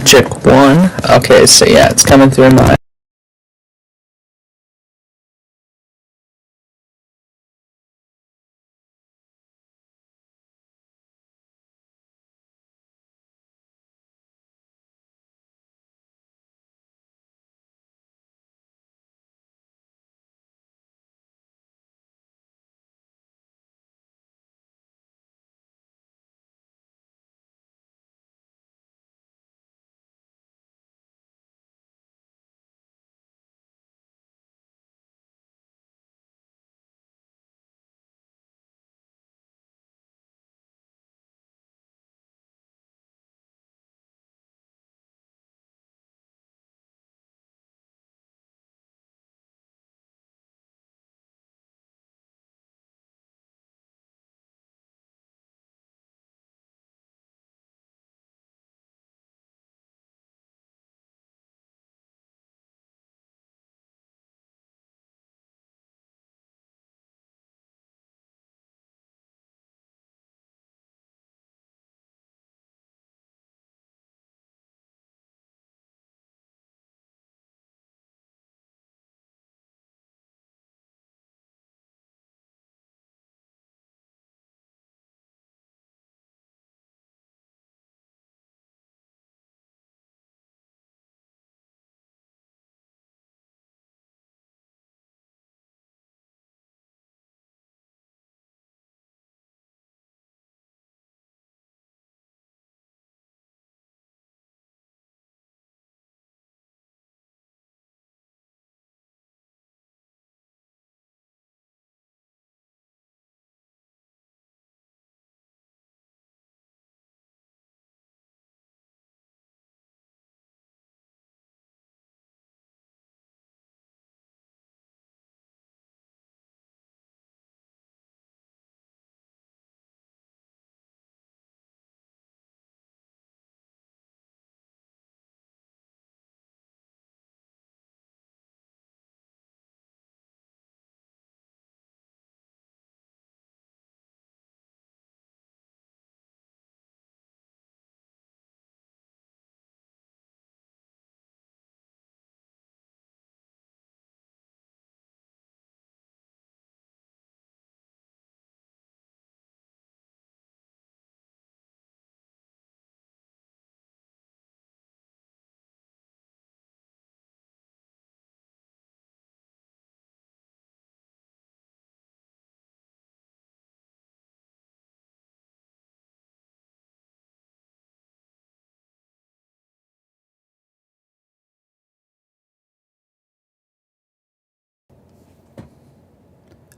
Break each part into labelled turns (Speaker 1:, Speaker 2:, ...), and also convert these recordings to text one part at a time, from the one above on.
Speaker 1: Check one. Okay, so yeah, it's coming through mine.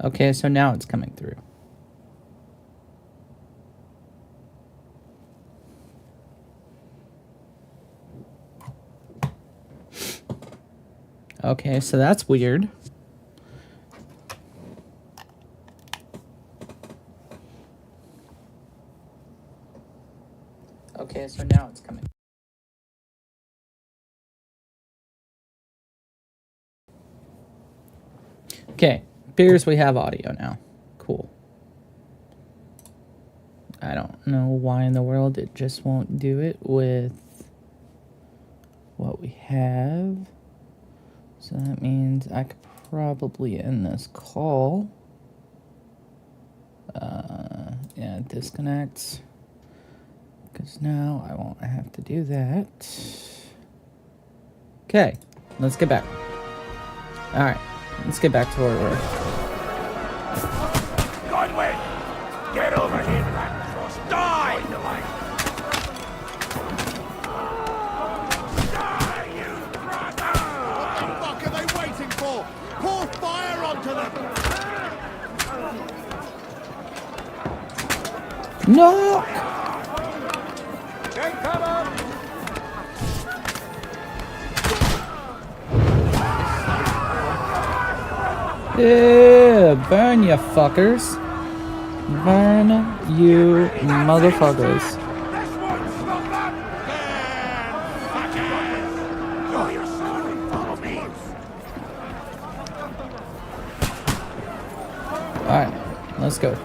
Speaker 1: Okay, so now it's coming through. Okay, so that's weird. Okay, so now it's coming. Okay, appears we have audio now. Cool. I don't know why in the world it just won't do it with what we have. So that means I could probably end this call. Yeah, disconnect. Because now I won't have to do that. Okay, let's get back. Alright, let's get back to where we were.
Speaker 2: Godwin! Get over here, Blackcross! Die! Die, you brother!
Speaker 3: What the fuck are they waiting for? Pour fire onto them!
Speaker 1: No!
Speaker 3: Take cover!
Speaker 1: Yeah, burn you fuckers. Burn you motherfuckers.
Speaker 2: This one, stop that! You're your son, follow me!
Speaker 1: Alright, let's go.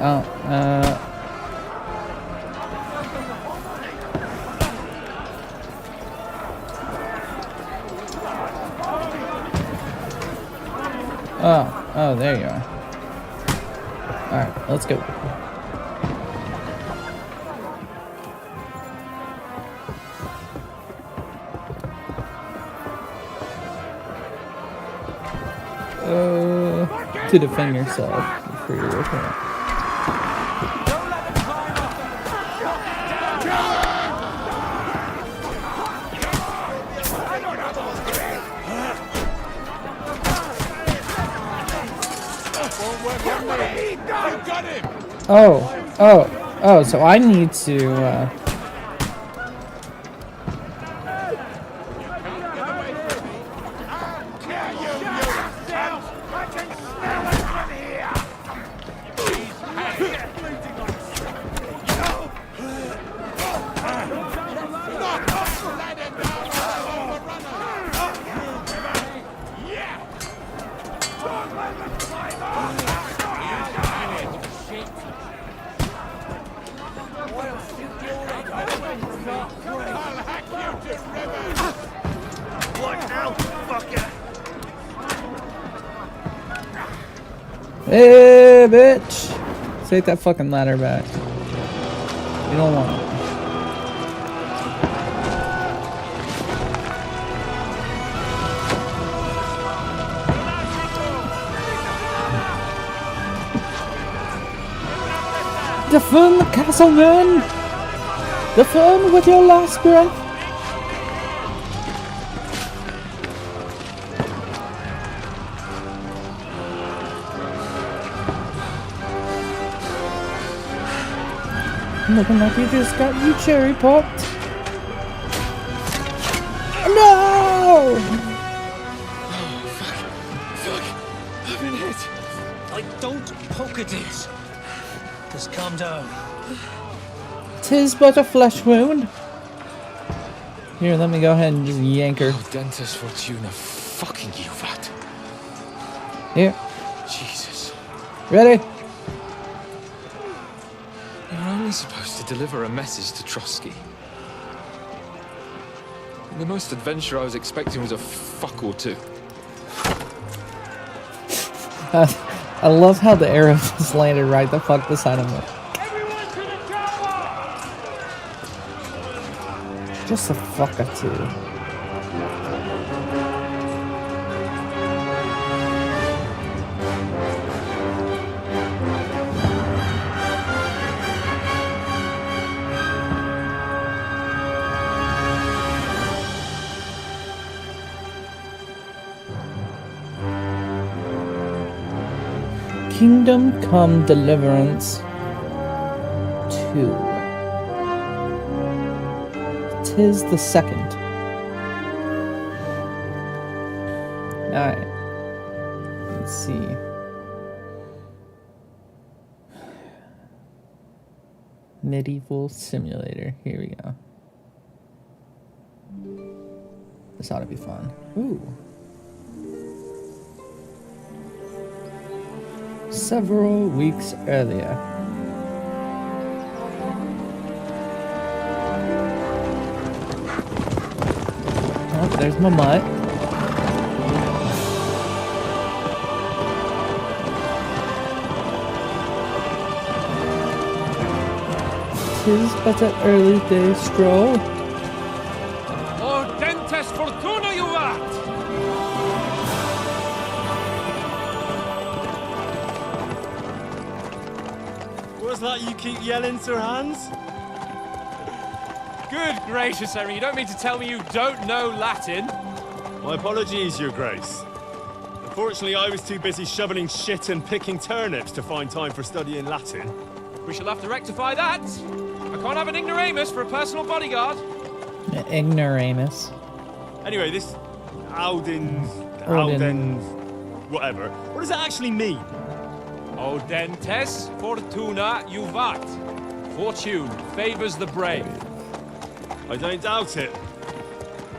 Speaker 1: Oh, Oh, there you are. Alright, let's go. To defend yourself before you're working it. Oh, so I need to, Hey, bitch! Take that fucking ladder back. You don't want it. Defend the castle, men! Defend with your last breath! Looking like you just got you cherry popped. No!
Speaker 4: Fuck. I've been hit. Like, don't poke at it. Just calm down.
Speaker 1: 'Tis but a flesh wound. Here, let me go ahead and just yank her.
Speaker 4: Oh, Dentist Fortuna, fucking you, that.
Speaker 1: Here.
Speaker 4: Jesus.
Speaker 1: Ready?
Speaker 4: You're only supposed to deliver a message to Trotsky. The most adventure I was expecting was a fuck or two.
Speaker 1: I love how the arrow just landed right the fuck beside him.
Speaker 2: Everyone to the chopper!
Speaker 1: Just a fuck or two. Kingdom Come Deliverance 2. 'Tis the second. Alright. Let's see. Medieval Simulator. Here we go. This ought to be fun. Ooh. Several weeks earlier. Oh, there's my mutt. Tis but an early day stroll.
Speaker 2: Oh, Dentist Fortuna, you rat!
Speaker 5: What's that you keep yelling, Sir Hans?
Speaker 2: Good gracious, Henry, you don't mean to tell me you don't know Latin?
Speaker 5: My apologies, Your Grace. Unfortunately, I was too busy shoveling shit and picking turnips to find time for studying Latin.
Speaker 2: We shall have to rectify that. I can't have an ignoramus for a personal bodyguard.
Speaker 1: Ignoramus.
Speaker 5: Anyway, this Alden, whatever. What does that actually mean?
Speaker 2: Audentes fortuna juvat. Fortune favors the brave.
Speaker 5: I don't doubt it.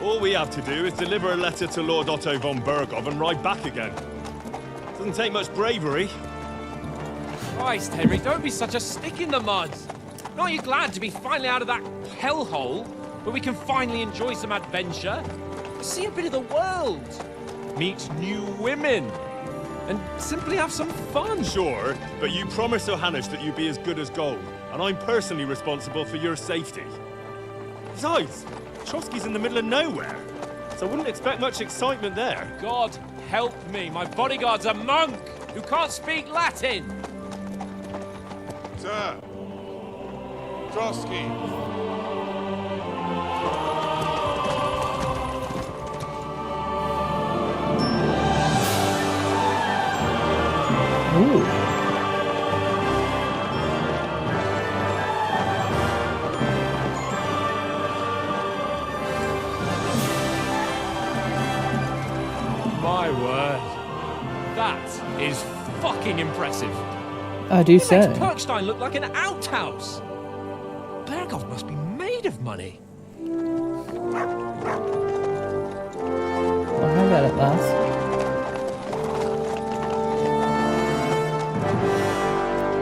Speaker 5: All we have to do is deliver a letter to Lord Otto von Bergov and ride back again. Doesn't take much bravery.
Speaker 2: Christ, Henry, don't be such a stick in the mud. Aren't you glad to be finally out of that hellhole where we can finally enjoy some adventure? See a bit of the world. Meet new women. and simply have some fun.
Speaker 5: Sure, but you promised Johannes that you'd be as good as gold, and I'm personally responsible for your safety. Besides, Trotsky's in the middle of nowhere, so I wouldn't expect much excitement there.
Speaker 2: God help me, my bodyguard's a monk who can't speak Latin.
Speaker 3: Sir. Trotsky.
Speaker 1: Ooh.
Speaker 2: My word. That is fucking impressive.
Speaker 1: I do
Speaker 2: It
Speaker 1: say.
Speaker 2: makes Perkstein look like an outhouse. Berghoff must be made of money.
Speaker 1: We'll have that at last.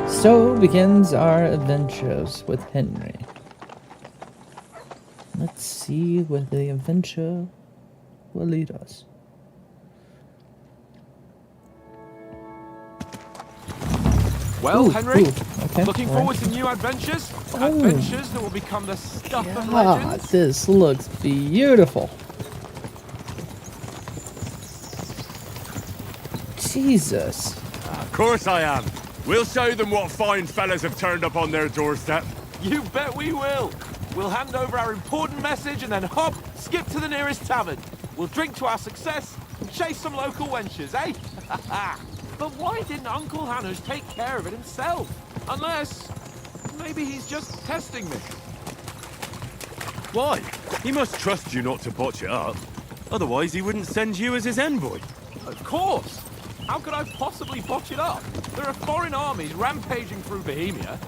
Speaker 1: So begins our adventures with Henry. Let's see where the adventure will lead us.
Speaker 2: Well,
Speaker 1: Ooh,
Speaker 2: Henry,
Speaker 1: ooh, okay.
Speaker 2: looking
Speaker 1: All right.
Speaker 2: forward to new adventures?
Speaker 1: Oh.
Speaker 2: Adventures that will become the stuff of
Speaker 1: Ah,
Speaker 2: legends?
Speaker 1: this looks beautiful. Jesus.
Speaker 6: Of course I am. We'll show them what fine fellas have turned up on their doorstep.
Speaker 2: You bet we will. We'll hand over our important message and then hop, skip to the nearest tavern. We'll drink to our success and chase some local wenches, eh? But why didn't Uncle Hanush take care of it himself? Unless, maybe he's just testing me.
Speaker 6: Why? He must trust you not to botch it up. Otherwise, he wouldn't send you as his envoy.
Speaker 2: Of course. How could I possibly botch it up? There are foreign armies rampaging through Bohemia.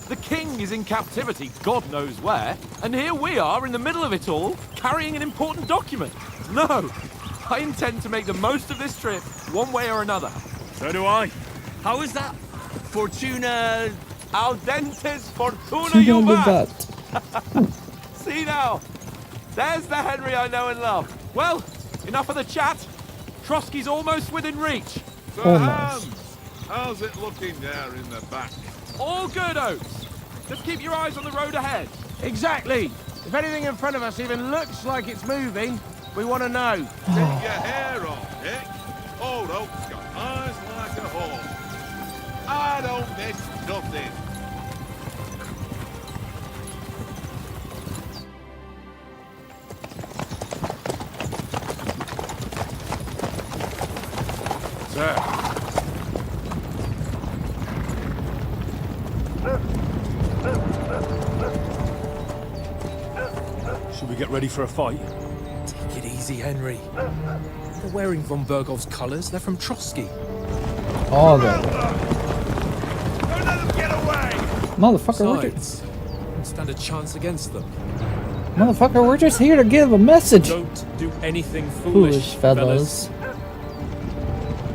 Speaker 2: The king is in captivity, God knows where. And here we are in the middle of it all, carrying an important document. No, I intend to make the most of this trip, one way or another.
Speaker 6: So do I. How is that? Fortuna...
Speaker 2: Audentes fortuna
Speaker 1: She don't look
Speaker 2: juvat. See now, there's the Henry I know and love. Well, enough of the chat. Trotsky's almost within reach.
Speaker 3: Sir
Speaker 1: Almost.
Speaker 3: Hans, how's it looking there in the back?
Speaker 2: All good, Oates. Just keep your eyes on the road ahead.
Speaker 7: Exactly. If anything in front of us even looks like it's moving, we want to know.
Speaker 3: Take your hair off, Dick. Old Oak's got eyes like a hawk. I don't miss nothing.
Speaker 6: Sir.
Speaker 5: Should we get ready for a fight?
Speaker 2: Take it easy, Henry. They're wearing von Bergov's colours. They're from Trotsky.
Speaker 1: All good.
Speaker 3: Don't let them get away!
Speaker 1: Motherfucker, we're just,
Speaker 2: Besides, don't stand a chance against them.
Speaker 1: motherfucker, we're just here to give a message.
Speaker 2: Don't do anything
Speaker 1: Foolish fellows.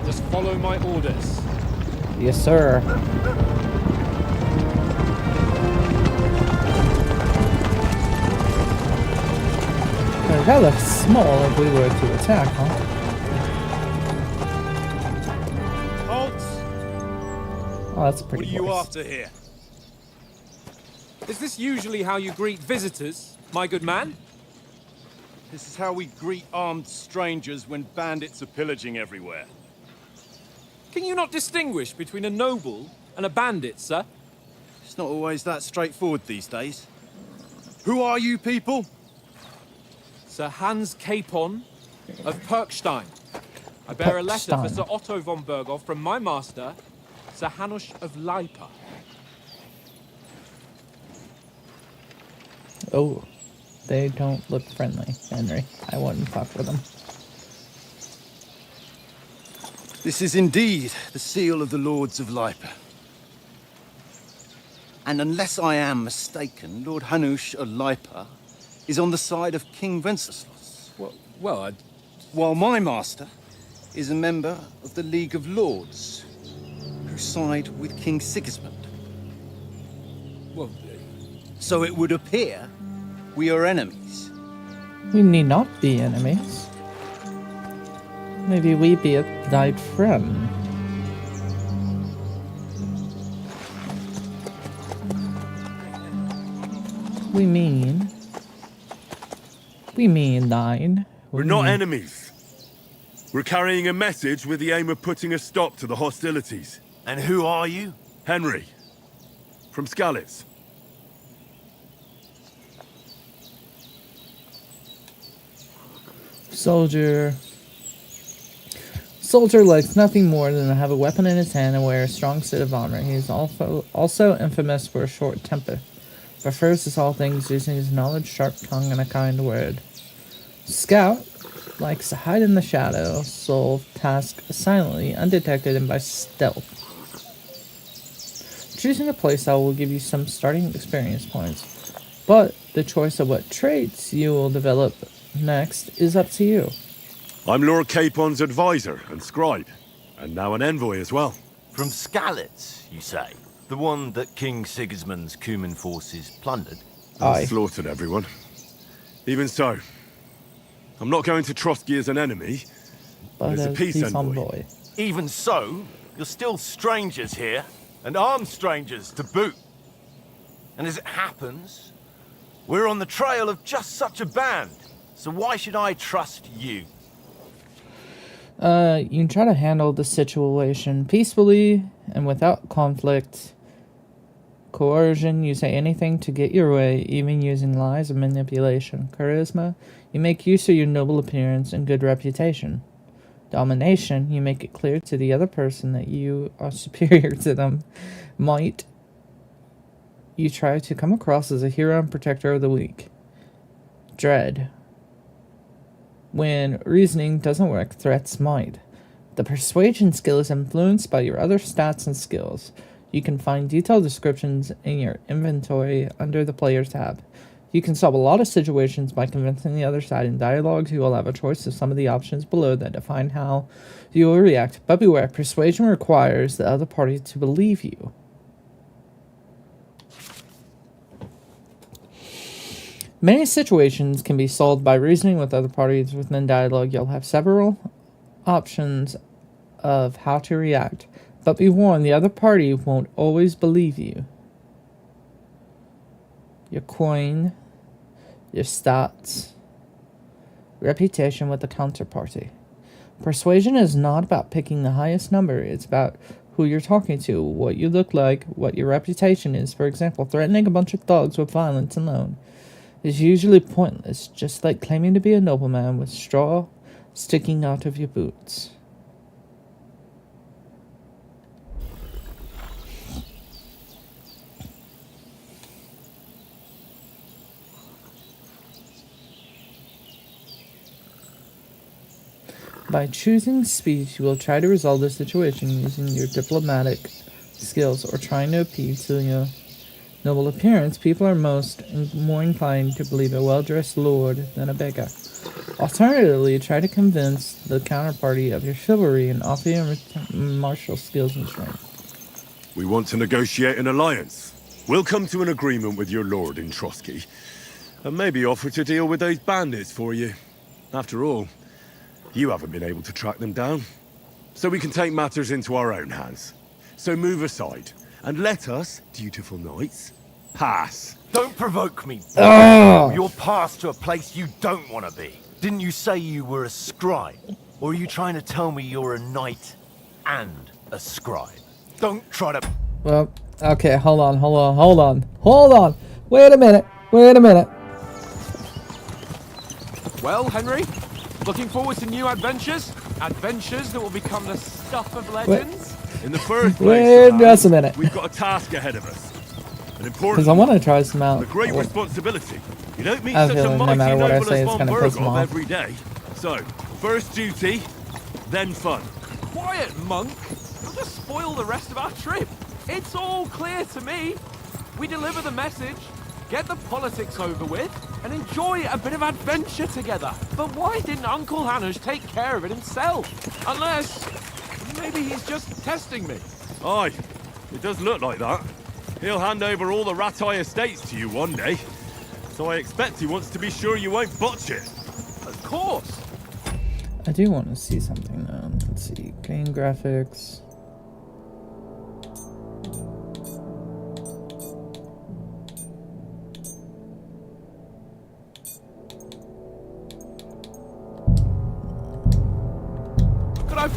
Speaker 2: Just follow my orders.
Speaker 1: Yes, sir. That looks small if we were to attack, huh?
Speaker 6: Halt!
Speaker 1: Oh, that's a
Speaker 6: What
Speaker 1: pretty
Speaker 6: are you
Speaker 1: voice.
Speaker 6: after here?
Speaker 2: Is this usually how you greet visitors, my good man?
Speaker 6: This is how we greet armed strangers when bandits are pillaging everywhere.
Speaker 2: Can you not distinguish between a noble and a bandit, sir?
Speaker 6: It's not always that straightforward these days. Who are you people?
Speaker 2: Sir Hans Capon of Perkstein. I bear a letter for
Speaker 1: Perkstein.
Speaker 2: Sir Otto von Berghoff from my master, Sir Hanush of Lipa.
Speaker 1: Oh, they don't look friendly, Henry. I wouldn't fuck with them.
Speaker 8: This is indeed the seal of the Lords of Lipa. And unless I am mistaken, Lord Hanush of Lipa is on the side of King Wenceslas,
Speaker 2: Well,
Speaker 8: while my master is a member of the League of Lords, who side with King Sigismund.
Speaker 2: well,
Speaker 8: So it would appear we are enemies.
Speaker 1: We need not be enemies. Maybe we be a thy friend. We mean 9.
Speaker 3: We're not enemies. We're carrying a message with the aim of putting a stop to the hostilities.
Speaker 9: And who are you?
Speaker 3: Henry, from Skalitz.
Speaker 1: Soldier likes nothing more than to have a weapon in his hand and wear a strong suit of armor. He is also infamous for a short temper. Prefers to solve things using his knowledge, sharp tongue, and a kind word. Scout likes to hide in the shadow, solve tasks silently, undetected, and by stealth. Choosing a playstyle will give you some starting experience points, but the choice of what traits you will develop next is up to you.
Speaker 3: I'm Lord Capon's advisor and scribe, and now an envoy as well.
Speaker 9: From Skalitz, you say? The one that King Sigismund's Cuman forces plundered?
Speaker 1: Aye.
Speaker 3: Slaughtered everyone. Even so, I'm not going to Trotsky as an enemy, but as a peace envoy.
Speaker 9: Even so, you're still strangers here, and armed strangers to boot. And as it happens, we're on the trail of just such a band, so why should I trust you?
Speaker 1: You can try to handle the situation peacefully and without conflict. Coercion, you say anything to get your way, even using lies and manipulation. Charisma, you make use of your noble appearance and good reputation. Domination, you make it clear to the other person that you are superior to them. Might, you try to come across as a hero and protector of the weak. Dread, when reasoning doesn't work, threats might. The persuasion skill is influenced by your other stats and skills. You can find detailed descriptions in your inventory under the Players tab. You can solve a lot of situations by convincing the other side. In dialogues, you will have a choice of some of the options below that define how you will react. But beware, persuasion requires the other party to believe you. Many situations can be solved by reasoning with other parties within dialogue. You'll have several options of how to react, but be warned, the other party won't always believe you. Your coin, your stats, reputation with the counterparty. Persuasion is not about picking the highest number, it's about who you're talking to, what you look like, what your reputation is. For example, threatening a bunch of thugs with violence alone is usually pointless, just like claiming to be a nobleman with straw sticking out of your boots. By choosing speech, you will try to resolve the situation using your diplomatic skills or trying to appeal to your noble appearance. People are more inclined to believe a well-dressed lord than a beggar. Alternatively, try to convince the counterparty of your chivalry and offer your martial skills and strength.
Speaker 3: We want to negotiate an alliance. We'll come to an agreement with your lord in Trotsky, and maybe offer to deal with those bandits for you. After all, you haven't been able to track them down, so we can take matters into our own hands. So move aside, and let us, dutiful knights, pass.
Speaker 9: Don't provoke me. You're passed to a place you don't want to be. Didn't you say you were a scribe? Or are you trying to tell me you're a knight and a scribe? Don't try to...
Speaker 1: Well, okay, hold on. Wait a minute.
Speaker 2: Well, Henry, looking forward to new adventures? Adventures that will become the stuff of legends?
Speaker 3: In the first place,
Speaker 1: Wait just a minute.
Speaker 3: We've got a task ahead of us. An important
Speaker 1: Because I want to try some out.
Speaker 3: a great responsibility. You don't meet
Speaker 1: I
Speaker 3: such
Speaker 1: feel
Speaker 3: a
Speaker 1: no
Speaker 3: mighty
Speaker 1: matter what I
Speaker 3: noble
Speaker 1: say,
Speaker 3: as
Speaker 1: it's
Speaker 3: von
Speaker 1: gonna piss him
Speaker 3: Bergov
Speaker 1: off.
Speaker 3: every day. So, first duty, then fun.
Speaker 2: Quiet, monk. You'll just spoil the rest of our trip. It's all clear to me. We deliver the message, get the politics over with, and enjoy a bit of adventure together. But why didn't Uncle Hanush take care of it himself? Unless, maybe he's just testing me.
Speaker 3: Aye, it does look like that. He'll hand over all the Ratai estates to you one day. So I expect he wants to be sure you won't botch it.
Speaker 2: Of course.
Speaker 1: I do want to see something now. Let's see. Game graphics.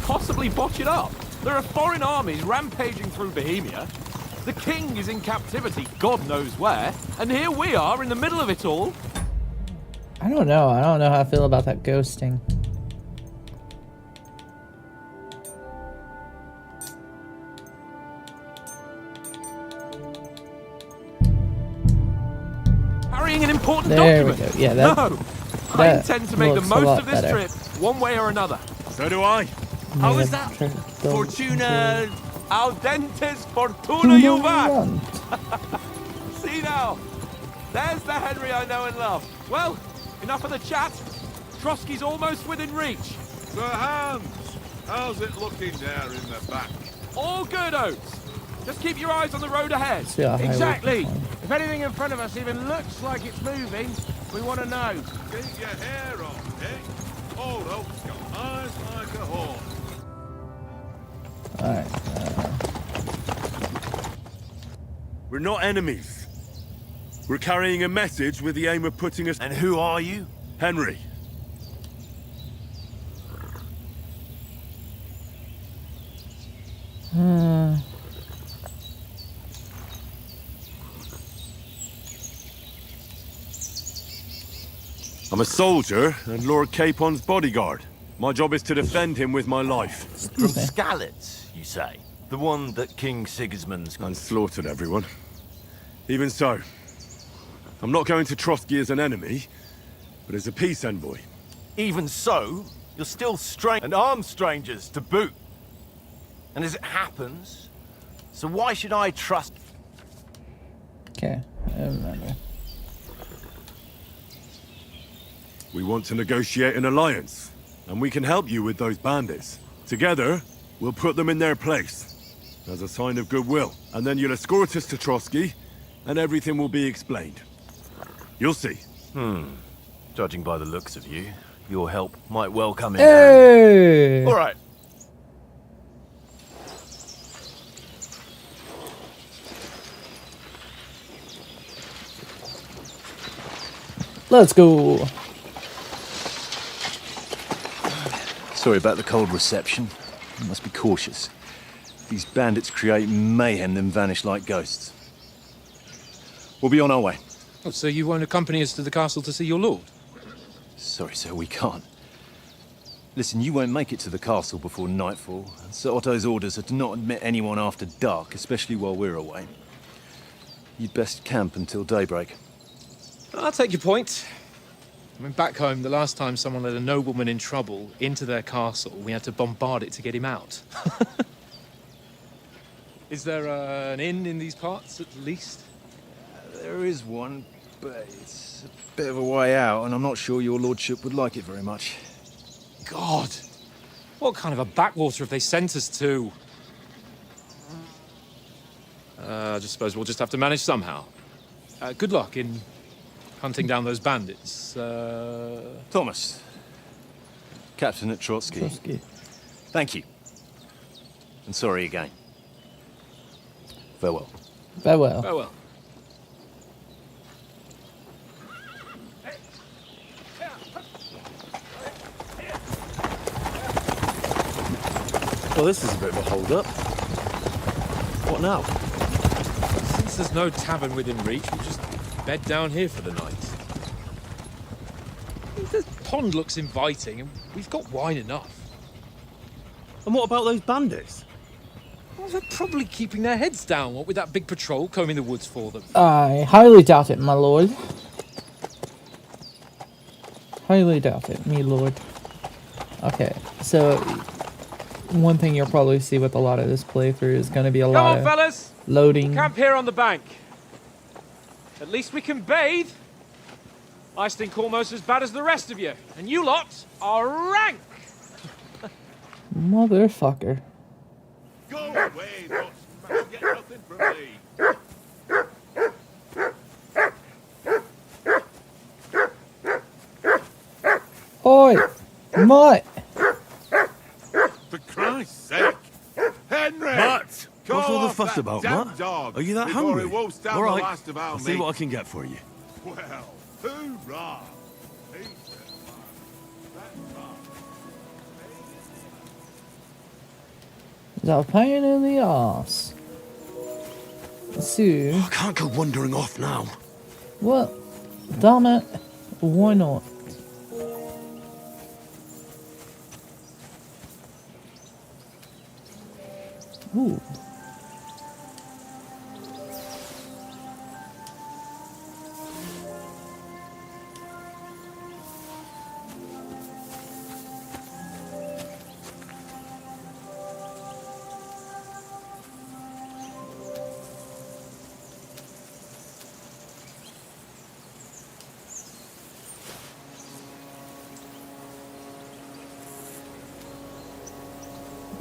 Speaker 2: possibly botch it up? There are foreign armies rampaging through Bohemia. The king is in captivity, God knows where, and here we are in the middle of it all.
Speaker 1: I don't know. I don't know how I feel about that ghosting.
Speaker 2: Carrying an important
Speaker 1: There we
Speaker 2: document.
Speaker 1: go. Yeah, that,
Speaker 2: No, I
Speaker 1: that
Speaker 2: intend to make the
Speaker 1: looks a
Speaker 2: most
Speaker 1: lot
Speaker 2: of this
Speaker 1: better.
Speaker 2: trip, one way or another.
Speaker 3: So do I.
Speaker 2: How is that? Fortuna al dentes fortuna juvat. See now, there's the Henry I know and love. Well, enough of the chat. Trotsky's almost within reach.
Speaker 6: Sir Hans, how's it looking there in the back?
Speaker 2: All good, Oates. Just keep your eyes on the road ahead.
Speaker 1: See how high we
Speaker 7: Exactly.
Speaker 1: can
Speaker 7: If anything in front of us even looks like it's moving, we want to know.
Speaker 6: Keep your hair on, eh? Old Oak's got eyes like a horse.
Speaker 1: Alright.
Speaker 3: We're not enemies. We're carrying a message with the aim of putting us...
Speaker 9: And who are you?
Speaker 3: Henry. I'm a soldier and Lord Capon's bodyguard. My job is to defend him with my life.
Speaker 9: From Skalitz, you say? The one that King Sigismund's...
Speaker 3: And slaughtered everyone. Even so, I'm not going to Trotsky as an enemy, but as a peace envoy.
Speaker 9: Even so, you're still and armed strangers to boot. And as it happens, so why should I trust...
Speaker 1: Okay, I remember.
Speaker 3: We want to negotiate an alliance, and we can help you with those bandits. Together, we'll put them in their place, as a sign of goodwill. And then you'll escort us to Trotsky, and everything will be explained. You'll see.
Speaker 9: Judging by the looks of you, your help might well come in handy.
Speaker 1: Hey!
Speaker 9: All right.
Speaker 1: Let's go.
Speaker 10: Sorry about the cold reception. You must be cautious. These bandits create mayhem, then vanish like ghosts. We'll be on our way.
Speaker 11: Oh, so you won't accompany us to the castle to see your lord?
Speaker 10: Sorry, sir, we can't. Listen, you won't make it to the castle before nightfall. Sir Otto's orders are to not admit anyone after dark, especially while we're away. You'd best camp until daybreak.
Speaker 11: I'll take your point. I mean, back home, the last time someone let a nobleman in trouble into their castle, we had to bombard it to get him out. Is there an inn in these parts, at least?
Speaker 10: There is one, but it's a bit of a way out, and I'm not sure your lordship would like it very much.
Speaker 11: God! What kind of a backwater have they sent us to? I just suppose we'll just have to manage somehow. Good luck in hunting down those bandits.
Speaker 10: Thomas, captain at Trotsky.
Speaker 1: Trotsky.
Speaker 10: Thank you. And sorry again. Farewell.
Speaker 1: Farewell.
Speaker 11: Farewell.
Speaker 10: Well, this is a bit of a hold-up. What now?
Speaker 11: Since there's no tavern within reach, we'll just bed down here for the night. The pond looks inviting, and we've got wine enough.
Speaker 10: And what about those bandits?
Speaker 11: Well, they're probably keeping their heads down, what with that big patrol combing the woods for them.
Speaker 1: I highly doubt it, my lord. Highly doubt it, me lord. Okay, so one thing you'll probably see with a lot of this playthrough is going to be a lot of
Speaker 7: fellas!
Speaker 1: loading.
Speaker 7: Camp here on the bank. At least we can bathe. I stink almost as bad as the rest of you, and you lot are rank.
Speaker 1: Motherfucker.
Speaker 6: Go away, Dutchman. Get nothing from me.
Speaker 1: Oi! Mutt!
Speaker 6: For Christ's sake. Henry!
Speaker 3: Matt!
Speaker 6: Call
Speaker 3: What's all the
Speaker 6: off
Speaker 3: fuss
Speaker 6: that
Speaker 3: about,
Speaker 6: damn
Speaker 3: Matt?
Speaker 6: dog
Speaker 3: Are you that
Speaker 6: before
Speaker 3: hungry?
Speaker 6: he wolfs down
Speaker 3: All
Speaker 6: the
Speaker 3: right,
Speaker 6: last of our
Speaker 3: I'll see
Speaker 6: meat.
Speaker 3: what I can get for you.
Speaker 6: Well, hoorah! Peace and love. That's right.
Speaker 1: It's a pain in the ass. So,
Speaker 3: I can't go wandering off now.
Speaker 1: well, damn it, why not? Ooh.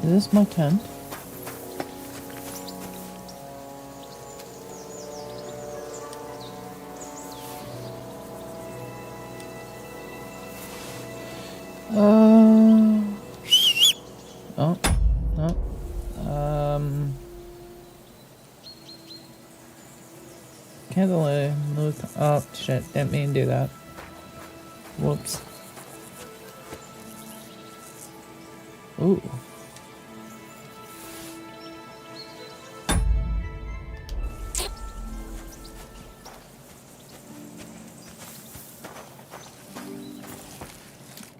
Speaker 1: Is this my tent? Oh, no. Can't delay. Look. Oh, shit. Didn't mean to do that. Whoops. Ooh.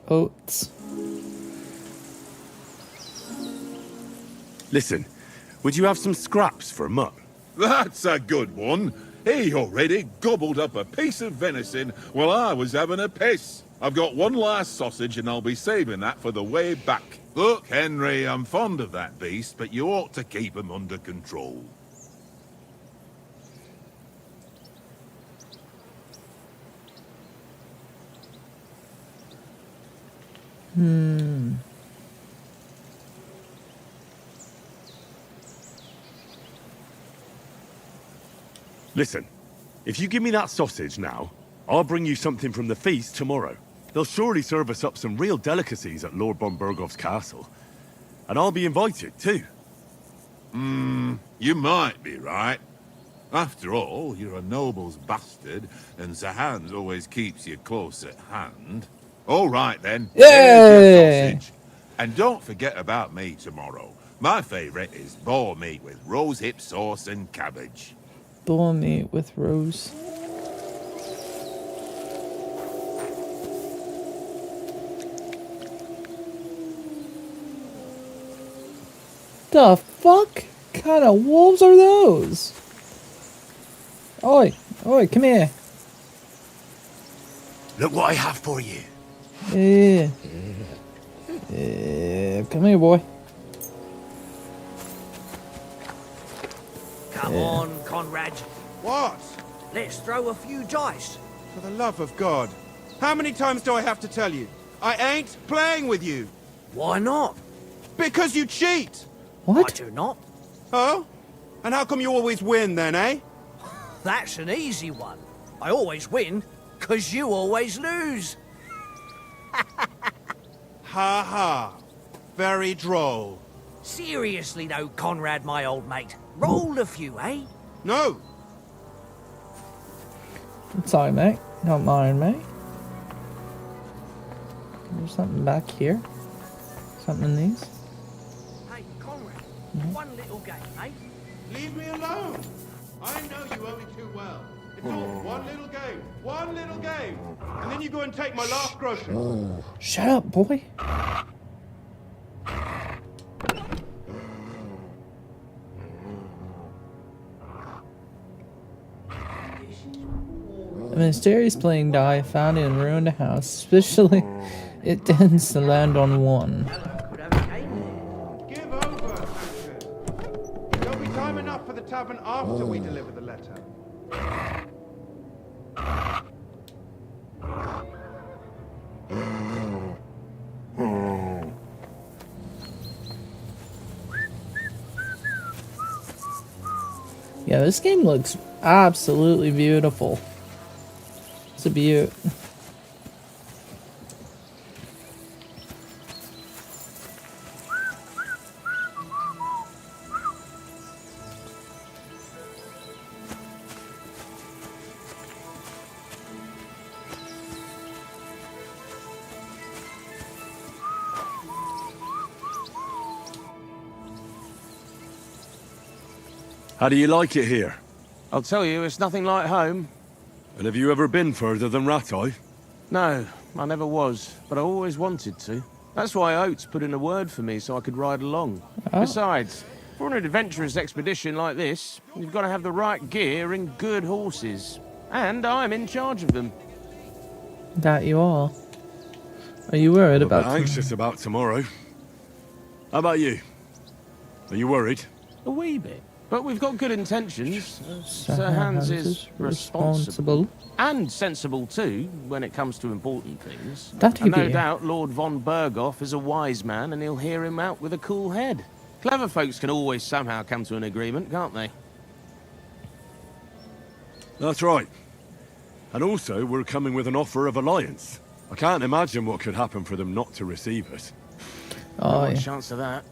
Speaker 1: Oats.
Speaker 3: Listen, would you have some scraps for Mutt?
Speaker 12: That's a good one. He already gobbled up a piece of venison while I was having a piss. I've got one last sausage and I'll be saving that for the way back. Look, Henry, I'm fond of that beast, but you ought to keep him under control.
Speaker 3: Listen, if you give me that sausage now, I'll bring you something from the feast tomorrow. They'll surely serve us up some real delicacies at Lord von Bergov's castle. And I'll be invited, too.
Speaker 12: You might be right. After all, you're a noble's bastard, and Sir Hans always keeps you close at hand. All right, then.
Speaker 1: Yay!
Speaker 12: Here's your sausage. And don't forget about me tomorrow. My favourite is boar meat with rose hip sauce and cabbage.
Speaker 1: Boar meat with rose. The fuck kind of wolves are those? Oi, oi, come here.
Speaker 3: Look what I have for you.
Speaker 1: Yeah. Come here, boy.
Speaker 13: Come on, Conrad.
Speaker 6: What?
Speaker 13: Let's throw a few dice.
Speaker 6: For the love of God. How many times do I have to tell you? I ain't playing with you.
Speaker 13: Why not?
Speaker 6: Because you cheat.
Speaker 1: What?
Speaker 13: I do not.
Speaker 6: Oh? And how come you always win then, eh?
Speaker 13: That's an easy one. I always win, 'cause you always lose.
Speaker 6: Ha ha. Very droll.
Speaker 13: Seriously though, Conrad, my old mate. Roll a few, eh?
Speaker 6: No.
Speaker 1: Sorry, mate. Don't mind me. There's something back here. Something in these.
Speaker 13: Hey, Conrad, one little game, eh?
Speaker 6: Leave me alone. I know you only too well. It's all one little game. And then you go and take my last groceries.
Speaker 1: Shut up, boy. A mysterious playing die found in a ruined house. Especially, it tends to land on one.
Speaker 6: Give over, Hampton. There'll be time enough for the tavern after we deliver the letter.
Speaker 1: Yeah, this game looks absolutely beautiful. It's a beaut.
Speaker 3: How do you like it here?
Speaker 2: I'll tell you, it's nothing like home.
Speaker 3: And have you ever been further than Rattay?
Speaker 2: No, I never was, but I always wanted to. That's why Oates put in a word for me so I could ride along.
Speaker 1: Oh.
Speaker 2: Besides, for an adventurous expedition like this, you've got to have the right gear and good horses. And I'm in charge of them.
Speaker 1: That you are. Are you worried
Speaker 3: I'm a bit
Speaker 1: about
Speaker 3: anxious about tomorrow. How about you? Are you worried?
Speaker 2: A wee bit. But we've got good intentions.
Speaker 1: Sir Hans is responsible.
Speaker 2: And sensible too, when it comes to important things.
Speaker 1: That he
Speaker 2: And no
Speaker 1: be.
Speaker 2: doubt Lord von Berghoff is a wise man and he'll hear him out with a cool head. Clever folks can always somehow come to an agreement, can't they?
Speaker 3: That's right. And also, we're coming with an offer of alliance. I can't imagine what could happen for them not to receive us.
Speaker 1: Oh,
Speaker 2: No
Speaker 1: yeah.
Speaker 2: chance of that.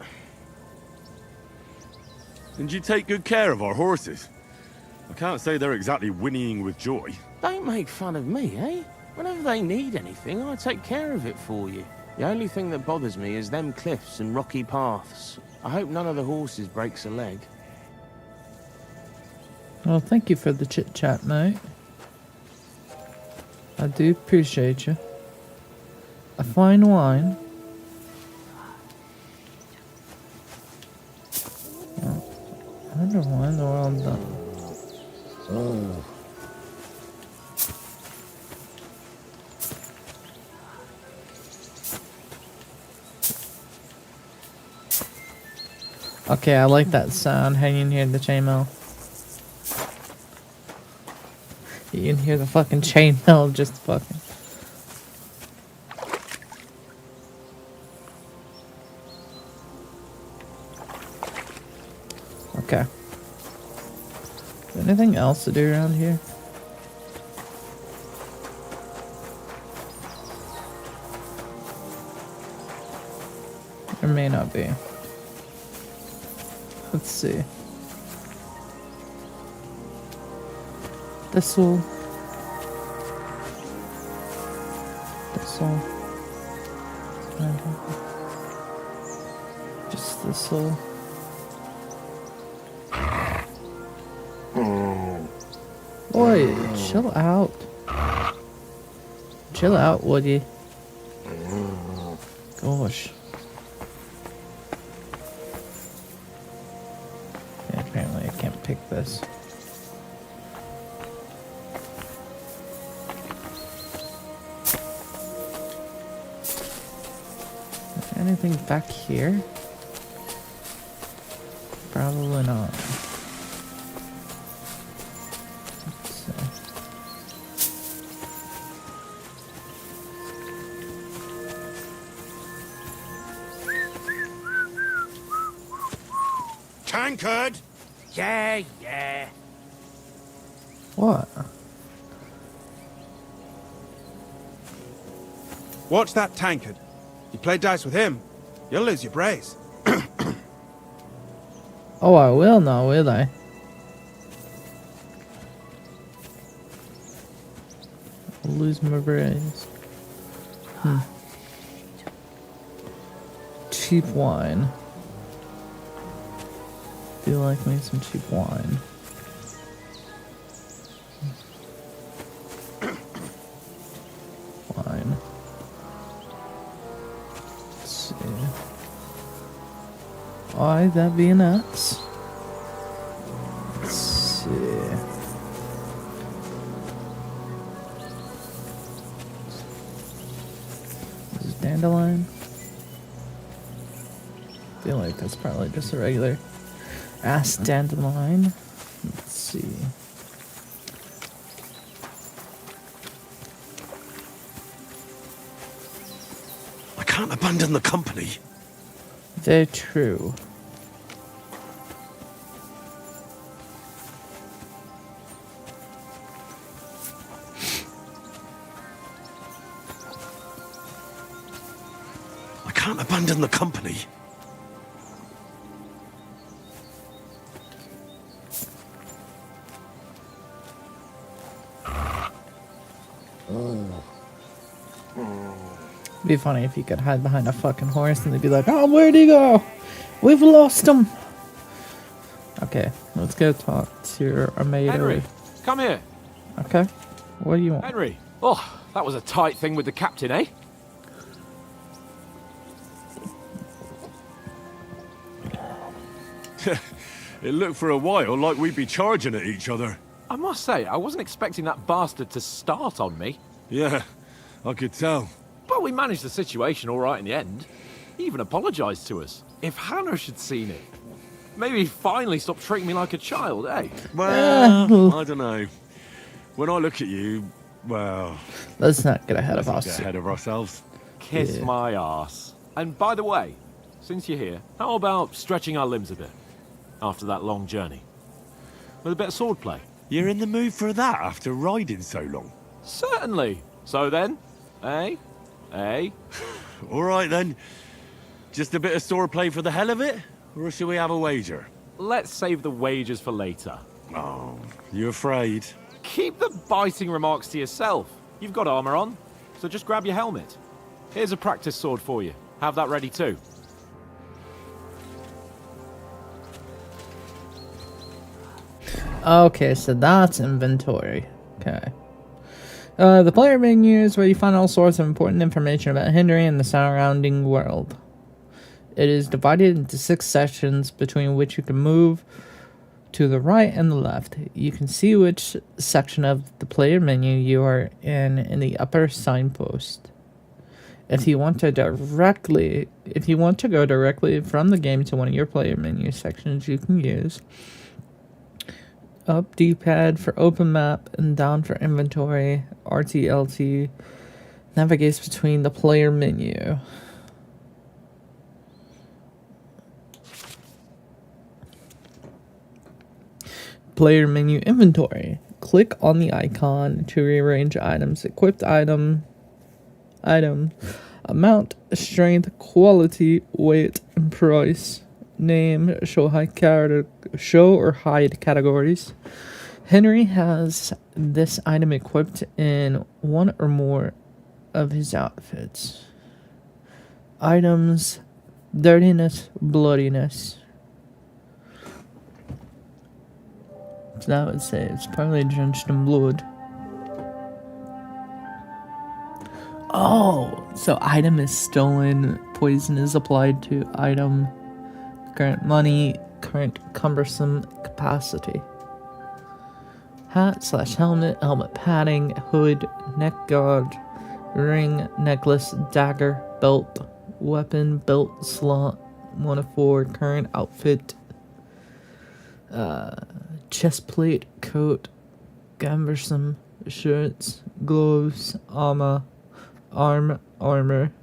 Speaker 3: And you take good care of our horses. I can't say they're exactly whinnying with joy.
Speaker 2: Don't make fun of me, eh? Whenever they need anything, I take care of it for you. The only thing that bothers me is them cliffs and rocky paths. I hope none of the horses breaks a leg.
Speaker 1: Well, thank you for the chit chat, mate. I do appreciate you. A fine wine. Oh, I wonder why in the world that.
Speaker 3: Oh.
Speaker 1: Okay, I like that sound hanging near the chainmail. You can hear the fucking chainmail just fucking. Okay. Anything else to do around here? There may not be. Let's see. This'll. Just this'll. Boy, chill out. Chill out, Woody. Gosh. Yeah, apparently I can't pick this. Is there anything back here? Probably not. Let's see.
Speaker 6: Tankard!
Speaker 13: Yeah, yeah.
Speaker 1: What?
Speaker 6: Watch that tankard. You play dice with him, you'll lose your brace.
Speaker 1: Oh, I will now, will I? I'll lose my brains. Cheap wine. Do like me some cheap wine. Wine. Let's see. Aye, that be an X. Let's see. This is dandelion. I feel like that's probably just a regular ass dandelion. Let's see.
Speaker 3: I can't abandon the company.
Speaker 1: Very true.
Speaker 3: I can't abandon the company.
Speaker 1: Be funny if you could hide behind a fucking horse and they'd be like, "Oh, where'd he go? We've lost him." Okay, let's go talk to our mate.
Speaker 2: Henry, come here.
Speaker 1: Okay, what do you want?
Speaker 2: Henry. Oh, that was a tight thing with the captain, eh?
Speaker 3: It looked for a while like we'd be charging at each other.
Speaker 2: I must say, I wasn't expecting that bastard to start on me.
Speaker 3: Yeah, I could tell.
Speaker 2: But we managed the situation all right in the end. He even apologized to us. If Hanosh had seen it, maybe he'd finally stop treating me like a child, eh?
Speaker 3: Well, I don't know. When I look at you, well...
Speaker 1: Let's not get ahead of
Speaker 3: let's
Speaker 1: us.
Speaker 3: not get ahead of ourselves.
Speaker 2: Kiss my arse. And by the way, since you're here, how about stretching our limbs a bit? After that long journey. With a bit of swordplay.
Speaker 3: You're in the mood for that after riding so long?
Speaker 2: Certainly. So then, eh? Eh?
Speaker 3: All right then. Just a bit of swordplay for the hell of it? Or shall we have a wager?
Speaker 2: Let's save the wagers for later.
Speaker 3: Oh, you afraid?
Speaker 2: Keep the biting remarks to yourself. You've got armor on, so just grab your helmet. Here's a practice sword for you. Have that ready too.
Speaker 1: Okay, so that's inventory. Okay. The player menu is where you find all sorts of important information about Henry and the surrounding world. It is divided into 6 sections between which you can move to the right and the left. You can see which section of the player menu you are in the upper signpost. If you want to go directly from the game to one of your player menu sections, you can use up D-pad for open map and down for inventory. RTLT navigates between the player menu. Player menu inventory. Click on the icon to rearrange items. Equipped item, amount, strength, quality, weight, and price. Name, show or hide categories. Henry has this item equipped in one or more of his outfits. Items, dirtiness, bloodiness. So that would say it's probably drenched in blood. Oh, so item is stolen, poison is applied to item. Current money, current cumbersome capacity. Hat / helmet, helmet padding, hood, neck guard, ring, necklace, dagger, belt, weapon, belt slot, 1 of 4, current outfit, chest plate, coat, cumbersome, shirts, gloves, armor, armor,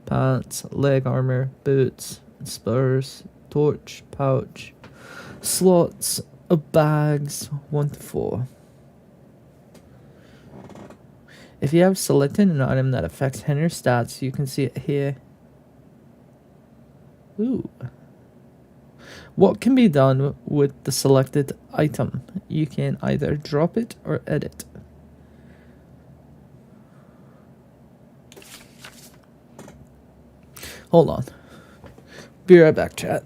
Speaker 1: pants, leg armor, boots, spurs, torch, pouch, slots of bags, 1 to 4. If you have selected an item that affects Henry's stats, you can see it here. Ooh. What can be done with the selected item? You can either drop it or edit. Hold on. Be right back, chat.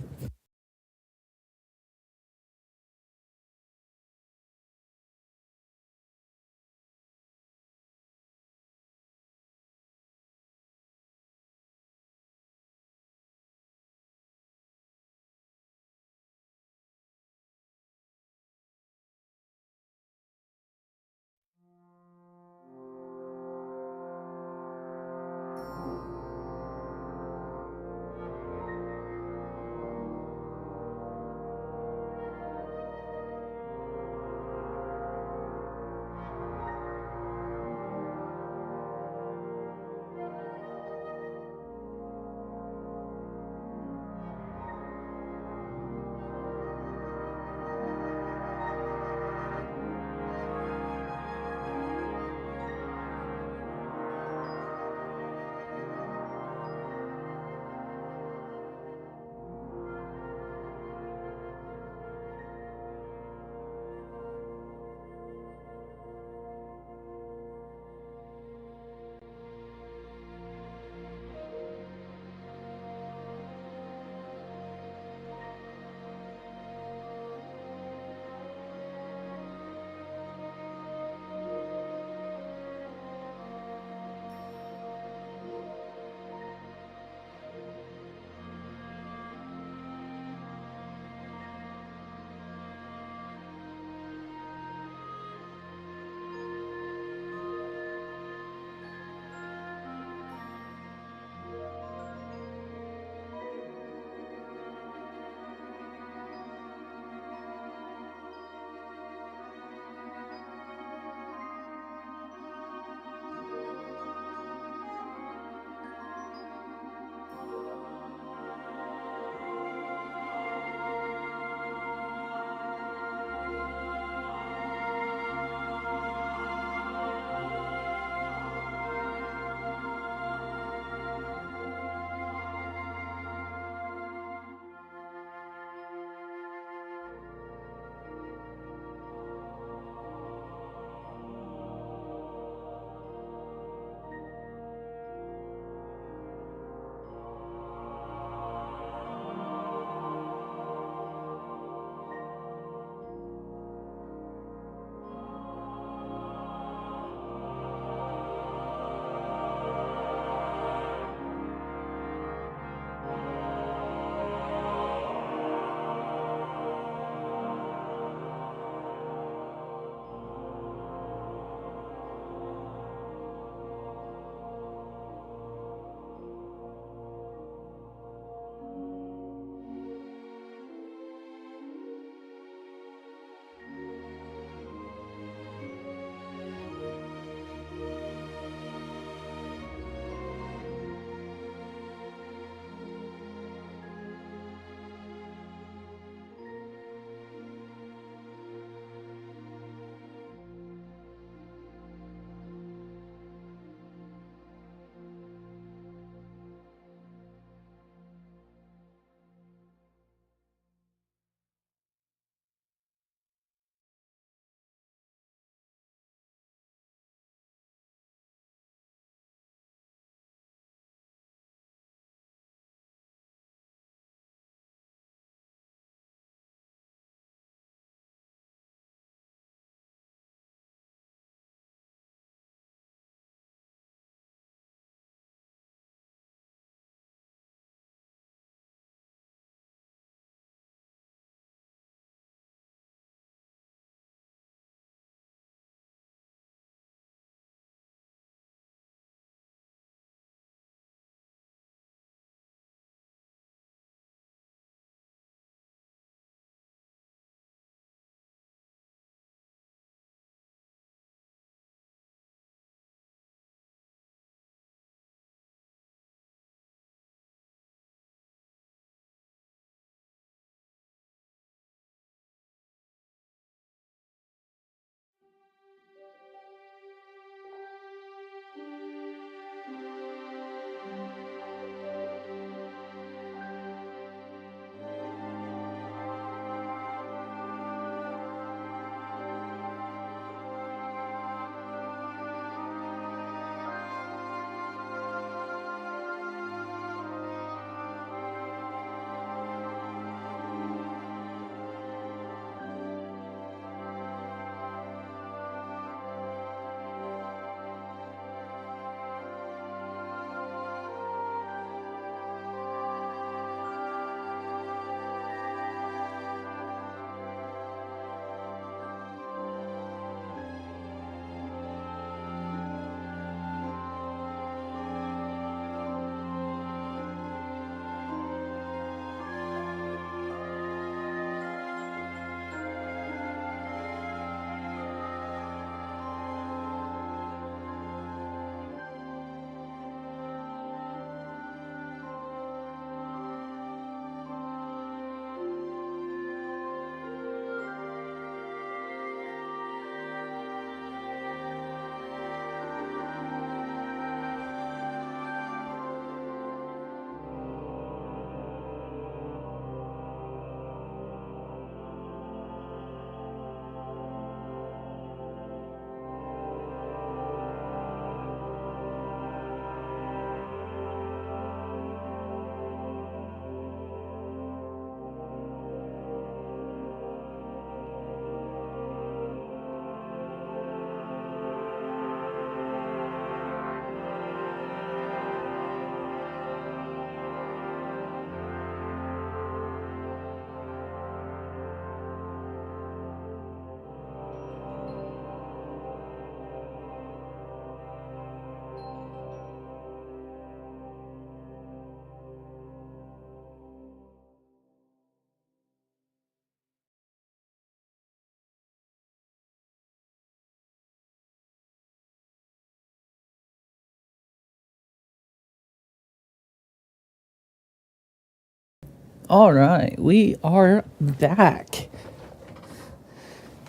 Speaker 1: All right, we are back.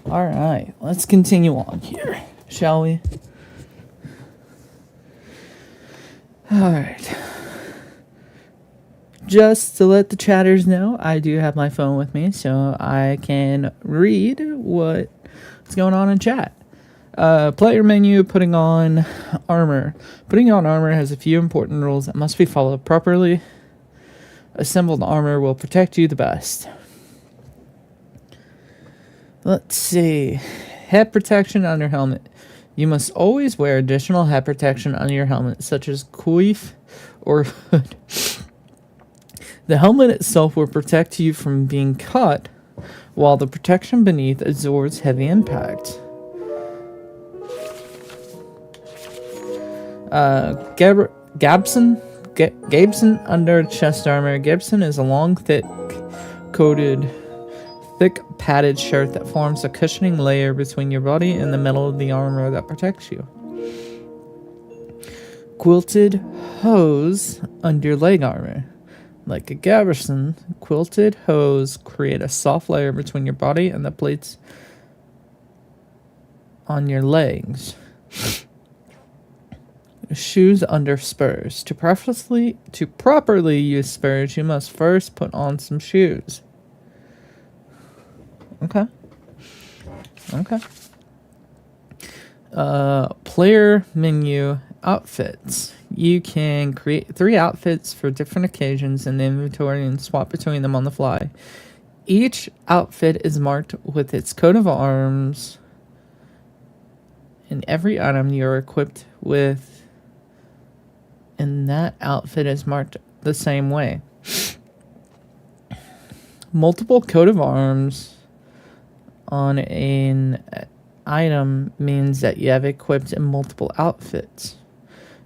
Speaker 1: All right, let's continue on here, shall we? All right. Just to let the chatters know, I do have my phone with me, so I can read what's going on in chat. Player menu, putting on armor. Putting on armor has a few important rules that must be followed properly. Assembled armor will protect you the best. Let's see. Head protection on your helmet. You must always wear additional head protection on your helmet, such as coif or hood. The helmet itself will protect you from being cut, while the protection beneath absorbs heavy impact. Gabson under chest armor. Gibson is a long, thick padded shirt that forms a cushioning layer between your body and the metal of the armor that protects you. Quilted hose under leg armor. Like a gabardine, quilted hose create a soft layer between your body and the plates on your legs. Shoes under spurs. To properly use spurs, you must first put on some shoes. Okay. Player menu outfits. You can create 3 outfits for different occasions in the inventory and swap between them on the fly. Each outfit is marked with its coat of arms, and every item you are equipped with in that outfit is marked the same way. Multiple coat of arms on an item means that you have equipped in multiple outfits.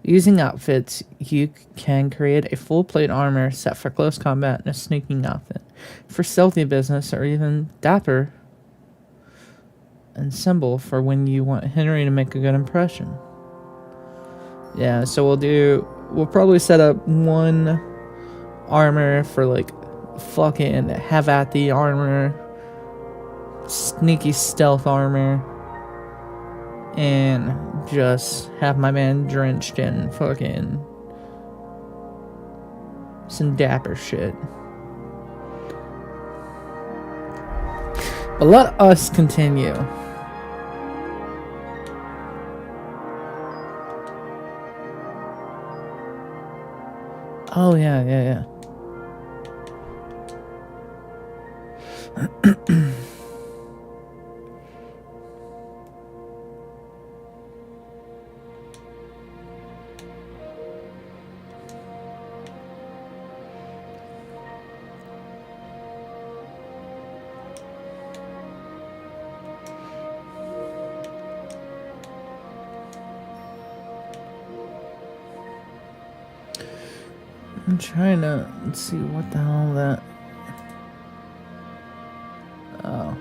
Speaker 1: Using outfits, you can create a full plate armor set for close combat and a sneaking outfit for stealthy business, or even dapper and symbol for when you want Henry to make a good impression. Yeah, so we'll probably set up one armor for like fucking have at the armor, sneaky stealth armor, and just have my man drenched in fucking some dapper shit. But let us continue. Oh, yeah. I'm trying to see what the hell that. Oh.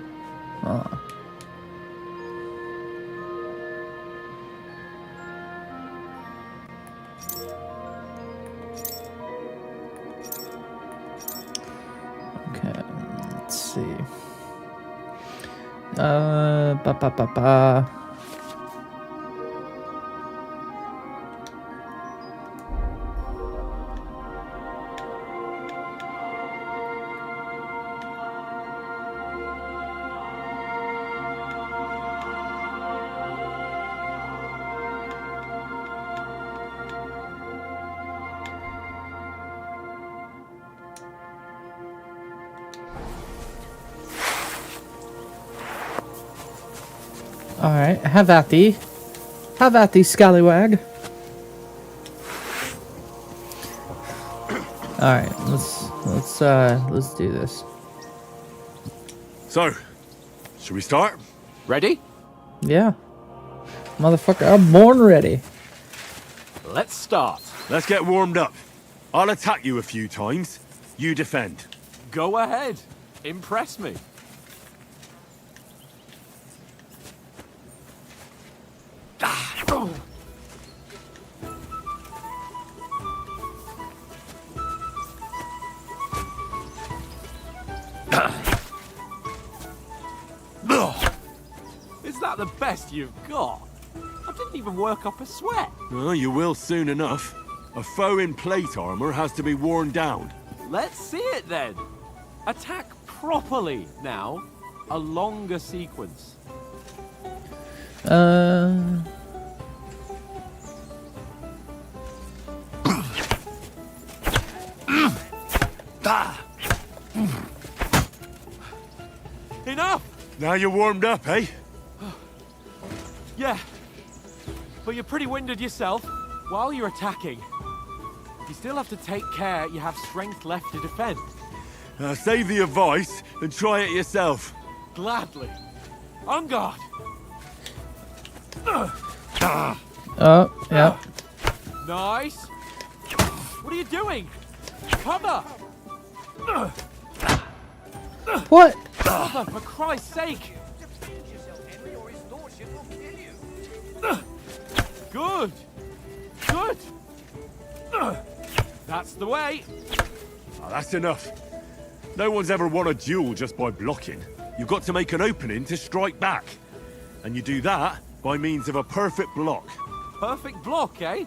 Speaker 1: Okay, let's see. Alright, have at thee. Have at thee, scallywag. Alright, let's do this.
Speaker 3: So, should we start?
Speaker 2: Ready?
Speaker 1: Yeah. Motherfucker, I'm born ready.
Speaker 2: Let's start.
Speaker 3: Let's get warmed up. I'll attack you a few times. You defend.
Speaker 2: Go ahead. Impress me. the best you've got? I didn't even work up a sweat.
Speaker 3: Oh, you will soon enough. A foe in plate armor has to be worn down.
Speaker 2: Let's see it then. Attack properly now. A longer sequence. Enough!
Speaker 3: Now you're warmed up, eh?
Speaker 2: Yeah. But you're pretty winded yourself. While you're attacking, you still have to take care you have strength left to defend.
Speaker 3: Save the advice and try it yourself.
Speaker 2: Gladly. On guard.
Speaker 1: Oh, yeah.
Speaker 2: Nice. What are you doing? Cover!
Speaker 1: What?
Speaker 2: Cover, for Christ's sake! Good! Good! That's the way!
Speaker 3: Oh, that's enough. No one's ever won a duel just by blocking. You've got to make an opening to strike back. And you do that by means of a perfect block.
Speaker 2: Perfect block, eh?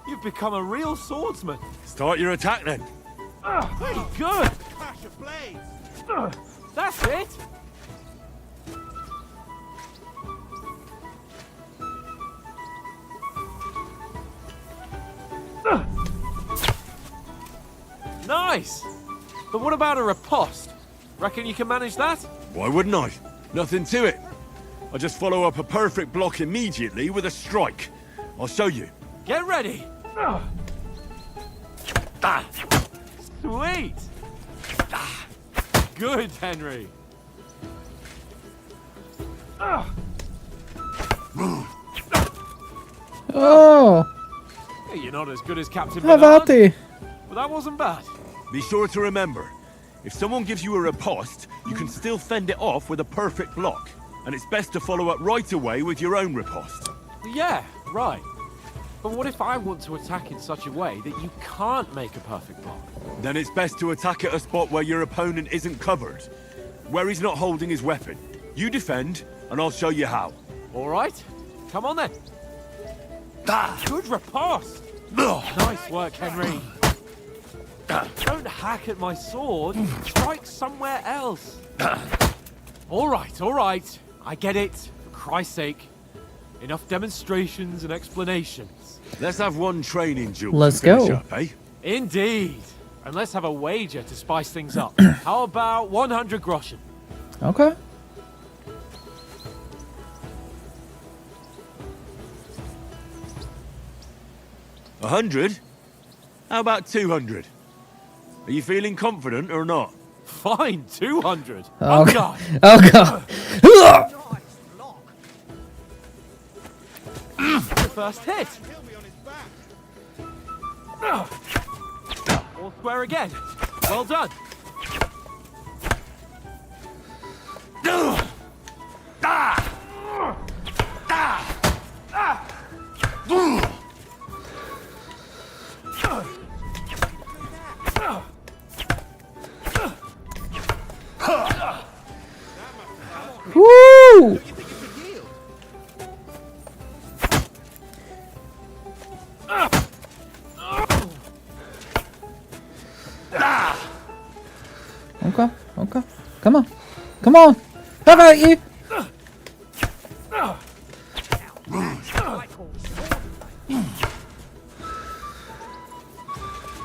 Speaker 2: You've become a real swordsman.
Speaker 3: Start your attack then.
Speaker 2: Pretty good!
Speaker 6: Clash of blades!
Speaker 2: That's it! Nice! But what about a riposte? Reckon you can manage that?
Speaker 3: Why wouldn't I? Nothing to it. I just follow up a perfect block immediately with a strike. I'll show you.
Speaker 2: Get ready! Sweet! Good, Henry.
Speaker 1: Oh!
Speaker 2: Hey, you're not as good as Captain
Speaker 1: How about
Speaker 2: Bernard,
Speaker 1: the?
Speaker 2: but that wasn't bad.
Speaker 3: Be sure to remember, if someone gives you a riposte, you can still fend it off with a perfect block. And it's best to follow up right away with your own riposte.
Speaker 2: Yeah, right. But what if I want to attack in such a way that you can't make a perfect block?
Speaker 3: Then it's best to attack at a spot where your opponent isn't covered. Where he's not holding his weapon. You defend, and I'll show you how.
Speaker 2: All right, come on then. Good riposte. Nice work, Henry. Don't hack at my sword. Strike somewhere else. All right. I get it. For Christ's sake. Enough demonstrations and explanations.
Speaker 3: Let's have one training duel.
Speaker 1: Let's
Speaker 3: to finish
Speaker 1: go.
Speaker 3: Up, eh?
Speaker 2: Indeed. And let's have a wager to spice things up. How about 100 groschen?
Speaker 1: Okay.
Speaker 3: A 100? How about 200? Are you feeling confident or not?
Speaker 2: Fine, 200.
Speaker 1: Oh,
Speaker 2: Oh,
Speaker 1: God.
Speaker 2: God.
Speaker 1: Oh god.
Speaker 2: The first hit. All square again. Well done.
Speaker 1: Woo! Okay. Come on. How about you?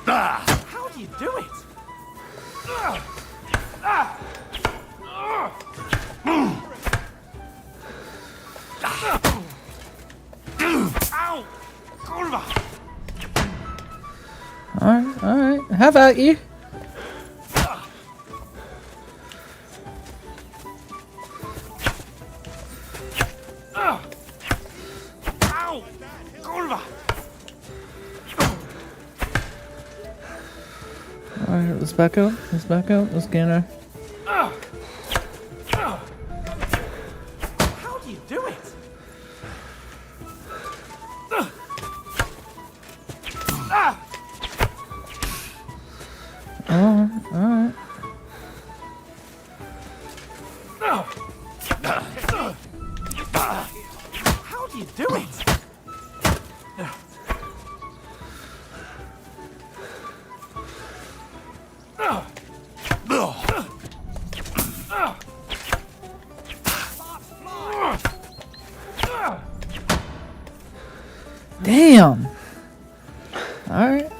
Speaker 2: How do you do it? Ow! Kurva!
Speaker 1: Alright. How about you?
Speaker 2: Ow! Kurva!
Speaker 1: Alright, let's back out. Let's get her.
Speaker 2: How do you do it?
Speaker 1: Alright.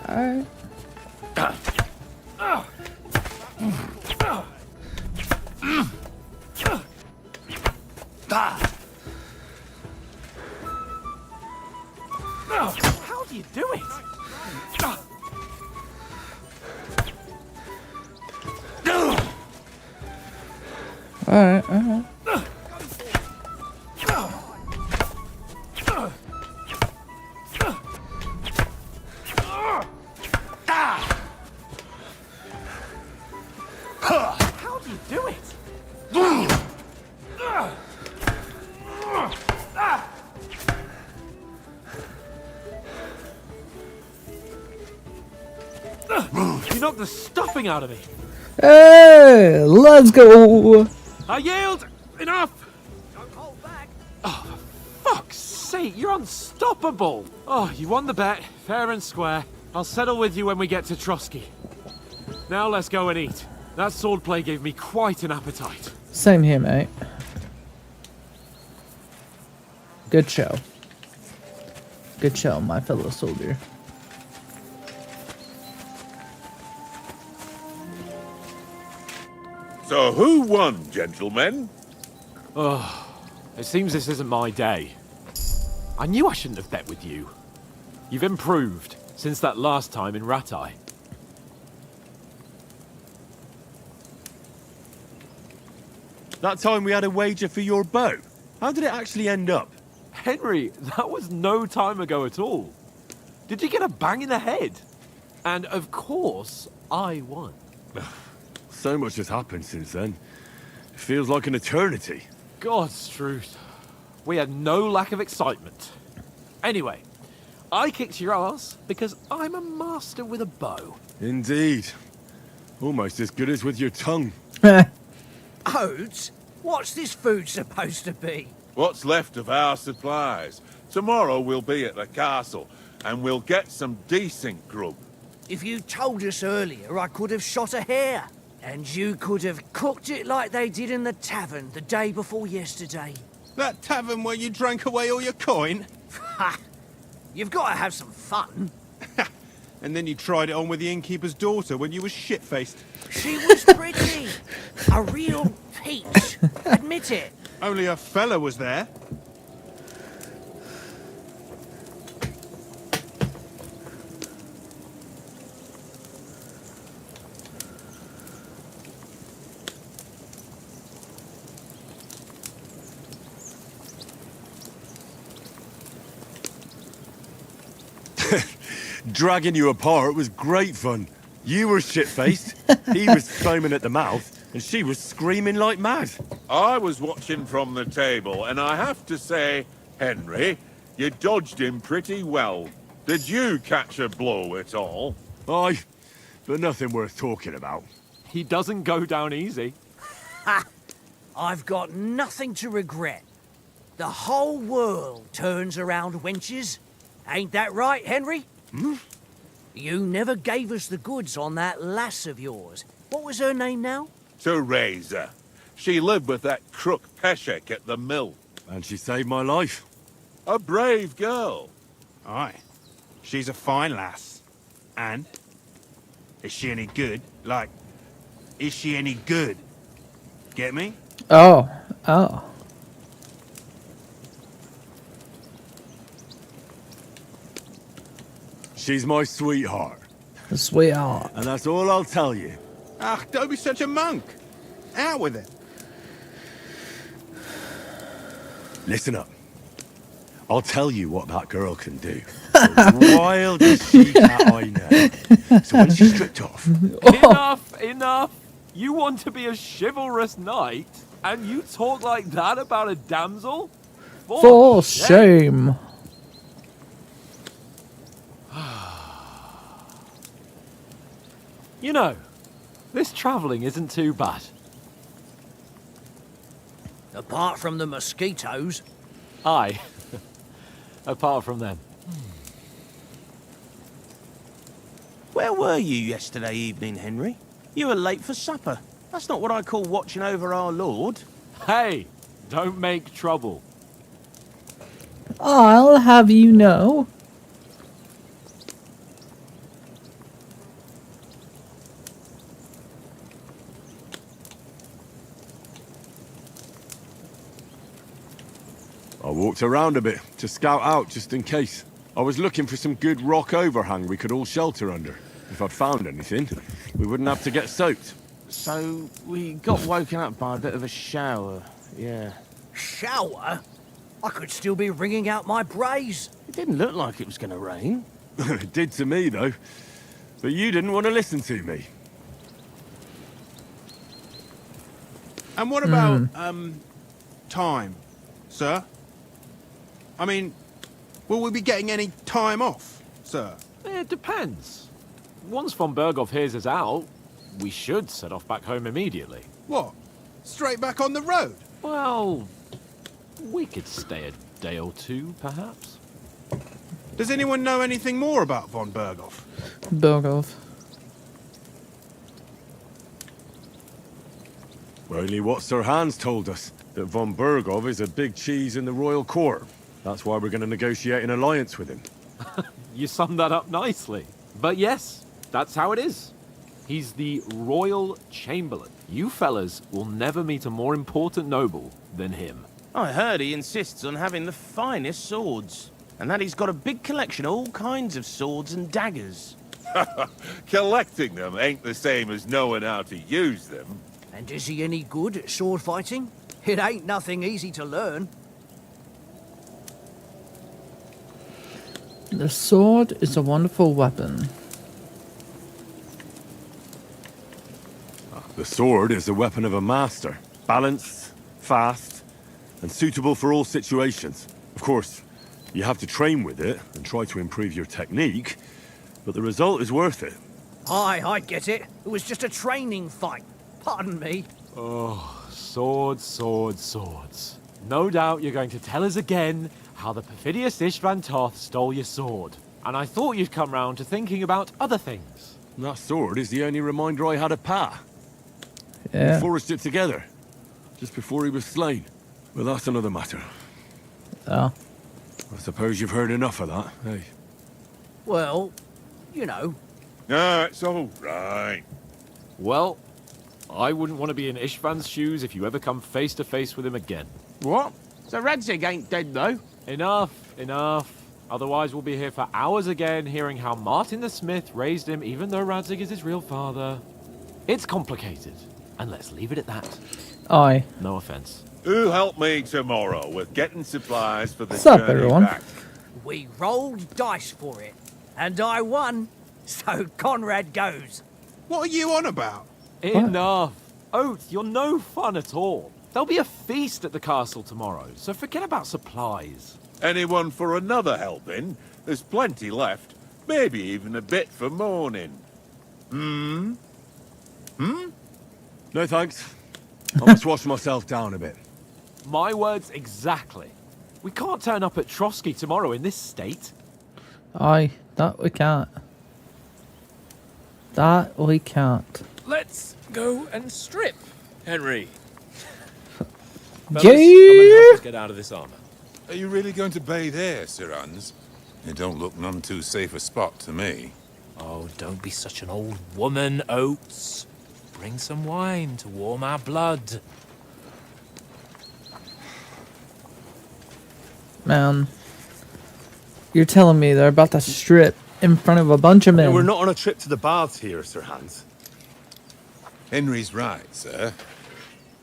Speaker 1: Alright.
Speaker 2: How do you do it?
Speaker 1: Alright, alright.
Speaker 2: How do you do it? You knocked the stuffing out of me.
Speaker 1: Hey, let's go.
Speaker 2: I yield. Enough. Don't hold back. Oh, for fuck's sake, you're unstoppable. Oh, you won the bet, fair and square. I'll settle with you when we get to Trotsky. Now let's go and eat. That swordplay gave me quite an appetite.
Speaker 1: Same here, mate. Good show. Good show, my fellow soldier.
Speaker 12: So who won, gentlemen?
Speaker 2: Oh, it seems this isn't my day. I knew I shouldn't have bet with you. You've improved since that last time in Ratai.
Speaker 3: That time we had a wager for your bow. How did it actually end up?
Speaker 2: Henry, that was no time ago at all. Did you get a bang in the head? And of course, I won.
Speaker 3: So much has happened since then. It feels like an eternity.
Speaker 2: God's truth. We had no lack of excitement. Anyway, I kicked your ass because I'm a master with a bow.
Speaker 3: Indeed. Almost as good as with your tongue.
Speaker 13: Oates? What's this food supposed to be?
Speaker 12: What's left of our supplies. Tomorrow we'll be at the castle, and we'll get some decent grub.
Speaker 13: If you told us earlier, I could have shot a hare. And you could have cooked it like they did in the tavern the day before yesterday.
Speaker 6: That tavern where you drank away all your coin?
Speaker 13: Ha! You've got to have some fun.
Speaker 6: And then you tried it on with the innkeeper's daughter when you were shit-faced.
Speaker 13: She was pretty. A real peach. Admit it.
Speaker 6: Only a fella was there.
Speaker 3: Dragging you apart was great fun. You were shit-faced, he was foaming at the mouth, and she was screaming like mad.
Speaker 12: I was watching from the table, and I have to say, Henry, you dodged him pretty well. Did you catch a blow at all?
Speaker 3: Aye, but nothing worth talking about.
Speaker 2: He doesn't go down easy.
Speaker 13: Ha! I've got nothing to regret. The whole world turns around wenches. Ain't that right, Henry?
Speaker 3: Hmm?
Speaker 13: You never gave us the goods on that lass of yours. What was her name now?
Speaker 12: Teresa. She lived with that crook Peshek at the mill.
Speaker 3: And she saved my life.
Speaker 12: A brave girl.
Speaker 6: Aye. She's a fine lass. And? Is she any good? Like, is she any good? Get me?
Speaker 1: Oh, oh.
Speaker 3: She's my sweetheart.
Speaker 1: Sweetheart.
Speaker 3: And that's all I'll tell you.
Speaker 6: Ah, don't be such a monk. Out with it.
Speaker 3: Listen up. I'll tell you what that girl can do. The wildest she-cat I know. So when she's stripped off...
Speaker 2: Enough, enough. You want to be a chivalrous knight, and you talk like that about a damsel?
Speaker 1: For shame.
Speaker 2: You know, this travelling isn't too bad.
Speaker 13: Apart from the mosquitoes.
Speaker 2: Aye. Apart from them.
Speaker 14: Where were you yesterday evening, Henry? You were late for supper. That's not what I call watching over our lord.
Speaker 2: Hey, don't make trouble.
Speaker 1: I'll have you know.
Speaker 3: I walked around a bit to scout out just in case. I was looking for some good rock overhang we could all shelter under. If I'd found anything, we wouldn't have to get soaked.
Speaker 14: So, we got woken up by a bit of a shower, yeah.
Speaker 13: Shower? I could still be wringing out my brace.
Speaker 14: It didn't look like it was going to rain.
Speaker 3: It did to me, though. But you didn't want to listen to me.
Speaker 6: And what about, time, sir? I mean, will we be getting any time off, sir?
Speaker 2: It depends. Once von Berghoff hears us out, we should set off back home immediately.
Speaker 6: What? Straight back on the road?
Speaker 2: Well, we could stay a day or two, perhaps.
Speaker 6: Does anyone know anything more about von Berghoff?
Speaker 1: Berghoff.
Speaker 3: Only what Sir Hans told us, that von Berghoff is a big cheese in the royal court. That's why we're going to negotiate an alliance with him.
Speaker 2: You summed that up nicely. But yes, that's how it is. He's the royal chamberlain. You fellas will never meet a more important noble than him.
Speaker 14: I heard he insists on having the finest swords, and that he's got a big collection of all kinds of swords and daggers.
Speaker 12: Collecting them ain't the same as knowing how to use them.
Speaker 13: And is he any good at sword fighting? It ain't nothing easy to learn.
Speaker 1: The sword is a wonderful weapon.
Speaker 3: The sword is the weapon of a master. Balanced, fast, and suitable for all situations. Of course, you have to train with it and try to improve your technique, but the result is worth it.
Speaker 13: Aye, I get it. It was just a training fight. Pardon me.
Speaker 2: Oh, swords, swords, swords. No doubt you're going to tell us again how the perfidious Istvan Toth stole your sword. And I thought you'd come round to thinking about other things.
Speaker 3: And that sword is the only reminder I had of Pa.
Speaker 1: Yeah.
Speaker 3: We forged it together, just before he was slain. But that's another matter.
Speaker 1: Oh.
Speaker 3: I suppose you've heard enough of that, hey?
Speaker 13: Well, you know.
Speaker 12: No, it's all right.
Speaker 2: Well, I wouldn't want to be in Istvan's shoes if you ever come face to face with him again.
Speaker 14: What? So Radzig ain't dead, though?
Speaker 2: Enough, enough. Otherwise we'll be here for hours again hearing how Martin the Smith raised him even though Radzig is his real father. It's complicated, and let's leave it at that.
Speaker 1: Aye.
Speaker 2: No offense.
Speaker 12: Who'll help me tomorrow with getting supplies for the
Speaker 1: What's up,
Speaker 12: journey
Speaker 1: everyone?
Speaker 12: back?
Speaker 13: We rolled dice for it, and I won. So Conrad goes.
Speaker 6: What are you on about?
Speaker 2: Enough. Oath, you're no fun at all. There'll be a feast at the castle tomorrow, so forget about supplies.
Speaker 12: Anyone for another helping? There's plenty left. Maybe even a bit for morning.
Speaker 3: No thanks. I must wash myself down a bit.
Speaker 2: My words exactly. We can't turn up at Trotsky tomorrow in this state.
Speaker 1: Aye, that we can't. That we can't.
Speaker 11: Let's go and strip, Henry.
Speaker 1: Yeah.
Speaker 11: Come and help us get out of this armor.
Speaker 15: Are you really going to bathe here, Sir Hans? It don't look none too safe a spot to me.
Speaker 11: Oh, don't be such an old woman, Oates. Bring some wine to warm our blood.
Speaker 1: Man. You're telling me they're about to strip in front of a bunch of men.
Speaker 3: We're not on a trip to the baths here, Sir Hans.
Speaker 15: Henry's right, sir.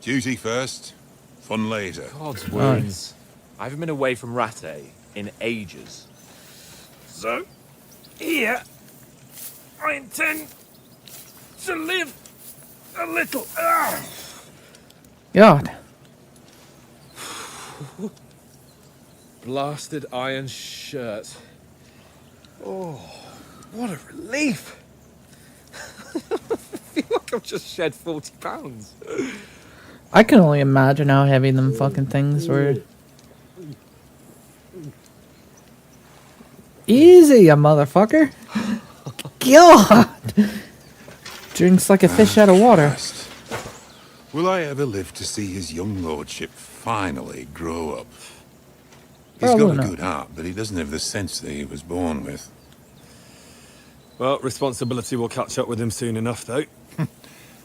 Speaker 15: Duty first, fun later.
Speaker 11: God's wounds. I haven't been away from Rattay in ages. So, here, I intend to live a little.
Speaker 1: God.
Speaker 11: Blasted iron shirt. Oh, what a relief. I feel like I've just shed 40 pounds.
Speaker 1: I can only imagine how heavy them fucking things were. Easy, you motherfucker. God. Drinks like a fish out of water.
Speaker 15: Will I ever live to see his young lordship finally grow up? He's
Speaker 1: Probably
Speaker 15: got a
Speaker 1: not.
Speaker 15: good heart, but he doesn't have the sense that he was born with.
Speaker 3: Well, responsibility will catch up with him soon enough, though.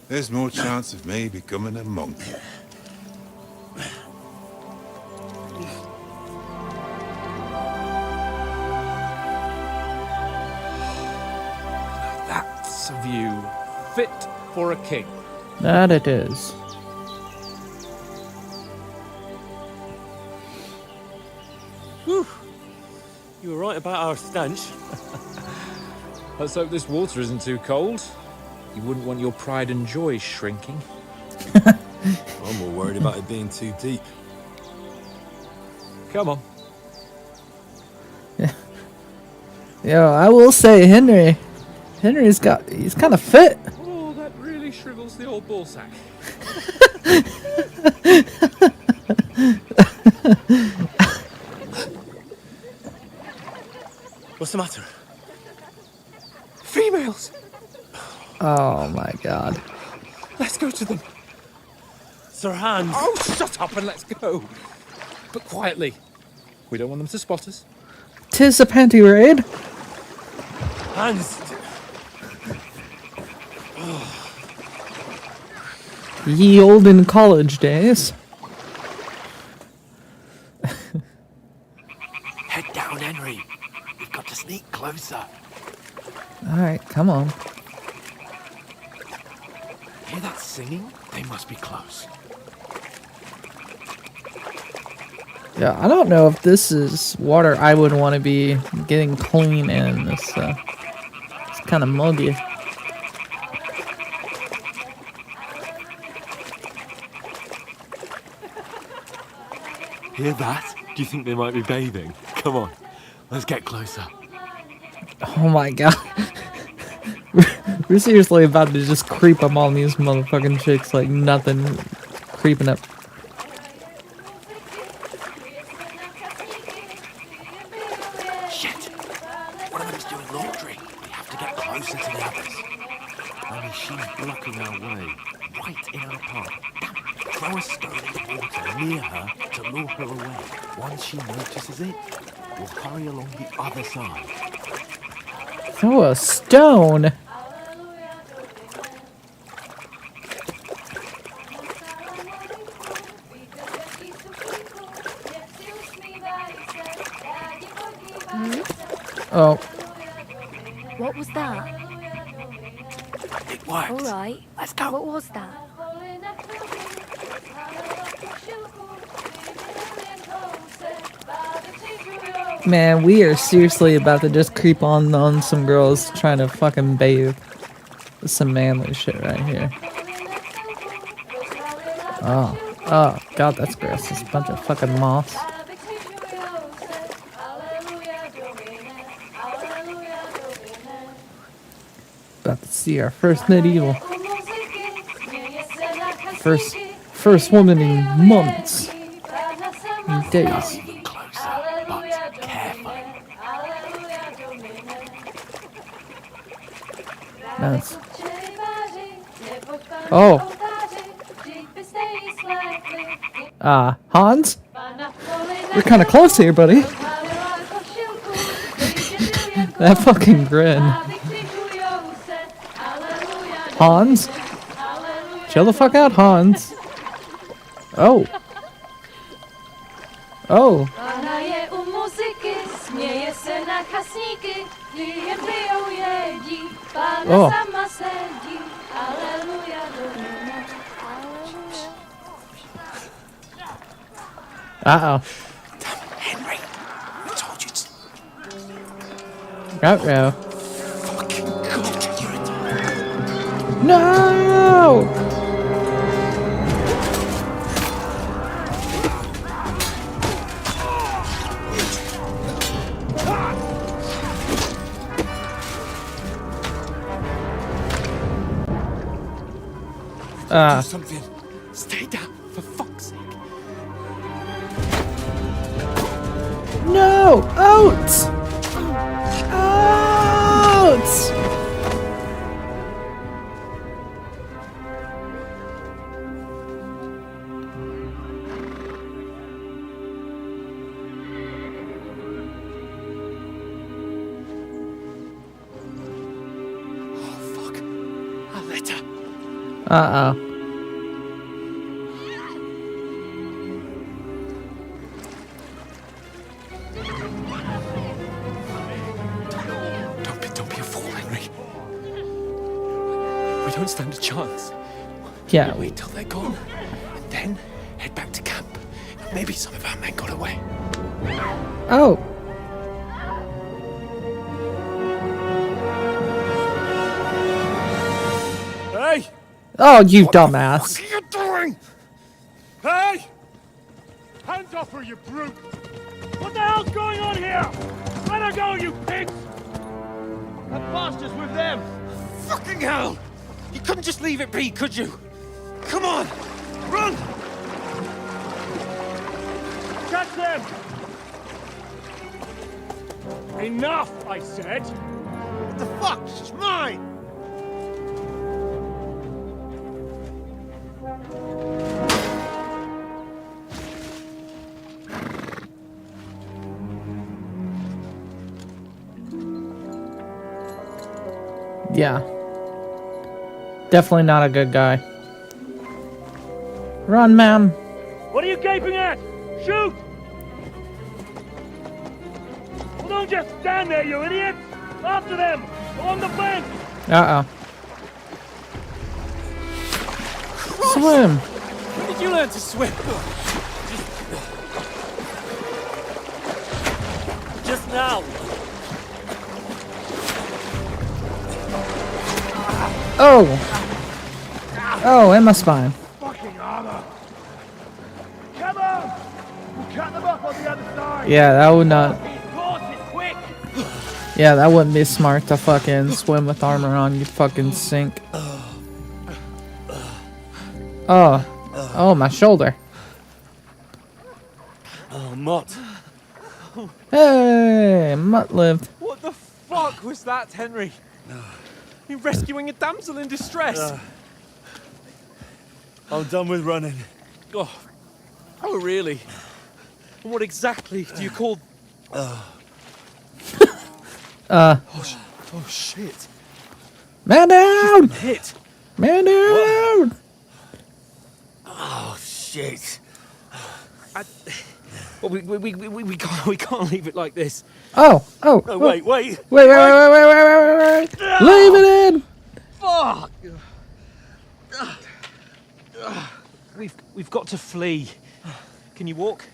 Speaker 15: There's more chance of me becoming a monk.
Speaker 11: That's a view fit for a king.
Speaker 1: That it is.
Speaker 5: Whew. You were right about our stench.
Speaker 11: Let's hope this water isn't too cold. You wouldn't want your pride and joy shrinking.
Speaker 5: I'm more worried about it being too deep.
Speaker 11: Come on.
Speaker 1: Yo, I will say, Henry's he's kind of fit.
Speaker 11: Oh, that really shrivels the old ball sack.
Speaker 5: What's the matter? Females!
Speaker 1: Oh my god.
Speaker 11: Let's go to them.
Speaker 5: Sir Hans!
Speaker 11: Oh, shut up and let's go. But quietly. We don't want them to spot us.
Speaker 1: 'Tis a panty raid.
Speaker 5: Hans!
Speaker 1: Ye olden college days.
Speaker 2: Head down, Henry. We've got to sneak closer.
Speaker 1: Alright, come on.
Speaker 2: Hear that singing? They must be close.
Speaker 1: Yeah, I don't know if this is water I would want to be getting clean in. It's kind of muggy.
Speaker 2: Hear that? Do you think they might be bathing? Come on, let's get closer.
Speaker 1: Oh my god. We're seriously about to just creep up on these motherfucking chicks like nothing. Creeping up.
Speaker 2: Shit! One of them's doing laundry. We have to get closer to the others. Only she's blocking our way, right in our path. Throw a stone in the water near her to lure her away. Once she notices it, we'll hurry along the other side.
Speaker 1: Throw a stone? Oh.
Speaker 16: What was that?
Speaker 2: It worked.
Speaker 16: All right.
Speaker 2: Let's go.
Speaker 16: What was that?
Speaker 1: Man, we are seriously about to just creep on some girls trying to fucking bathe. Some manly shit right here. Oh, god, that's gross. It's a bunch of fucking moths. About to see our first medieval. First woman in months. In days. Nice. Oh. Hans? We're kind of close here, buddy. That fucking grin. Hans? Chill the fuck out, Hans. Oh. Oh. Oh. Uh-oh.
Speaker 2: Henry, I told you to...
Speaker 1: Ruh-roh.
Speaker 2: Fucking God, you're a...
Speaker 1: No!
Speaker 2: Do something. Stay down, for fuck's sake.
Speaker 1: No! Oats! Oats!
Speaker 2: Oh, fuck. A letter.
Speaker 1: Uh-oh.
Speaker 2: Don't be a fool, Henry.
Speaker 11: don't stand a chance.
Speaker 1: Yeah.
Speaker 11: Wait till they're gone, and then head back to camp. Maybe some of our men got away.
Speaker 1: Oh.
Speaker 5: Hey!
Speaker 1: Oh, you dumbass.
Speaker 5: What are you doing? Hey! Hands off her, you brute! What the hell's going on here? Let her go, you pigs! That bastard's with them!
Speaker 11: Fucking hell! You couldn't just leave it be, could you? Come on! Run!
Speaker 5: Catch them! Enough, I said!
Speaker 14: What the fuck? She's mine!
Speaker 1: Yeah. Definitely not a good guy. Run, ma'am.
Speaker 5: What are you gaping at? Shoot! Well, don't just stand there, you idiot! After them! Along the fence!
Speaker 1: Uh-oh. Swim!
Speaker 11: When did you learn to swim?
Speaker 5: Just now!
Speaker 1: Oh! Oh, in my spine.
Speaker 5: Fucking armor! Come on! We'll cut them off on the other side!
Speaker 1: Yeah, that would not...
Speaker 5: Horses, quick!
Speaker 1: Yeah, that wouldn't be smart to fucking swim with armor on. You'd fucking sink. Oh. Oh, my shoulder.
Speaker 11: Oh, Mott.
Speaker 1: Hey, Mutt lived.
Speaker 11: What the fuck was that, Henry? You rescuing a damsel in distress?
Speaker 5: I'm done with running.
Speaker 11: Oh, really? And what exactly do you call... Oh, shit.
Speaker 1: Man down!
Speaker 11: Hit.
Speaker 1: Man down!
Speaker 11: Oh, shit. Well, we can't leave it like this.
Speaker 1: Oh, oh.
Speaker 11: No, wait.
Speaker 1: Wait. Leave it in!
Speaker 11: Fuck! We've got to flee. Can you walk?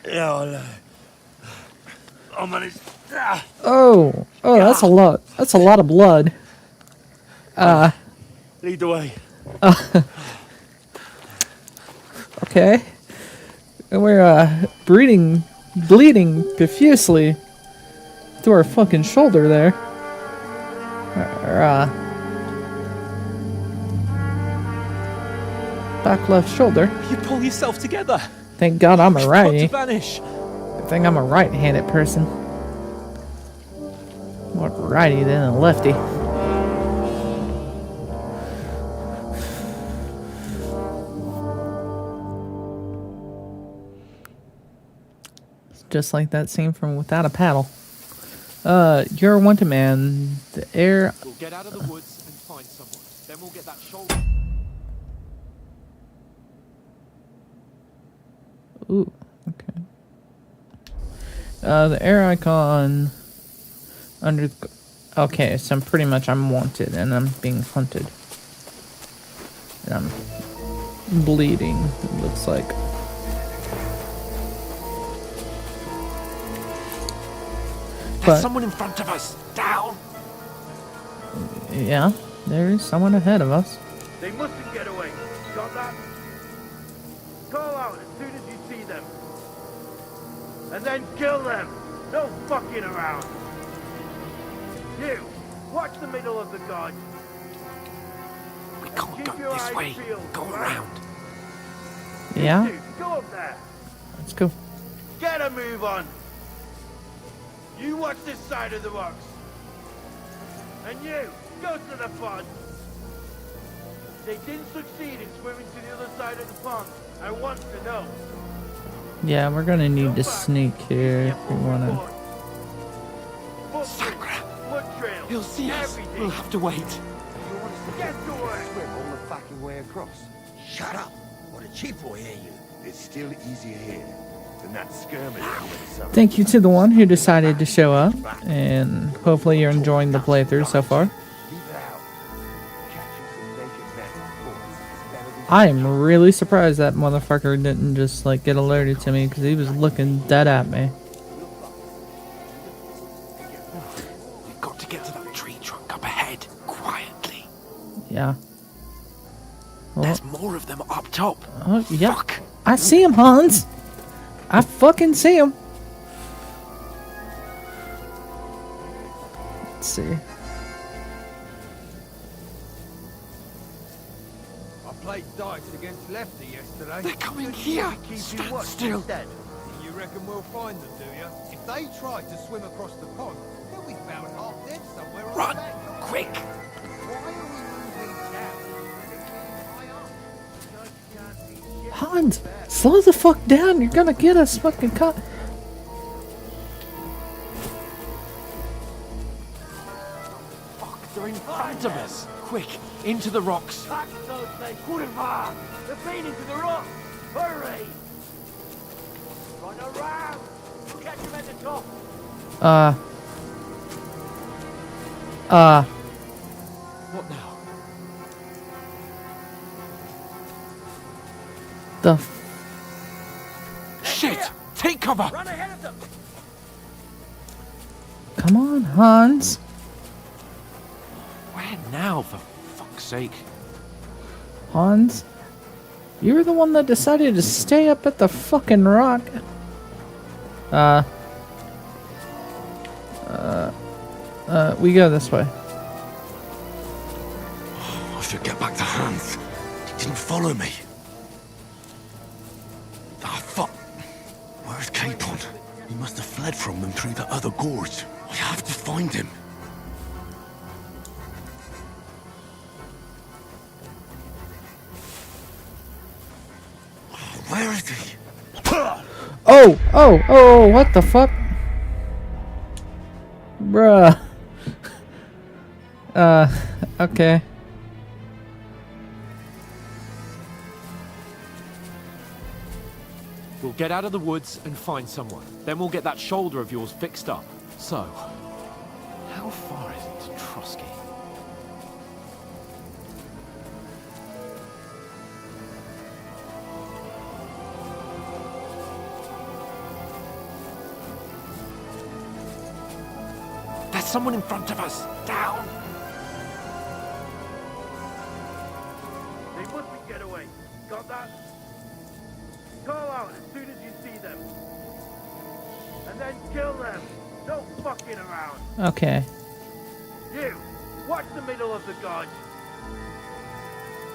Speaker 5: Yeah, I'll I'll manage.
Speaker 1: Oh, that's a lot. That's a lot of blood.
Speaker 5: Lead the way.
Speaker 1: Okay. And we're bleeding profusely through our fucking shoulder there. Back left shoulder.
Speaker 11: You pull yourself together.
Speaker 1: Thank God I'm a righty.
Speaker 11: Got to vanish.
Speaker 1: I think I'm a right-handed person. More righty than a lefty. Just like that scene from Without a Paddle. You're a wanted man. The air.
Speaker 2: We'll get out of the woods and find someone. Then we'll get that shoulder.
Speaker 1: Ooh, okay. The air icon under. Okay, so I'm wanted and I'm being hunted. And I'm bleeding, it looks like.
Speaker 9: There's someone in front of us. Down.
Speaker 1: Yeah, there is someone ahead of us.
Speaker 14: They mustn't get away. Got that? Call out as soon as you see them. And then kill them. No fucking around. You, watch the middle of the guard.
Speaker 9: We can't go this way. Go around.
Speaker 1: Yeah?
Speaker 14: Dude, go up there.
Speaker 1: Let's go.
Speaker 14: Get a move on. You watch this side of the rocks. And you, go to the pond. They didn't succeed in swimming to the other side of the pond. I want to know.
Speaker 1: Yeah, we're gonna need to sneak here if we wanna.
Speaker 14: Sacra! Blood trail.
Speaker 9: He'll see us.
Speaker 14: Everything.
Speaker 9: We'll have to wait.
Speaker 14: Get to work.
Speaker 17: Swim all the fucking way across.
Speaker 14: Shut up. What a cheap will hear you.
Speaker 17: It's still easier here than that skirmish.
Speaker 1: Thank you to the one who decided to show up, and hopefully you're enjoying the playthrough so far. I am really surprised that motherfucker didn't just like get alerted to me because he was looking dead at me.
Speaker 2: We've got to get to that tree trunk up ahead, quietly.
Speaker 1: Yeah. Well,
Speaker 2: There's more of them up top.
Speaker 1: oh, yeah. Fuck. I see him, Hans. I fucking see him. Let's see.
Speaker 14: I played dice against Lefty yesterday.
Speaker 2: They're coming here. Stand still.
Speaker 14: Instead. You reckon we'll find them, do you? If they try to swim across the pond, they'll be found half dead somewhere on
Speaker 2: Run!
Speaker 14: the back.
Speaker 2: Quick!
Speaker 14: Why are we moving down?
Speaker 1: Hans, slow the fuck down. You're gonna get us fucking caught.
Speaker 2: Fuck, they're in front of us. Quick, into the rocks.
Speaker 14: Back, so they couldn't far. They're feeding to the rock. Hurry! Run around. We'll catch them at the top.
Speaker 2: What now?
Speaker 1: The
Speaker 2: Shit! Take cover!
Speaker 14: Run ahead of them.
Speaker 1: Come on, Hans.
Speaker 2: Where now, for fuck's sake?
Speaker 1: Hans, you were the one that decided to stay up at the fucking rock. We go this way.
Speaker 3: I should get back to Hans. He didn't follow me. Ah, fuck. Where's Capon? He must have fled from them through the other gorge. I have to find him. Where is he?
Speaker 1: Oh, what the fuck? Bruh. Okay.
Speaker 2: We'll get out of the woods and find someone. Then we'll get that shoulder of yours fixed up. So, how far is it to Trotsky? There's someone in front of us! Down!
Speaker 14: They must be getaway. Got that? Call out as soon as you see them. And then kill them. No fucking around.
Speaker 1: Okay.
Speaker 14: You, watch the middle of the gorge.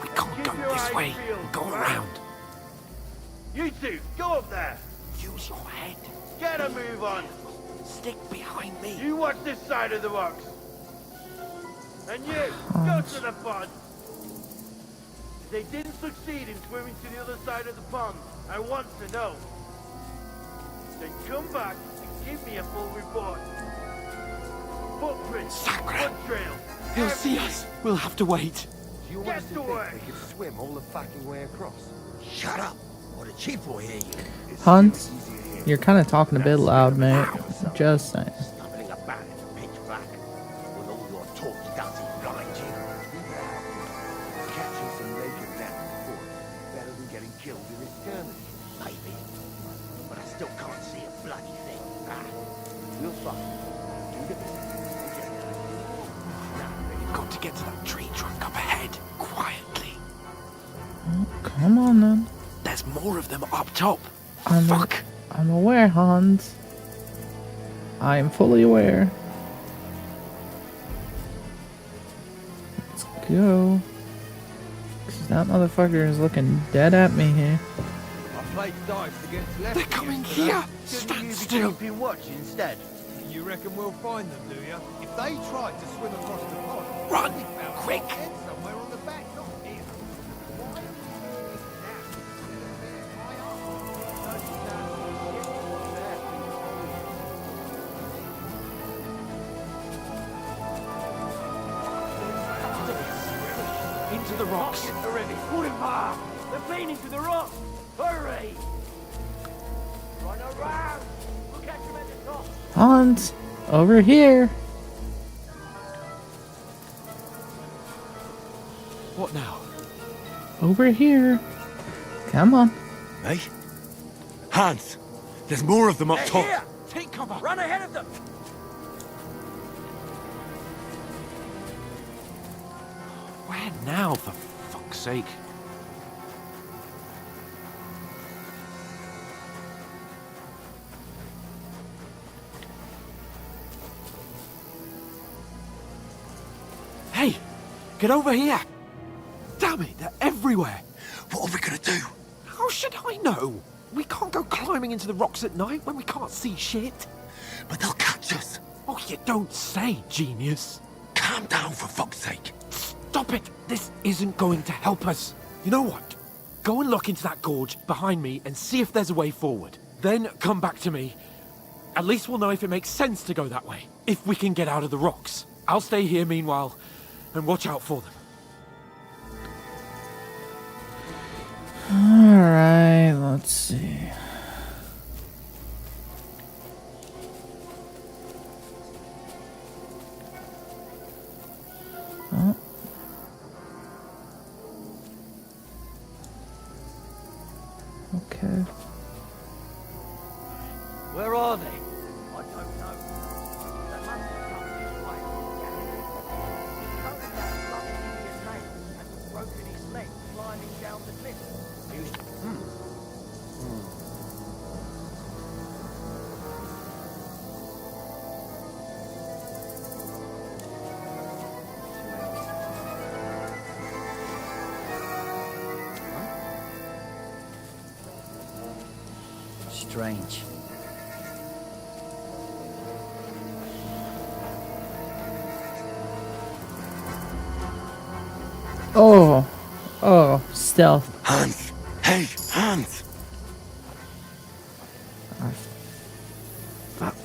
Speaker 2: We can't go this way. Go around.
Speaker 14: You two, go up there.
Speaker 2: Use your head.
Speaker 14: Get a move on.
Speaker 2: Stick behind me.
Speaker 14: You watch this side of the rocks. And you, go to the pond. If they didn't succeed in swimming to the other side of the pond, I want to know. Then come back and give me a full report. Footprints, foot trail.
Speaker 2: He'll see us. We'll have to wait.
Speaker 17: Do you want us to think we could swim all the fucking way across?
Speaker 13: Shut up, or the chief will hear you.
Speaker 1: Hans, you're kind of talking a bit loud, mate. Just saying.
Speaker 13: Stumbling about in the pitch black. With all your talk, does it blind you?
Speaker 17: Catching some naked left before better than getting killed in this skirmish.
Speaker 13: Maybe. But I still can't see a bloody thing.
Speaker 17: We'll find. Do the business.
Speaker 2: We've got to get to that tree trunk up ahead, quietly.
Speaker 1: Oh, come on, then.
Speaker 2: There's more of them up top.
Speaker 1: Fuck. I'm aware, Hans. I am fully aware. Let's go. 'Cause that motherfucker is looking dead at me here.
Speaker 14: I played dice against Lefty.
Speaker 2: They're coming
Speaker 14: yesterday.
Speaker 2: here.
Speaker 14: Shouldn't
Speaker 2: Stand
Speaker 14: you be
Speaker 2: still.
Speaker 14: keeping watch instead? You reckon we'll find them, do you? If they try to swim across the pond,
Speaker 2: Run,
Speaker 14: they'll be found
Speaker 2: quick.
Speaker 14: half dead somewhere on the back, not here. Why are we moving now? Why
Speaker 2: Into the rocks.
Speaker 14: Already. Put him far. They're feeding to the rock. Hurry! Run around. We'll catch him at the top.
Speaker 1: Hans, over here.
Speaker 2: What now?
Speaker 1: Over here. Come on.
Speaker 3: Hey? Hans! There's more of them up top!
Speaker 13: Here! Take cover! Run ahead of them!
Speaker 2: Where now, for fuck's sake? Hey! Get over here! Damn it, they're everywhere!
Speaker 3: What are we gonna do?
Speaker 2: How should I know? We can't go climbing into the rocks at night when we can't see shit.
Speaker 3: But they'll catch us!
Speaker 2: Oh, you don't say, genius.
Speaker 3: Calm down, for fuck's sake!
Speaker 2: Stop it! This isn't going to help us. You know what? Go and look into that gorge behind me and see if there's a way forward. Then come back to me. At least we'll know if it makes sense to go that way. If we can get out of the rocks. I'll stay here meanwhile and watch out for them.
Speaker 1: Alright, let's see. Oh. Okay.
Speaker 13: Where are they? I don't know. They must have come this way. He's covered that bloody Indian name and broken his leg climbing down the cliff. Strange.
Speaker 1: Oh. Oh, stealth.
Speaker 3: Hans! Hey, Hans!
Speaker 1: Oh, fuck.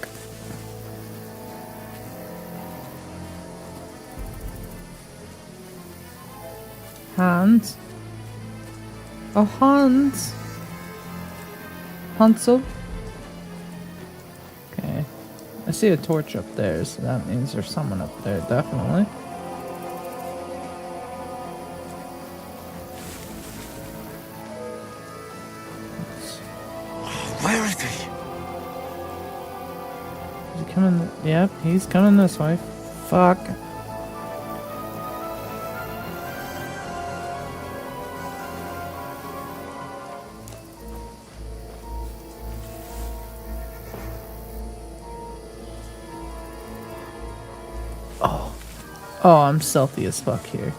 Speaker 1: Hans? Oh, Hans! Hansel? Okay. I see a torch up there, so that means there's someone up there, definitely.
Speaker 3: Where is he?
Speaker 1: Is he coming? Yep, he's coming this way. Fuck. Oh, I'm stealthy as fuck here.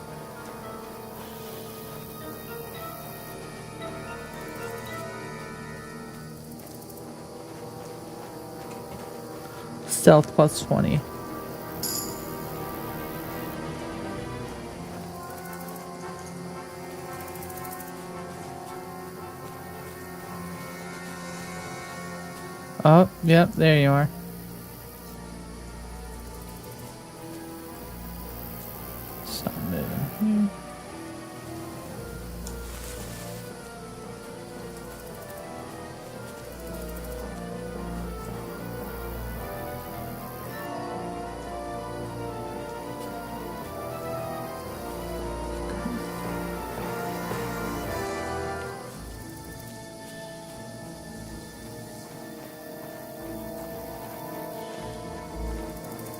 Speaker 1: Stealth plus 20. Oh, yep, there you are. Stop moving here.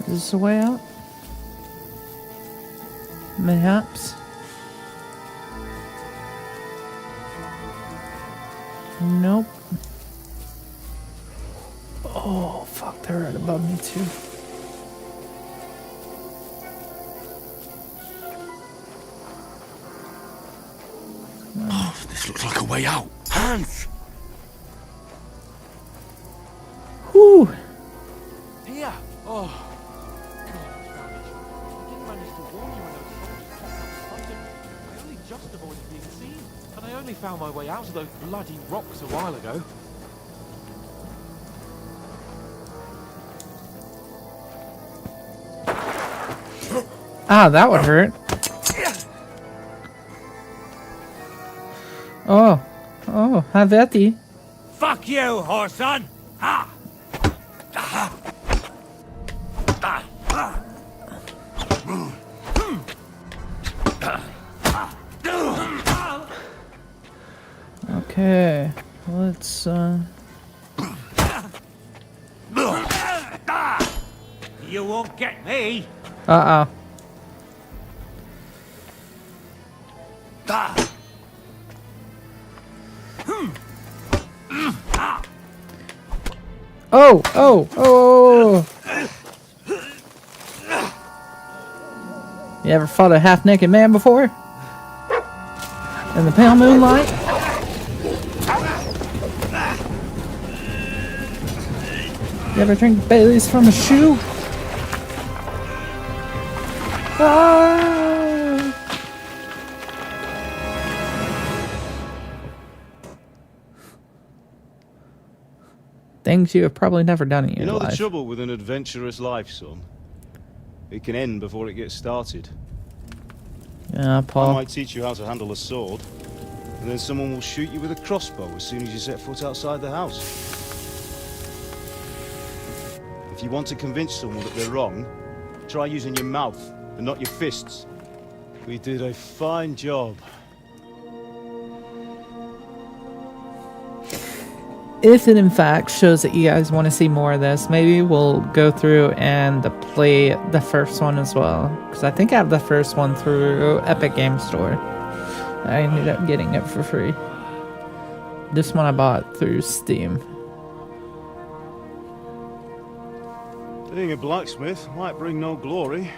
Speaker 1: Is this a way out? Mayhaps? Nope. Oh, fuck, they're right above me, too.
Speaker 3: Oh, this looks like a way out. Hans!
Speaker 1: Whew!
Speaker 2: Here! Oh. God, I didn't manage to warn you when those soldiers popped up behind him. I only just avoided being seen. And I only found my way out of those bloody rocks a while ago.
Speaker 1: Ah, that would hurt. Oh. Oh, have at thee.
Speaker 13: Fuck you, whoreson! Ha!
Speaker 1: Okay, let's
Speaker 4: You won't get me.
Speaker 1: Uh-oh. Oh! You ever fought a half-naked man before? In the pale moonlight? You ever drink Bailey's from a shoe? Ah! Things you have probably never done in your
Speaker 18: You know
Speaker 1: life.
Speaker 18: the trouble with an adventurous life, son? It can end before it gets started.
Speaker 1: Yeah,
Speaker 18: I
Speaker 1: Paul.
Speaker 18: might teach you how to handle a sword, and then someone will shoot you with a crossbow as soon as you set foot outside the house. If you want to convince someone that they're wrong, try using your mouth and not your fists. We did a fine job.
Speaker 1: If it in fact shows that you guys want to see more of this, maybe we'll go through and play the first one as well. Because I think I have the first one through Epic Game Store. I ended up getting it for free. This one I bought through Steam.
Speaker 18: Being a blacksmith might bring no glory,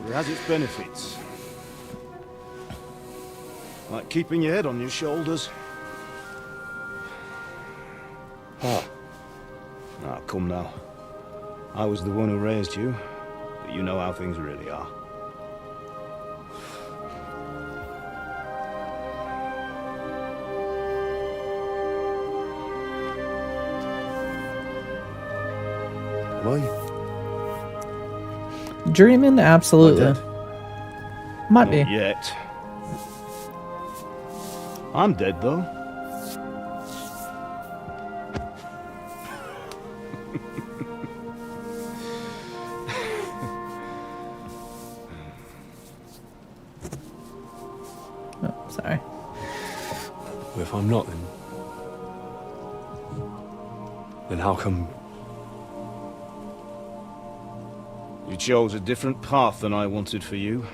Speaker 18: but it has its benefits. Like keeping your head on your shoulders. Ah, come now. I was the one who raised you, but you know how things really are. Why?
Speaker 1: Dreaming? Absolutely. Might be.
Speaker 18: Not yet. I'm dead, though.
Speaker 1: Oh, sorry.
Speaker 19: Well, if I'm not, then how come...
Speaker 18: You chose a different path than I wanted for you.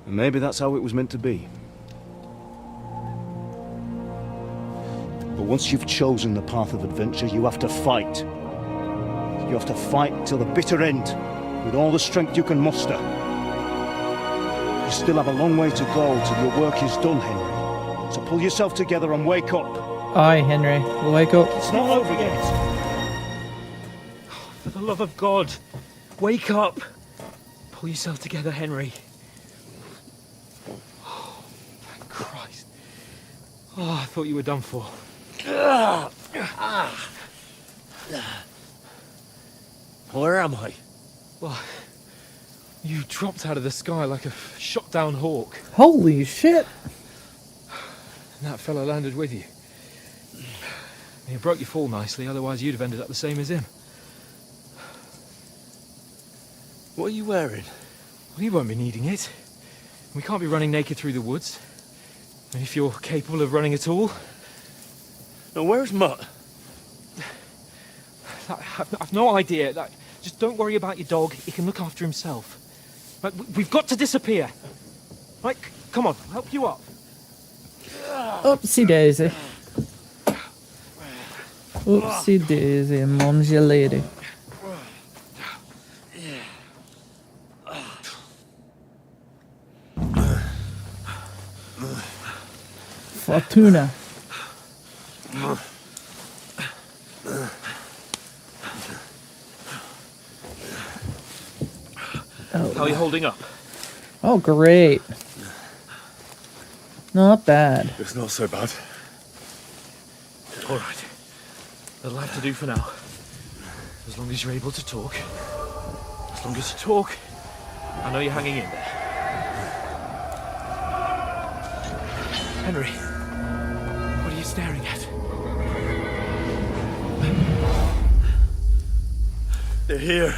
Speaker 18: And maybe that's how it was meant to be. But once you've chosen the path of adventure, you have to fight. You have to fight till the bitter end, with all the strength you can muster. You still have a long way to go till your work is done, Henry. So pull yourself together and wake up.
Speaker 1: Aye, Henry. Wake up.
Speaker 18: It's not over yet.
Speaker 7: For the love of God, wake up. Pull yourself together, Henry. Oh, thank Christ. Oh, I thought you were done for.
Speaker 11: Where am I?
Speaker 7: Well, you dropped out of the sky like a shot-down hawk.
Speaker 1: Holy shit!
Speaker 7: And that fella landed with you. You broke your fall nicely, otherwise you'd have ended up the same as him.
Speaker 11: What are you wearing?
Speaker 7: Well, you won't be needing it. We can't be running naked through the woods. And if you're capable of running at all...
Speaker 11: Now, where's Mutt?
Speaker 7: I've no idea. Just don't worry about your dog. He can look after himself. Right, we've got to disappear. Right, come on, I'll help you up.
Speaker 1: Oopsie daisy. Oopsie daisy, mom's your lady. Fortuna.
Speaker 7: How are you holding up?
Speaker 1: Oh, great. Not bad.
Speaker 19: It's not so bad.
Speaker 7: All right. That'll have to do for now. As long as you're able to talk. As long as you talk, I know you're hanging in there. Henry, what are you staring at?
Speaker 11: They're here.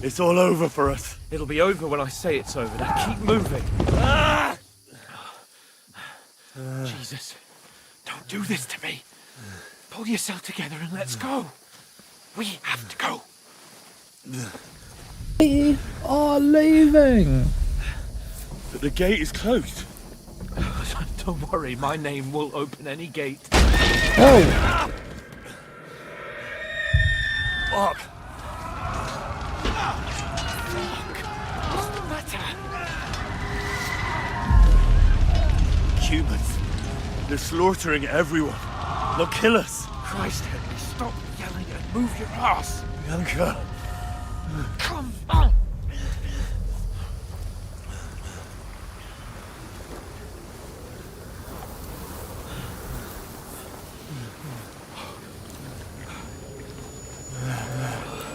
Speaker 2: It's all over for us. It'll be over when I say it's over. Now keep moving. Jesus, don't do this to me. Pull yourself together and let's go. We have to go.
Speaker 1: We are leaving.
Speaker 2: But the gate is closed. Don't worry, my name will open any gate.
Speaker 1: Oh!
Speaker 2: Fuck. What's the matter? Humans. They're slaughtering everyone. They'll kill us. Christ, Henry, stop yelling and move your ass. Bianca. Come on.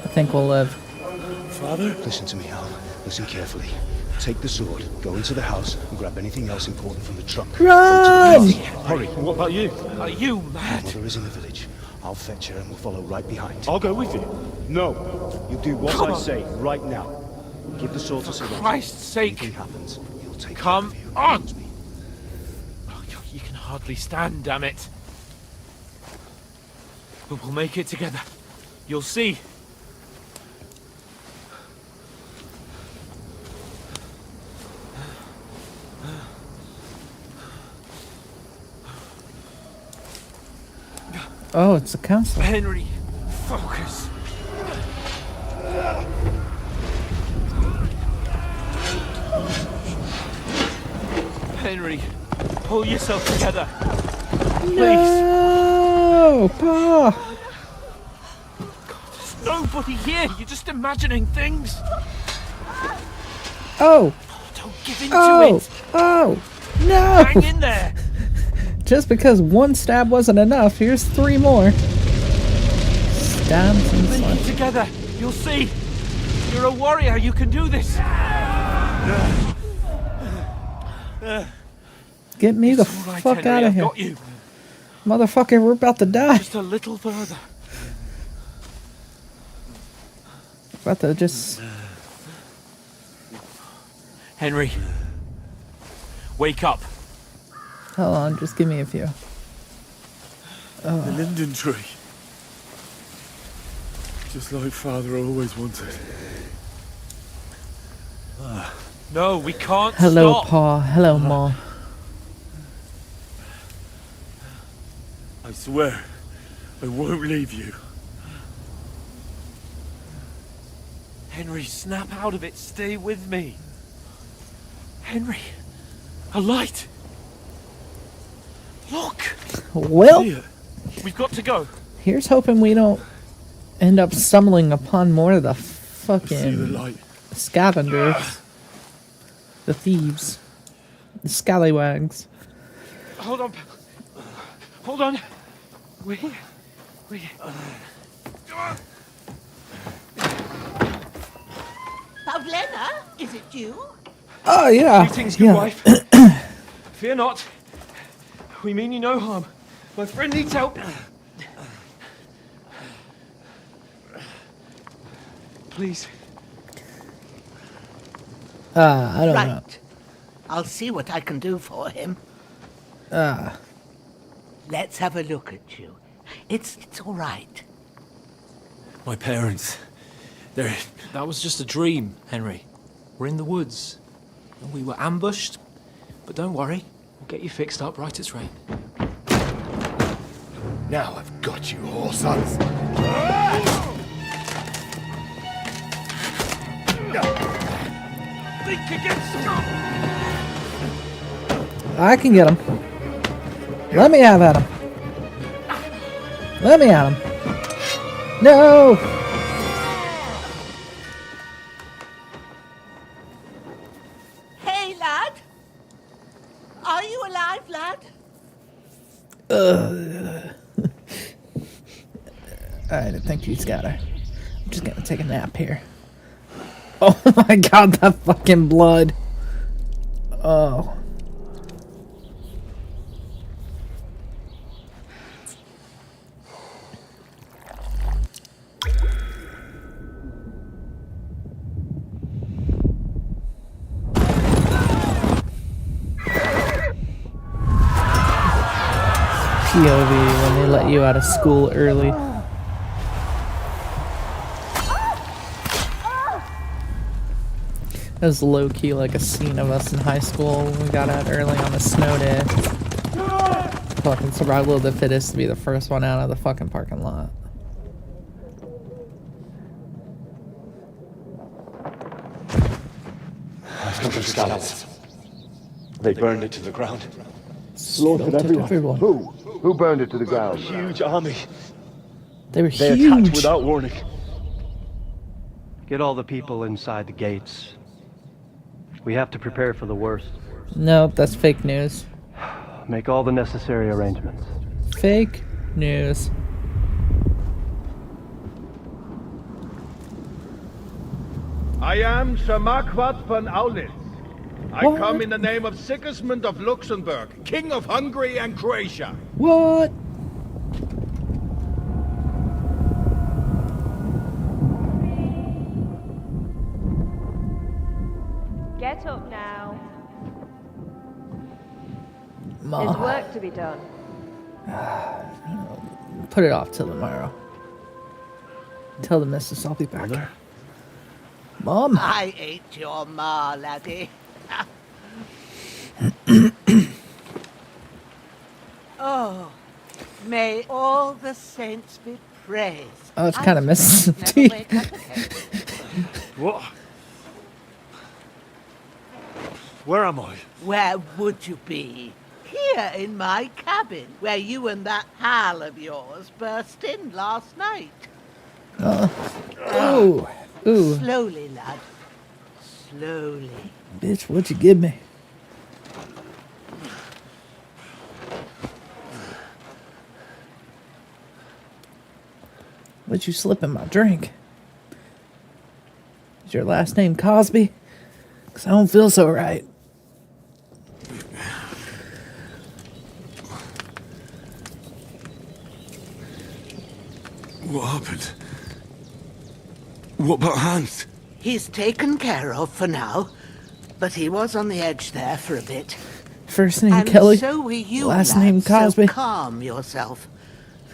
Speaker 1: I think we'll live.
Speaker 18: Father? Listen to me, Al. Listen carefully. Take the sword, go into the house, and grab anything else important from the trunk.
Speaker 1: Run!
Speaker 18: Hurry.
Speaker 5: What about you?
Speaker 2: Are you mad?
Speaker 18: Mother is in the village. I'll fetch her and we'll follow right behind.
Speaker 5: I'll go with you.
Speaker 18: No. You do what I say right now. Give the sword to Sir Roger.
Speaker 2: Christ's sake.
Speaker 18: Anything happens, you'll take
Speaker 2: Come
Speaker 18: care of you.
Speaker 2: on! Oh, you can hardly stand, damn it. But we'll make it together. You'll see.
Speaker 1: Oh, it's the council.
Speaker 2: Henry, focus. Henry, pull yourself together. Please.
Speaker 1: No, Pa.
Speaker 2: There's nobody here. You're just imagining things.
Speaker 1: Oh.
Speaker 2: Don't give in to it.
Speaker 1: Oh. No.
Speaker 2: Hang in there.
Speaker 1: Just because one stab wasn't enough, here's 3 more. Stabs and
Speaker 2: Make it
Speaker 1: slugs.
Speaker 2: together. You'll see. You're a warrior. You can do this.
Speaker 1: Get me the
Speaker 2: It's all right,
Speaker 1: fuck
Speaker 2: Henry,
Speaker 1: out of
Speaker 2: I've
Speaker 1: here.
Speaker 2: got you.
Speaker 1: Motherfucker, we're about to die.
Speaker 2: Just a little further.
Speaker 1: About to just...
Speaker 2: Henry, wake up.
Speaker 1: Hold on, just give me a few.
Speaker 3: The linden tree. Just like Father always wanted.
Speaker 2: No, we can't
Speaker 1: Hello,
Speaker 2: stop.
Speaker 1: Pa. Hello, Ma.
Speaker 3: I swear, I won't leave you.
Speaker 2: Henry, snap out of it. Stay with me. Henry, a light. Look.
Speaker 1: Well,
Speaker 2: We've got to go.
Speaker 1: here's hoping we don't end up stumbling upon more of the fucking
Speaker 3: light.
Speaker 1: scavengers. The thieves. The scallywags.
Speaker 2: Hold on. Hold on. We.
Speaker 13: Pavlena, is it you?
Speaker 1: Oh, yeah.
Speaker 2: Greetings, good
Speaker 1: Yeah.
Speaker 2: wife. Fear not. We mean you no harm. My friend needs help. Please.
Speaker 1: I don't know.
Speaker 13: Right. I'll see what I can do for him. Let's have a look at you. It's all right.
Speaker 11: My parents. They're... That was just a dream, Henry. We're in the woods. And we were ambushed. But don't worry. We'll get you fixed up right as rain.
Speaker 12: Now I've got you, whoresons.
Speaker 2: Think against Scott.
Speaker 1: I can get him. Let me have at him. Let me at him. No!
Speaker 13: Hey, lad. Are you alive, lad?
Speaker 1: I think he's got her. I'm just gonna take a nap here. Oh my god, that fucking blood. Oh. POV when they let you out of school early. It was low-key like a scene of us in high school when we got out early on a snow day. Fucking survival of the fittest to be the first one out of the fucking parking lot.
Speaker 19: Country scouts. They burned it to the ground.
Speaker 18: Slaughtered everyone.
Speaker 19: Who?
Speaker 14: Who burned it to the ground?
Speaker 19: Huge army.
Speaker 1: They were
Speaker 19: They
Speaker 1: huge.
Speaker 19: attacked without warning.
Speaker 20: Get all the people inside the gates. We have to prepare for the worst.
Speaker 1: Nope, that's fake news.
Speaker 20: Make all the necessary arrangements.
Speaker 1: Fake news.
Speaker 14: I am Sir Marquardt von Aulitz. I
Speaker 1: What?
Speaker 14: come in the name of Sigismund of Luxembourg, King of Hungary and Croatia.
Speaker 1: What?
Speaker 21: Get up now.
Speaker 1: Ma.
Speaker 21: There's work to be done.
Speaker 1: Put it off till tomorrow. Tell the missus I'll be back. Mom.
Speaker 22: I ain't your ma, laddie. Oh, may all the saints be praised.
Speaker 1: Oh, it's kind of Mrs.
Speaker 22: Never
Speaker 1: T.
Speaker 22: wake up again.
Speaker 5: What? Where am I?
Speaker 22: Where would you be? Here in my cabin, where you and that pal of yours burst in last night.
Speaker 1: Ooh. Ooh.
Speaker 22: Slowly, lad. Slowly.
Speaker 1: Bitch, what'd you give me? What'd you slip in my drink? Is your last name Cosby? 'Cause I don't feel so right.
Speaker 3: What happened? What about Hans?
Speaker 22: He's taken care of for now, but he was on the edge there for a bit.
Speaker 1: First name
Speaker 22: And
Speaker 1: Kelly.
Speaker 22: so were you,
Speaker 1: Last
Speaker 22: lad,
Speaker 1: name Cosby.
Speaker 22: So calm yourself.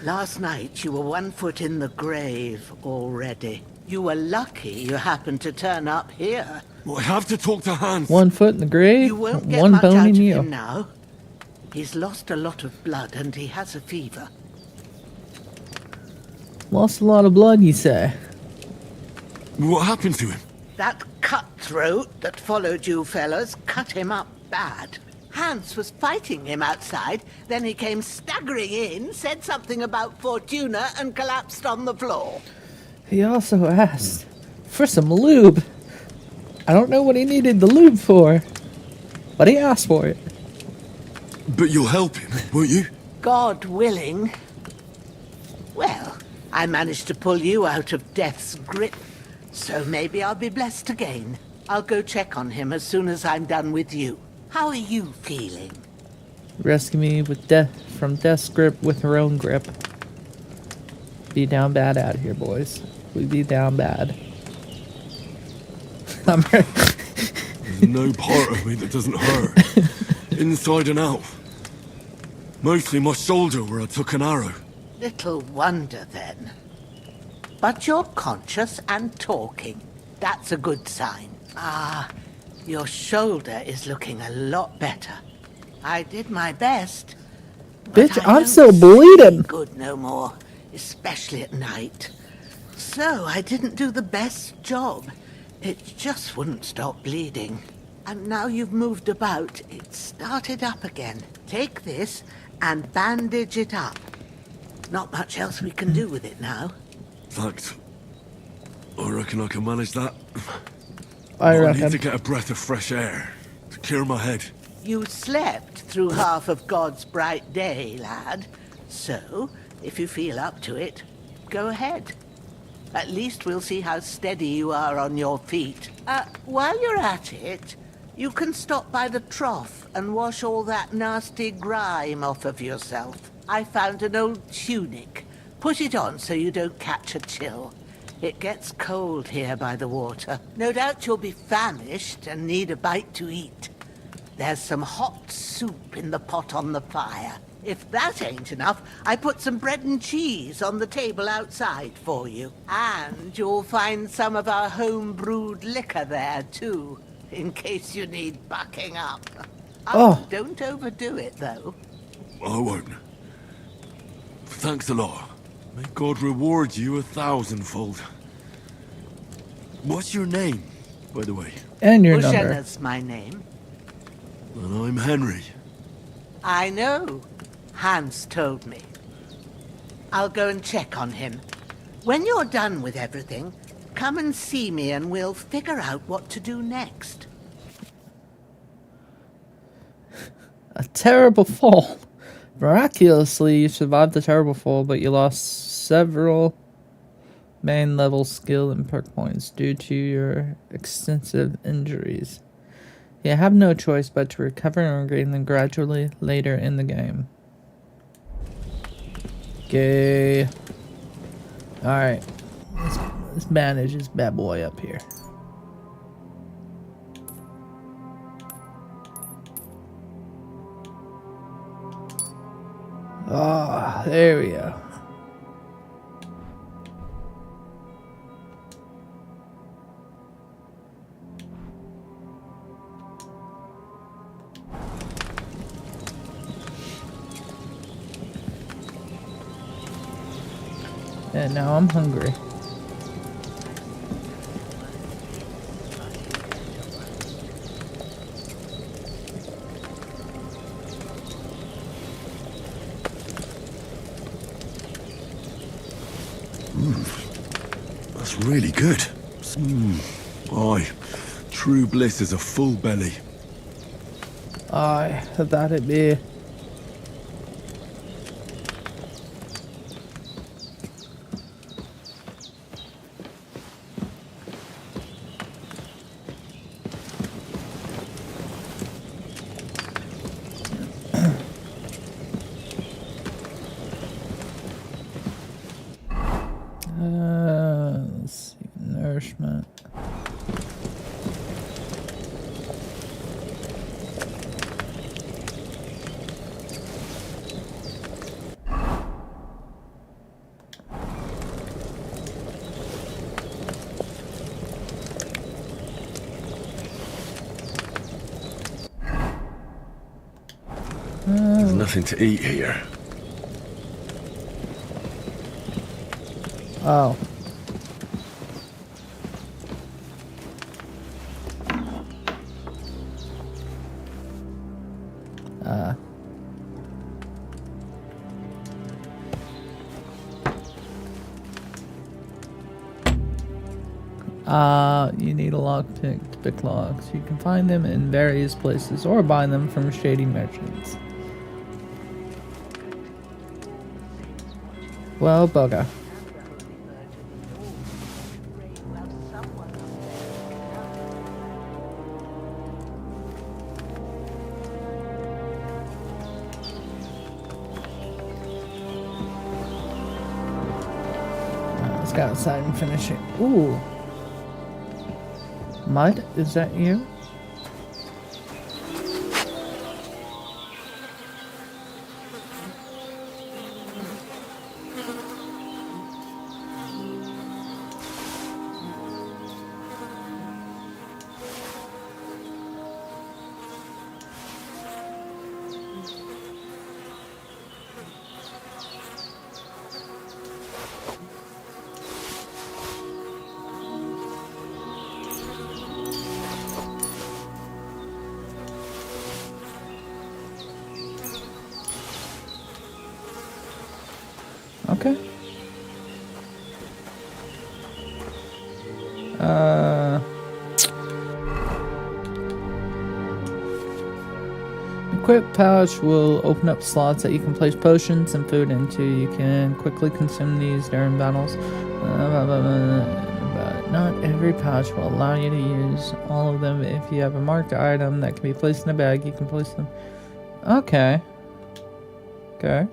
Speaker 22: Last night you were 1 foot in the grave already. You were lucky you happened to turn up here.
Speaker 3: Well, I have to talk to Hans.
Speaker 1: 1 foot in the grave.
Speaker 22: You won't get
Speaker 1: One
Speaker 22: much
Speaker 1: bone
Speaker 22: out
Speaker 1: in
Speaker 22: of
Speaker 1: you.
Speaker 22: him now. He's lost a lot of blood and he has a fever.
Speaker 1: Lost a lot of blood, you say?
Speaker 3: What happened to him?
Speaker 22: That cutthroat that followed you fellas cut him up bad. Hans was fighting him outside, then he came staggering in, said something about Fortuna, and collapsed on the floor.
Speaker 1: He also asked for some lube. I don't know what he needed the lube for, but he asked for it.
Speaker 3: But you'll help him, won't you?
Speaker 22: God willing. Well, I managed to pull you out of death's grip, so maybe I'll be blessed again. I'll go check on him as soon as I'm done with you. How are you feeling?
Speaker 1: Rescue me with death from death's grip with her own grip. Be down bad out here, boys. We be down bad. I'm ready.
Speaker 3: There's no part of me that doesn't hurt. Inside and out. Mostly my shoulder where I took an arrow.
Speaker 22: Little wonder then. But you're conscious and talking. That's a good sign. Ah, your shoulder is looking a lot better. I did my best.
Speaker 1: Bitch,
Speaker 22: I
Speaker 1: I'm
Speaker 22: don't
Speaker 1: still
Speaker 22: see
Speaker 1: bleeding.
Speaker 22: good no more, especially at night. So I didn't do the best job. It just wouldn't stop bleeding. And now you've moved about, it started up again. Take this and bandage it up. Not much else we can do with it now.
Speaker 3: Thanks. I reckon I can manage that.
Speaker 1: I
Speaker 3: I
Speaker 1: reckon.
Speaker 3: need to get a breath of fresh air to clear my head.
Speaker 22: You slept through half of God's bright day, lad. So, if you feel up to it, go ahead. At least we'll see how steady you are on your feet. While you're at it, you can stop by the trough and wash all that nasty grime off of yourself. I found an old tunic. Put it on so you don't catch a chill. It gets cold here by the water. No doubt you'll be famished and need a bite to eat. There's some hot soup in the pot on the fire. If that ain't enough, I put some bread and cheese on the table outside for you. And you'll find some of our home-brewed liquor there, too, in case you need bucking up.
Speaker 1: Oh.
Speaker 22: Don't overdo it, though.
Speaker 3: I won't. Thanks a lot. May God reward you 1,000-fold. What's your name, by the way?
Speaker 1: And your number.
Speaker 22: Ushena's my name.
Speaker 3: And I'm Henry.
Speaker 22: I know. Hans told me. I'll go and check on him. When you're done with everything, come and see me and we'll figure out what to do next.
Speaker 1: A terrible fall. Miraculously, you survived the terrible fall, but you lost several main level skill and perk points due to your extensive injuries. You have no choice but to recover and regain them gradually later in the game. Okay. Alright. Let's manage this bad boy up here. Ah, there we go. And now I'm hungry.
Speaker 3: That's really good. Aye, true bliss is a full belly.
Speaker 1: Aye, that it be. Let's see, nourishment.
Speaker 3: There's nothing to eat here.
Speaker 1: Oh. You need a lockpick to pick locks. You can find them in various places or buy them from shady merchants. Well, bugger. Let's go outside and finish it. Ooh. Mud, is that you? Okay. Equip pouch will open up slots that you can place potions and food into. You can quickly consume these during battles. But not every pouch will allow you to use all of them. If you have a marked item that can be placed in a bag, you can place them. Okay. Okay.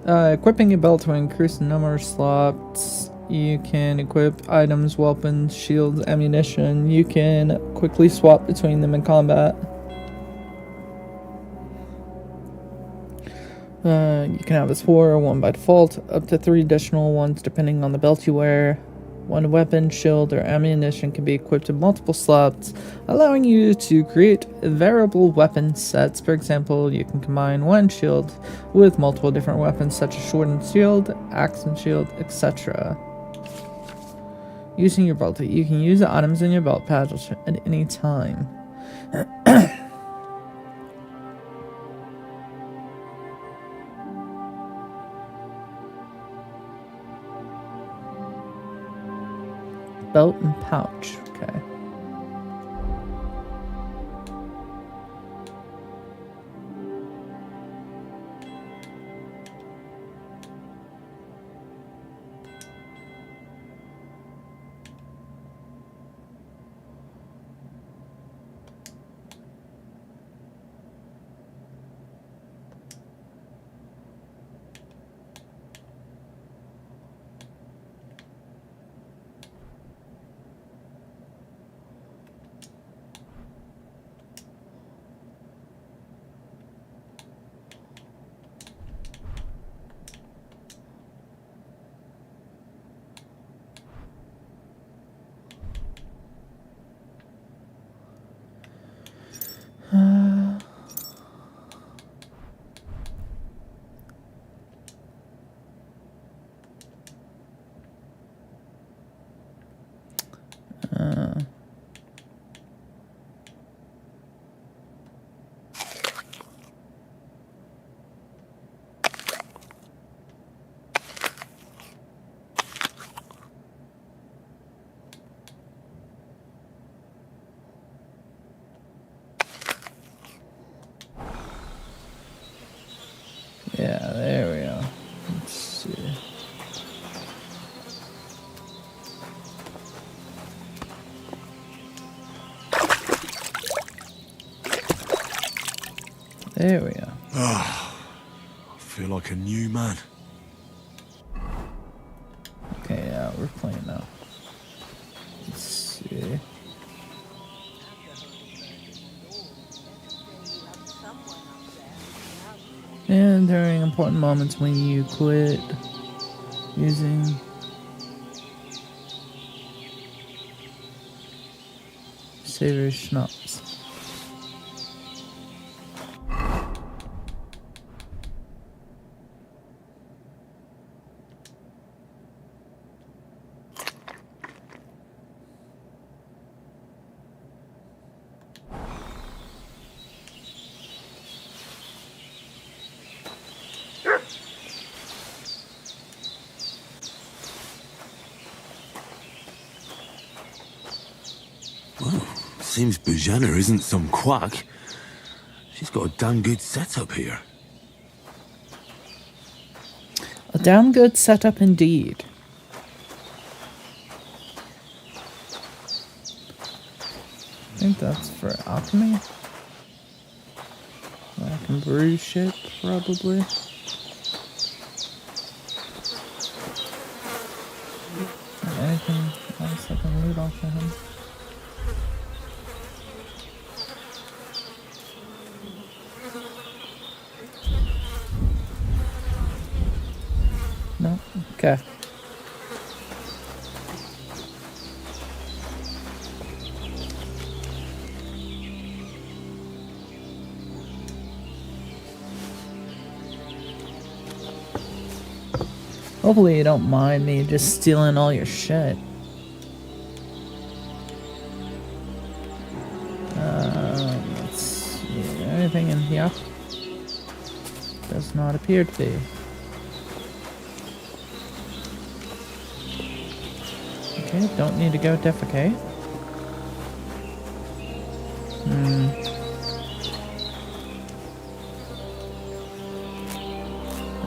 Speaker 1: Equipping your belt to increase the number of slots You can equip items, weapons, shields, ammunition. You can quickly swap between them in combat. You can have as 4 or 1 by default, up to 3 additional ones depending on the belt you wear. One weapon, shield, or ammunition can be equipped in multiple slots, allowing you to create variable weapon sets. For example, you can combine one shield with multiple different weapons such as sword and shield, axe and shield, etc. Using your belt, you can use the items in your belt pouch at any time. Belt and pouch, okay. Yeah, there we go. Let's see. There we go.
Speaker 3: I feel like a new man.
Speaker 1: Okay, yeah, we're playing now. Let's see. And during important moments when you quit using savory schnapps.
Speaker 3: Seems Bujana isn't some quack. She's got a damn good setup here.
Speaker 1: A damn good setup indeed. I think that's for alchemy. I can brew shit, probably. Anything else I can loot off of him? No? Okay. Hopefully you don't mind me just stealing all your shit. Let's see. Anything in here? Does not appear to be. Okay, don't need to go defecate.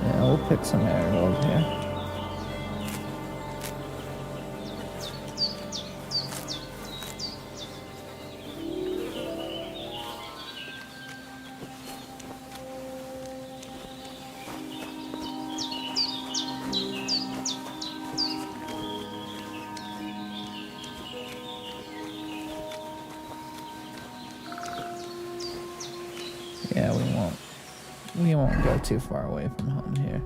Speaker 1: Yeah, we'll pick some marigold here. Yeah, we won't go too far away from home here.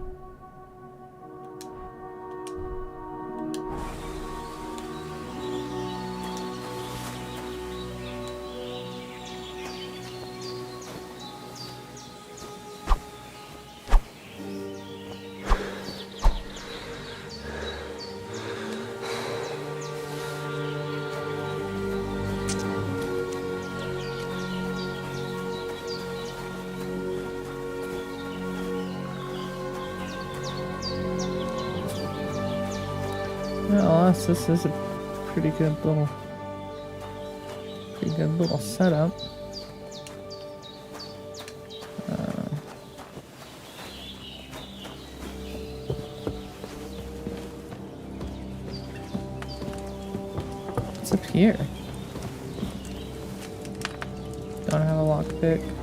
Speaker 1: Well, this is a pretty good little setup. What's up here? Don't have a lockpick.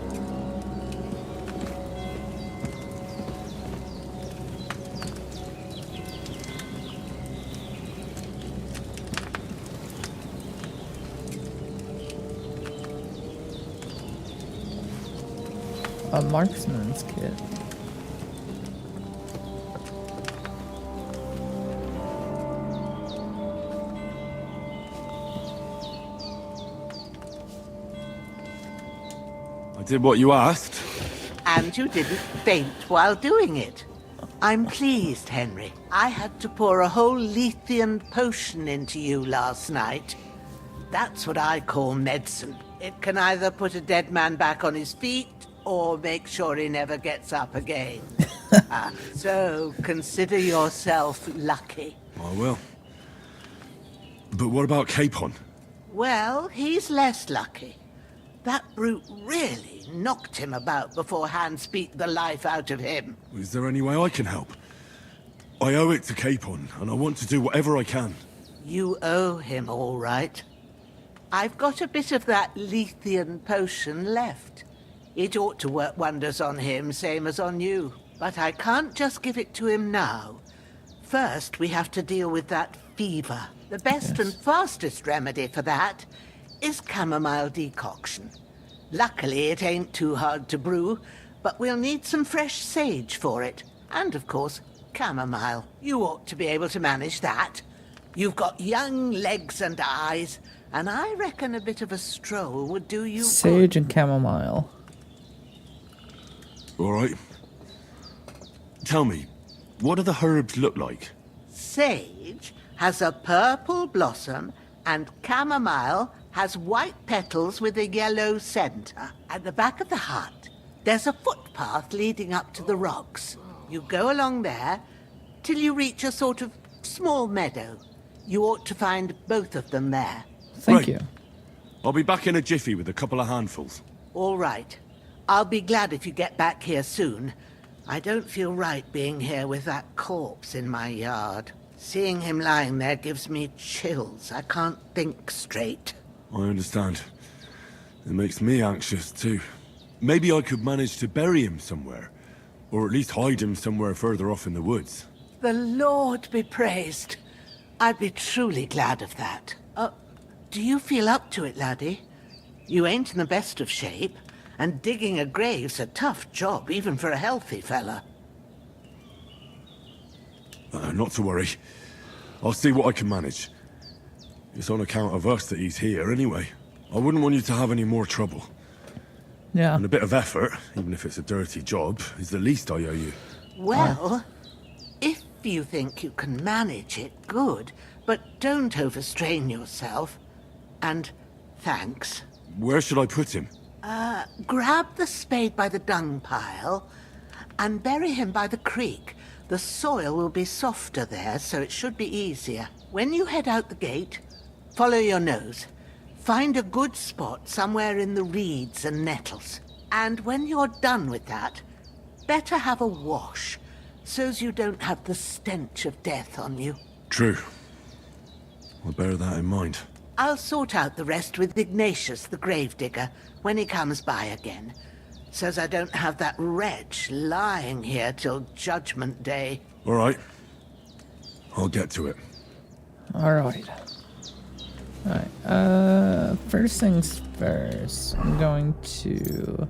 Speaker 1: A marksman's kit.
Speaker 3: I did what you asked.
Speaker 22: And you didn't faint while doing it. I'm pleased, Henry. I had to pour a whole Lethean potion into you last night. That's what I call medicine. It can either put a dead man back on his feet or make sure he never gets up again. So consider yourself lucky.
Speaker 3: I will. But what about Capon?
Speaker 22: Well, he's less lucky. That brute really knocked him about before Hans beat the life out of him.
Speaker 3: Is there any way I can help? I owe it to Capon, and I want to do whatever I can.
Speaker 22: You owe him, all right. I've got a bit of that Lethean potion left. It ought to work wonders on him, same as on you. But I can't just give it to him now. First, we have to deal with that fever. The best and fastest remedy for that is chamomile decoction. Luckily, it ain't too hard to brew, but we'll need some fresh sage for it. And, of course, chamomile. You ought to be able to manage that. You've got young legs and eyes, and I reckon a bit of a stroll would do you
Speaker 1: Sage and chamomile.
Speaker 3: All right. Tell me, what do the herbs look like?
Speaker 22: Sage has a purple blossom, and chamomile has white petals with a yellow center. At the back of the hut, there's a footpath leading up to the rocks. You go along there till you reach a sort of small meadow. You ought to find both of them there.
Speaker 1: Thank you.
Speaker 3: I'll be back in a jiffy with a couple of handfuls.
Speaker 22: All right. I'll be glad if you get back here soon. I don't feel right being here with that corpse in my yard. Seeing him lying there gives me chills. I can't think straight.
Speaker 3: I understand. It makes me anxious, too. Maybe I could manage to bury him somewhere. Or at least hide him somewhere further off in the woods.
Speaker 22: The Lord be praised. I'd be truly glad of that. Do you feel up to it, laddie? You ain't in the best of shape, and digging a grave's a tough job, even for a healthy fella.
Speaker 3: Not to worry. I'll see what I can manage. It's on account of us that he's here, anyway. I wouldn't want you to have any more trouble.
Speaker 1: Yeah.
Speaker 3: And a bit of effort, even if it's a dirty job, is the least I owe you.
Speaker 22: Well, if you think you can manage it, good. But don't overstrain yourself. And thanks.
Speaker 3: Where should I put him?
Speaker 22: Grab the spade by the dung pile and bury him by the creek. The soil will be softer there, so it should be easier. When you head out the gate, follow your nose. Find a good spot somewhere in the reeds and nettles. And when you're done with that, better have a wash, so's you don't have the stench of death on you.
Speaker 3: True. I'll bear that in mind.
Speaker 22: I'll sort out the rest with Ignatius, the gravedigger, when he comes by again, so's I don't have that wretch lying here till Judgment Day.
Speaker 3: All right. I'll get to it.
Speaker 1: All right. All right. First things first. I'm going to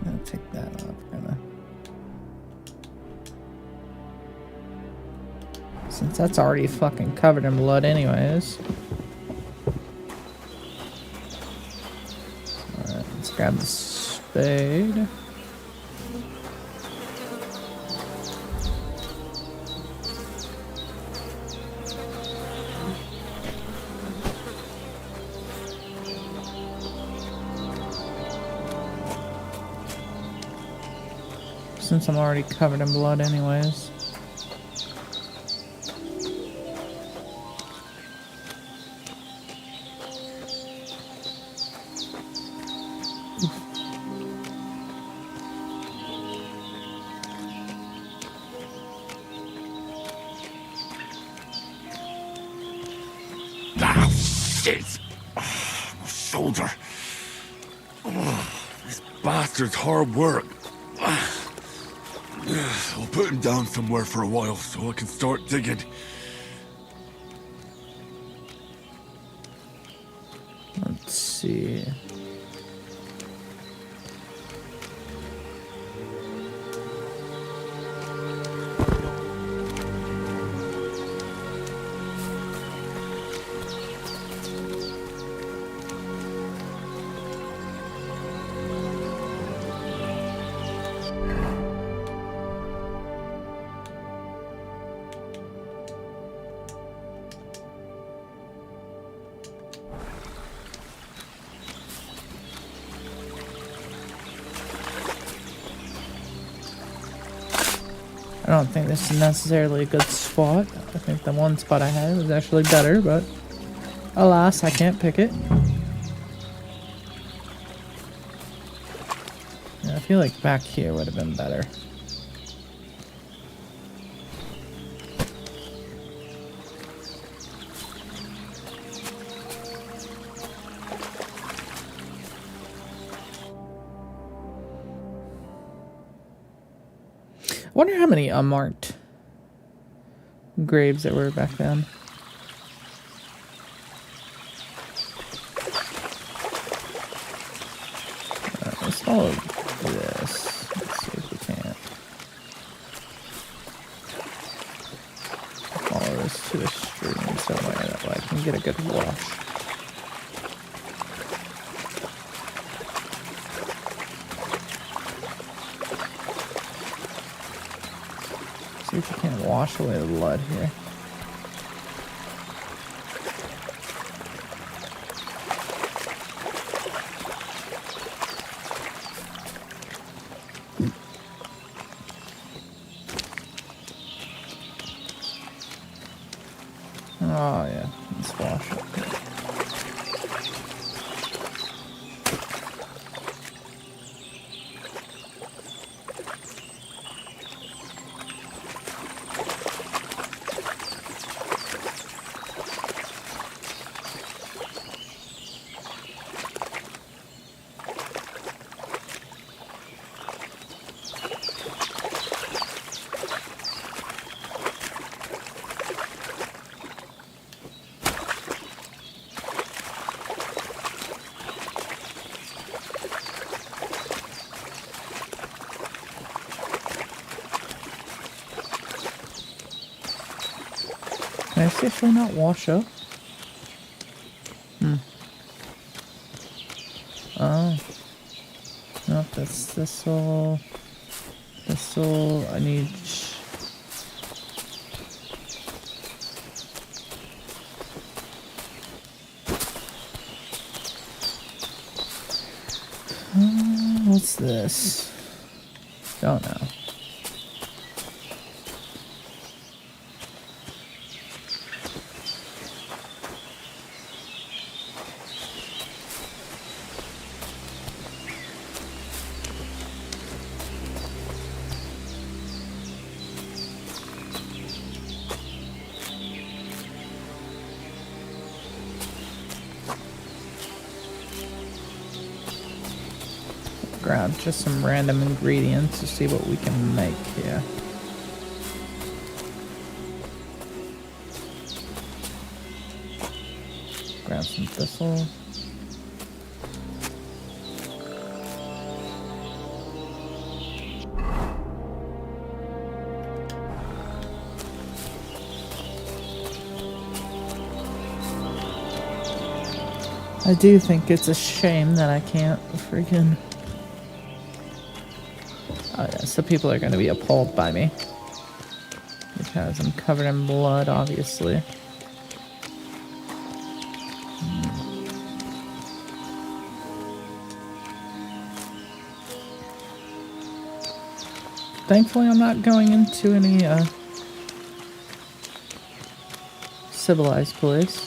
Speaker 1: I'll take that off, kinda. Since that's already fucking covered in blood anyways. Alright, let's grab the spade. Since I'm already covered in blood anyways.
Speaker 3: Ah, shit! Oh, my shoulder. Oh, this bastard's hard work. I'll put him down somewhere for a while so I can start digging.
Speaker 1: Let's see. I don't think this is necessarily a good spot. I think the one spot I had was actually better, but alas, I can't pick it. Yeah, I feel like back here would have been better. I wonder how many unmarked graves there were back then. Let's follow this. Let's see if we can't. Follow this to a stream somewhere, that way I can get a good wash. See if we can't wash away the blood here. Oh yeah, let's wash it. Can I safely not wash up? Oh. No, that's this'll... I need... What's this? Don't know. Grab just some random ingredients to see what we can make here. Grab some thistle. I do think it's a shame that I can't freaking... Oh yeah, so people are gonna be appalled by me. Because I'm covered in blood, obviously. Thankfully, I'm not going into any, civilized place.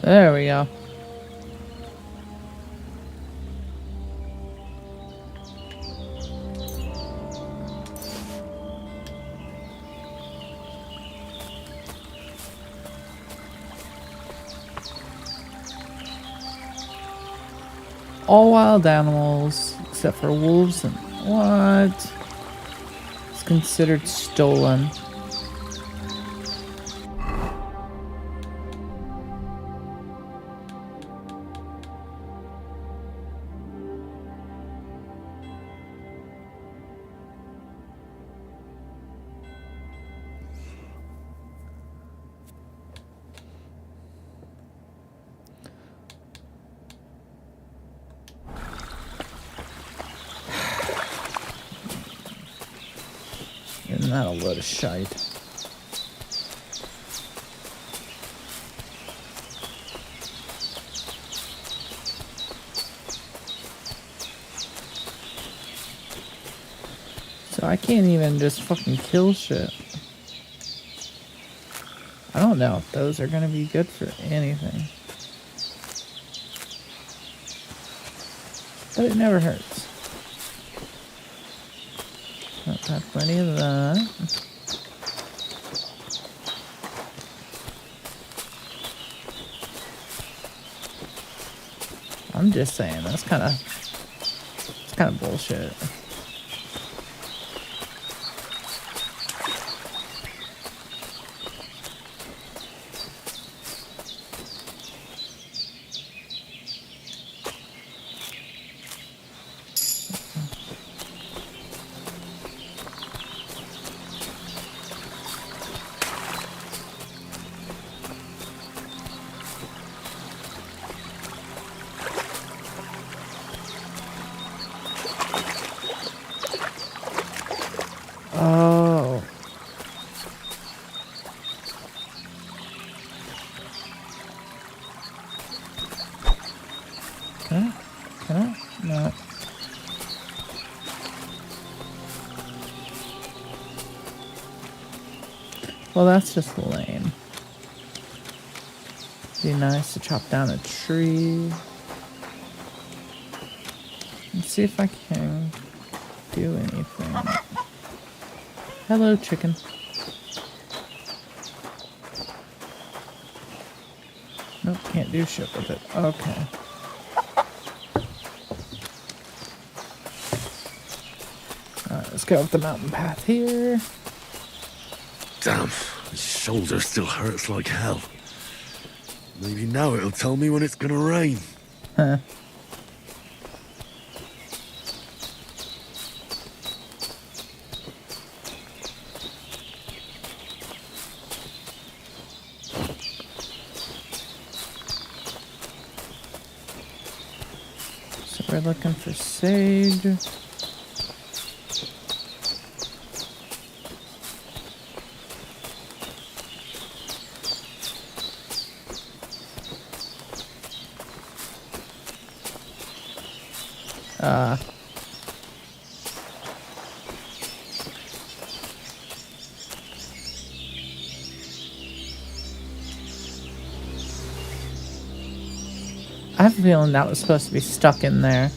Speaker 1: There we go. All wild animals, except for wolves and what? It's considered stolen. Isn't that a load of shite? So I can't even just fucking kill shit. I don't know if those are gonna be good for anything. But it never hurts. I've got plenty of that. I'm just saying, it's kind of bullshit. Oh. Can I? No. Well, that's just lame. Be nice to chop down a tree. Let's see if I can do anything. Hello, chicken. Nope, can't do shit with it. Okay. Alright, let's go up the mountain path here.
Speaker 3: Damn, my shoulder still hurts like hell. Maybe now it'll tell me when it's gonna rain.
Speaker 1: Huh. So we're looking for sage. I have a feeling that was supposed to be stuck in there.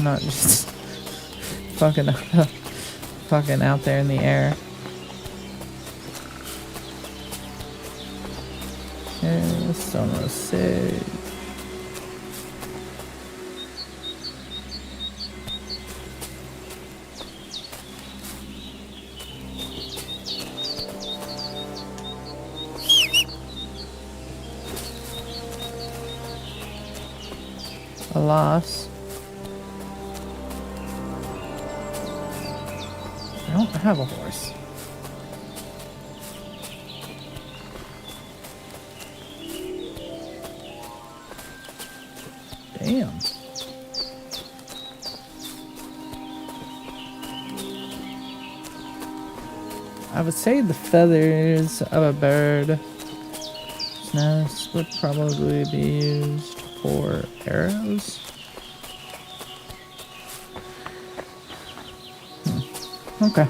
Speaker 1: Not just fucking fucking out there in the air. Okay, still no save. Alas. I don't have a horse. Damn. I would say the feathers of a bird nest would probably be used for arrows. Okay,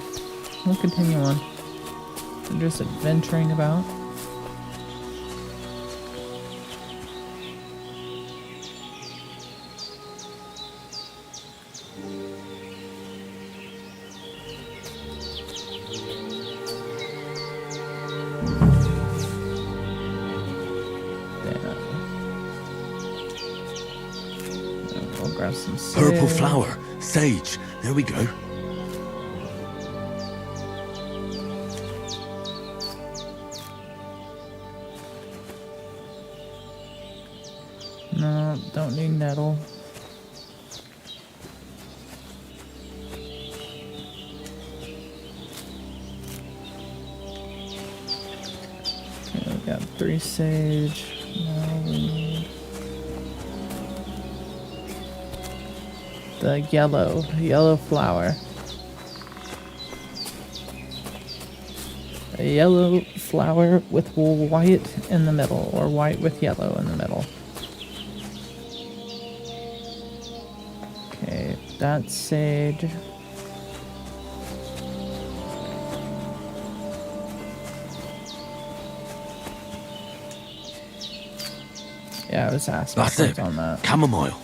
Speaker 1: we'll continue on. We're just adventuring about. We'll grab some
Speaker 3: Purple
Speaker 1: sage.
Speaker 3: flower. Sage. There we go.
Speaker 1: No, don't need nettle. Okay, we got 3 sage. Now we need the yellow flower. A yellow flower with white in the middle, or white with yellow in the middle. Okay, that's sage. Yeah, I was asking
Speaker 3: That's it.
Speaker 1: on that.
Speaker 3: Chamomile.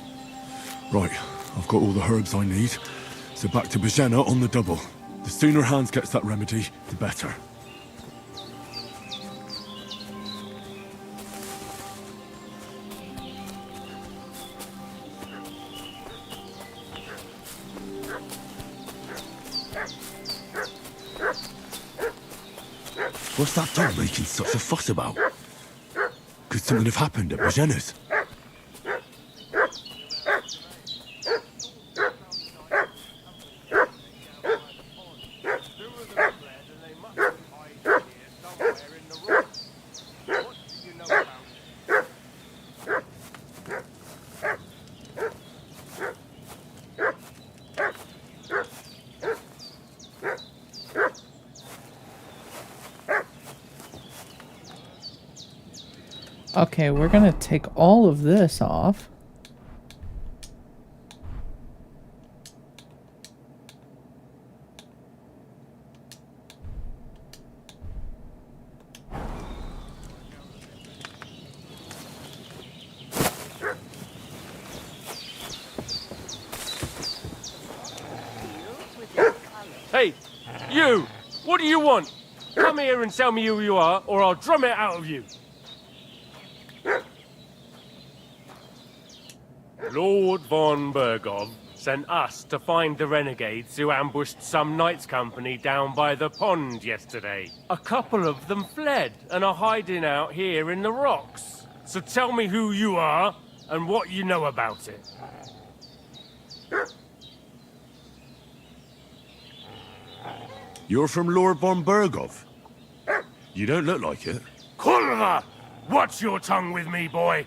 Speaker 3: Right, I've got all the herbs I need. So back to Bajena on the double. The sooner Hans gets that remedy, the better. What's that dog making such a fuss about? Could something have happened at Bajena's?
Speaker 1: Okay, we're gonna take all of this off.
Speaker 7: Hey, you! What do you want? Come here and tell me who you are, or I'll drum it out of you. Lord von Bergov sent us to find the renegades who ambushed some knights' company down by the pond yesterday. A couple of them fled and are hiding out here in the rocks. So tell me who you are and what you know about it.
Speaker 3: You're from Lord von Bergov? You don't look like it.
Speaker 7: Kulva! Watch your tongue with me, boy.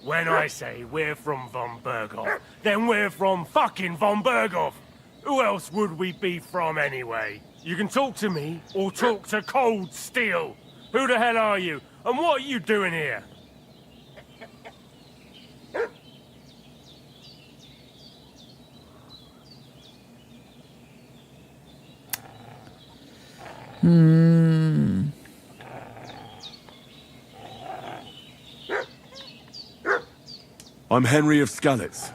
Speaker 7: When I say we're from von Bergov, then we're from fucking von Bergov. Who else would we be from anyway? You can talk to me or talk to Cold Steel. Who the hell are you? And what are you doing here?
Speaker 1: Hmm.
Speaker 3: I'm Henry of Skalitz.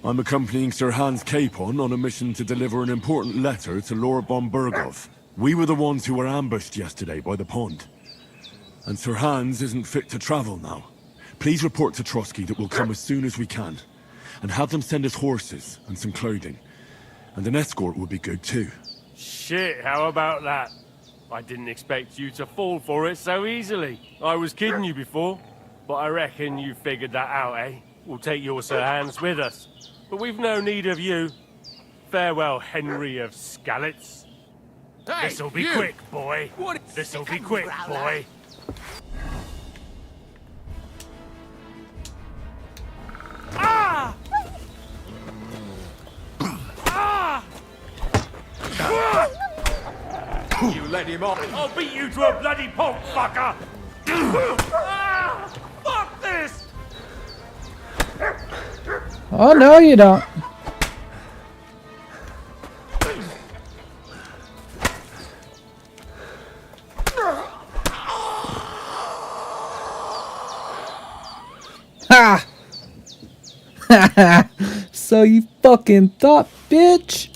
Speaker 3: I'm accompanying Sir Hans Capon on a mission to deliver an important letter to Lord von Burgov. We were the ones who were ambushed yesterday by the pond. And Sir Hans isn't fit to travel now. Please report to Trotsky that we'll come as soon as we can. And have them send us horses and some clothing. And an escort would be good too.
Speaker 7: Shit, how about that? I didn't expect you to fall for it so easily. I was kidding you before, but I reckon you figured that out, eh? We'll take your Sir Hans with us. But we've no need of you. Farewell, Henry of Skalitz.
Speaker 2: Hey,
Speaker 7: This'll be
Speaker 2: you!
Speaker 7: quick, boy.
Speaker 2: What?
Speaker 7: This'll be quick, boy. Ah! Ah!
Speaker 2: You let him off.
Speaker 7: I'll beat you to a bloody pulp, fucker! Ah! Fuck this!
Speaker 1: Oh, no, you don't. Ha! So you fucking thought, bitch.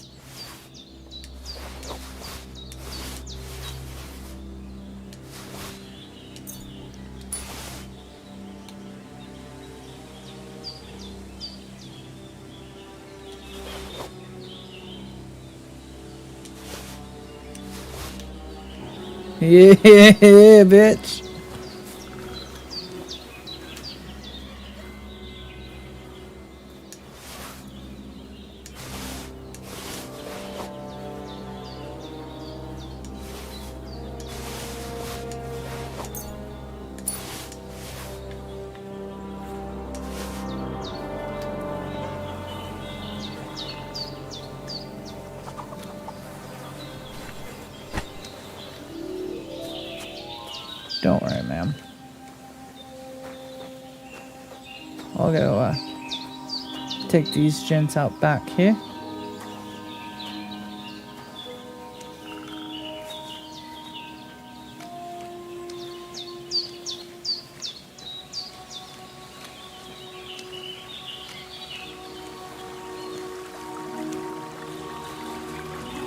Speaker 1: Yeah, bitch. Don't worry, ma'am. I'll go take these gents out back here.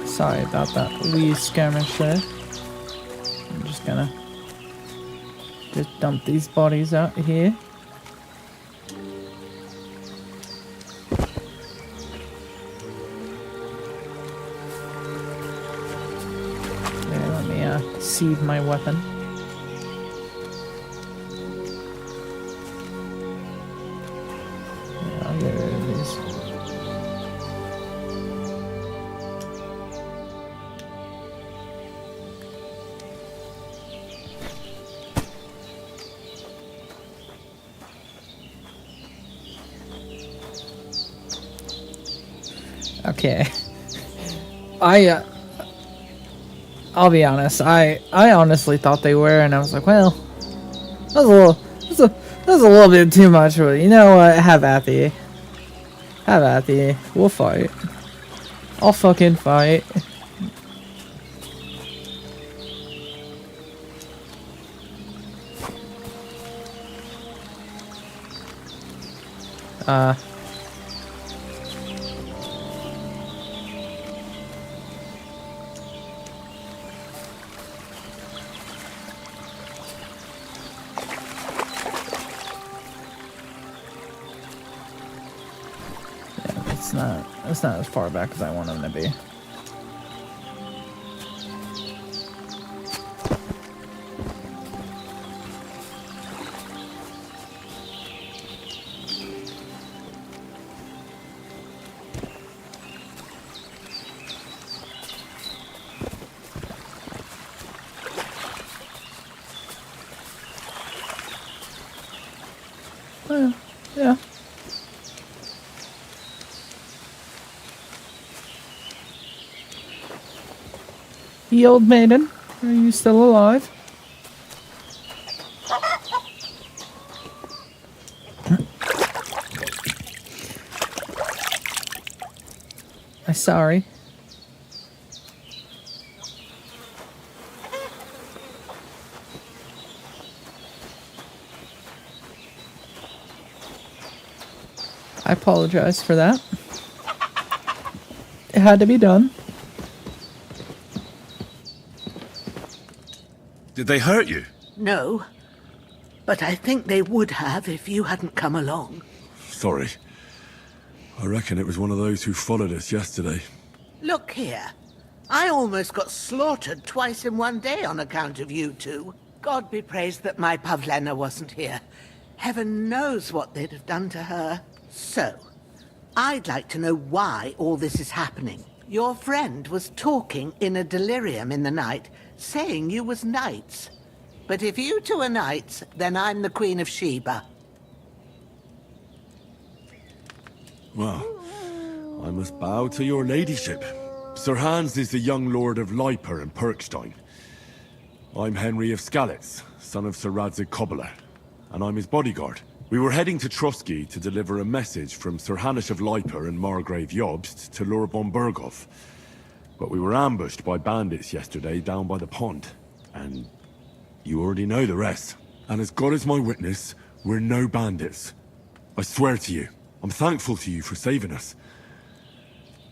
Speaker 1: Sorry about that wee skirmish there. I'm just gonna dump these bodies out here. There, let me seed my weapon. Yeah, I'll get rid of these. Okay. I'll be honest. I honestly thought they were, and I was like, well, that's a little bit too much. But you know what? Have at you. Have at you. We'll fight. I'll fucking fight. It's not as far back as I want them to be. Yeah. The old maiden, are you still alive? I'm sorry. I apologize for that. It had to be done.
Speaker 3: Did they hurt you?
Speaker 22: No, but I think they would have if you hadn't come along.
Speaker 3: Sorry. I reckon it was one of those who followed us yesterday.
Speaker 22: Look here. I almost got slaughtered twice in one day on account of you two. God be praised that my Pavlena wasn't here. Heaven knows what they'd have done to her. So, I'd like to know why all this is happening. Your friend was talking in a delirium in the night, saying you was knights. But if you two are knights, then I'm the Queen of Sheba.
Speaker 3: Well, I must bow to your ladyship. Sir Hans is the young lord of Leiper and Perkstein. I'm Henry of Skalitz, son of Sir Radzig Cobbler, and I'm his bodyguard. We were heading to Trotsky to deliver a message from Sir Hanish of Leiper and Margrave Jobst to Lord Bombergov. But we were ambushed by bandits yesterday down by the pond, and you already know the rest. And as God is my witness, we're no bandits. I swear to you, I'm thankful to you for saving us.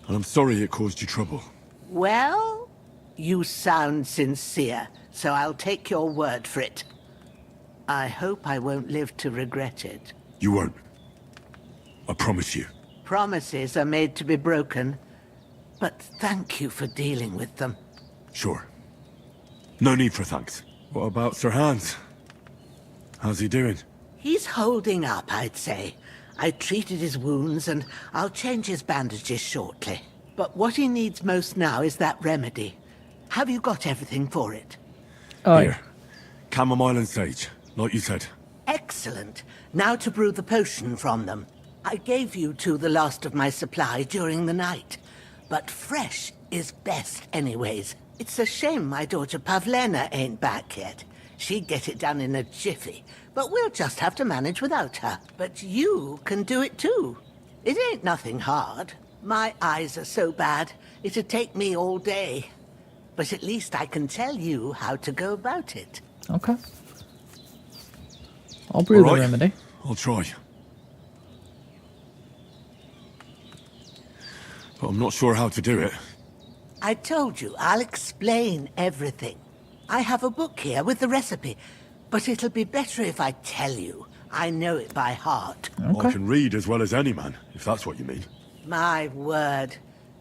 Speaker 3: And I'm sorry it caused you trouble.
Speaker 22: Well, you sound sincere, so I'll take your word for it. I hope I won't live to regret it.
Speaker 3: You won't. I promise you.
Speaker 22: Promises are made to be broken, but thank you for dealing with them.
Speaker 3: Sure. No need for thanks. What about Sir Hans? How's he doing?
Speaker 22: He's holding up, I'd say. I treated his wounds, and I'll change his bandages shortly. But what he needs most now is that remedy. Have you got everything for it?
Speaker 3: Here. Chamomile and sage, like you said.
Speaker 22: Excellent. Now to brew the potion from them. I gave you two the last of my supply during the night. But fresh is best anyways. It's a shame my daughter Pavlena ain't back yet. She'd get it done in a jiffy, but we'll just have to manage without her. But you can do it too. It ain't nothing hard. My eyes are so bad, it'd take me all day. But at least I can tell you how to go about it.
Speaker 1: Okay. I'll brew the remedy.
Speaker 3: I'll try. But I'm not sure how to do it.
Speaker 22: I told you, I'll explain everything. I have a book here with the recipe, but it'll be better if I tell you. I know it by heart.
Speaker 3: I can read as well as any man, if that's what you mean.
Speaker 22: My word.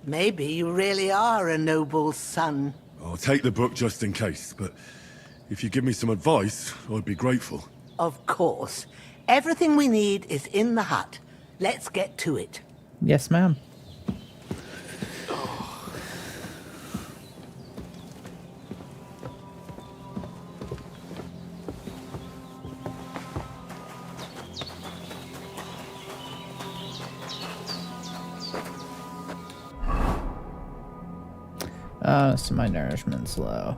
Speaker 22: Maybe you really are a noble son.
Speaker 3: I'll take the book just in case, but if you give me some advice, I'd be grateful.
Speaker 22: Of course. Everything we need is in the hut. Let's get to it.
Speaker 1: Yes, ma'am. So my nourishment's low.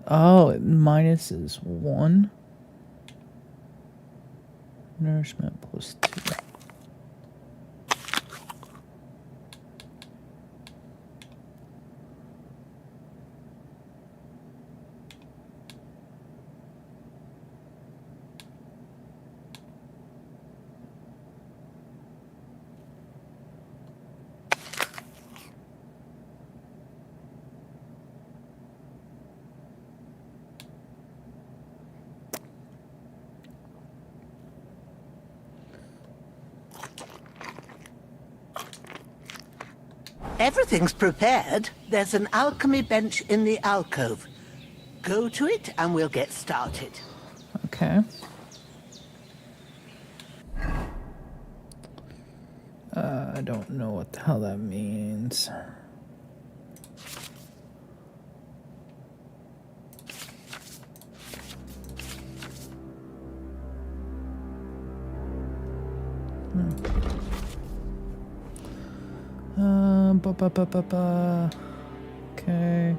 Speaker 1: Oh, it minuses 1. Nourishment plus 2.
Speaker 22: Everything's prepared. There's an alchemy bench in the alcove. Go to it and we'll get started.
Speaker 1: Okay. I don't know what the hell that means. Okay.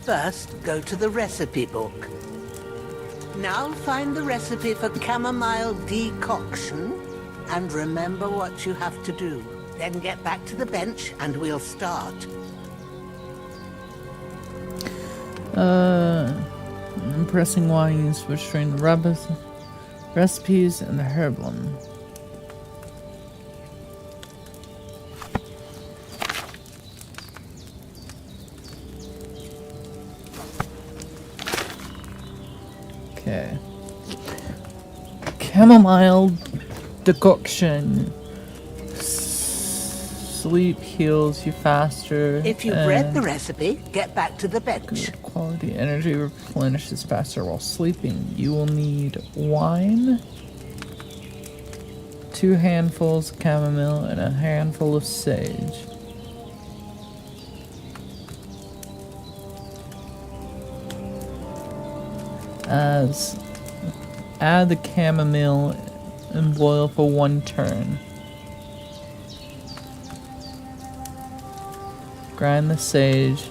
Speaker 22: First, go to the recipe book. Now find the recipe for chamomile decoction and remember what you have to do. Then get back to the bench and we'll start.
Speaker 1: I'm pressing Y and switch between the recipes and the herb one. Okay. Chamomile decoction. Sleep heals you faster.
Speaker 22: If you've read the recipe, get back to the bench.
Speaker 1: Good quality energy replenishes faster while sleeping. You will need wine, 2 handfuls of chamomile, and a handful of sage. Add the chamomile and boil for 1 turn. Grind the sage.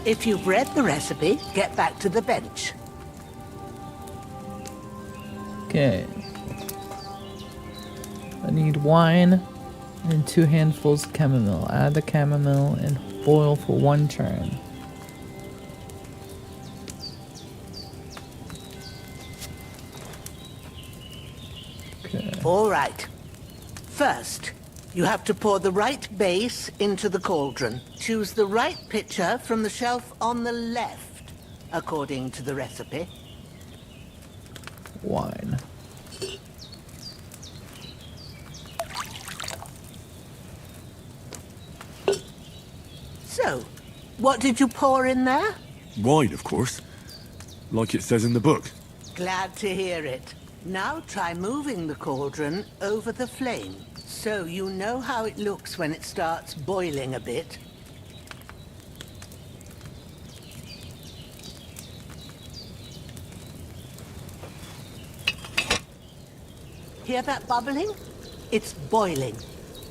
Speaker 22: If you've read the recipe, get back to the bench.
Speaker 1: Okay. I need wine and 2 handfuls of chamomile. Add the chamomile and boil for 1 turn.
Speaker 22: All right. First, you have to pour the right base into the cauldron. Choose the right pitcher from the shelf on the left, according to the recipe.
Speaker 1: Wine.
Speaker 22: So, what did you pour in there?
Speaker 3: Wine, of course. Like it says in the book.
Speaker 22: Glad to hear it. Now try moving the cauldron over the flame, so you know how it looks when it starts boiling a bit. Hear that bubbling? It's boiling.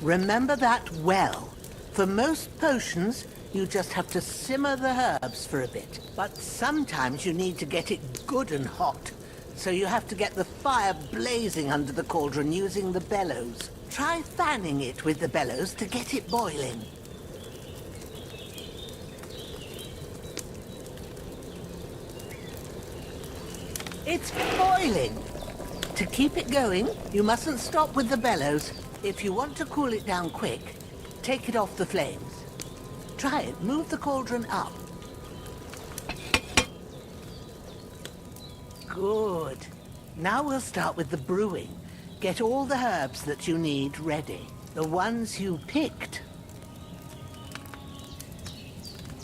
Speaker 22: Remember that well. For most potions, you just have to simmer the herbs for a bit. But sometimes you need to get it good and hot. So you have to get the fire blazing under the cauldron using the bellows. Try fanning it with the bellows to get it boiling. It's boiling! To keep it going, you mustn't stop with the bellows. If you want to cool it down quick, take it off the flames. Try it. Move the cauldron up. Good. Now we'll start with the brewing. Get all the herbs that you need ready. The ones you picked.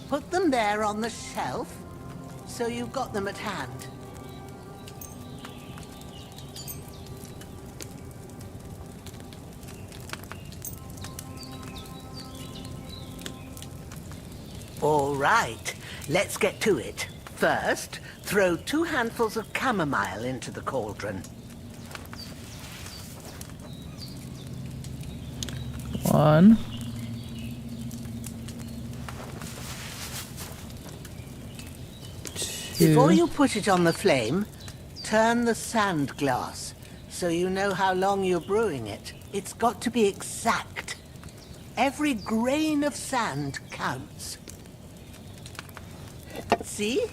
Speaker 22: Put them there on the shelf, so you've got them at hand. All right, let's get to it. First, throw 2 handfuls of chamomile into the cauldron.
Speaker 1: 1.
Speaker 22: Before you put it on the flame, turn the sand glass so you know how long you're brewing it. It's got to be exact. Every grain of sand counts. See?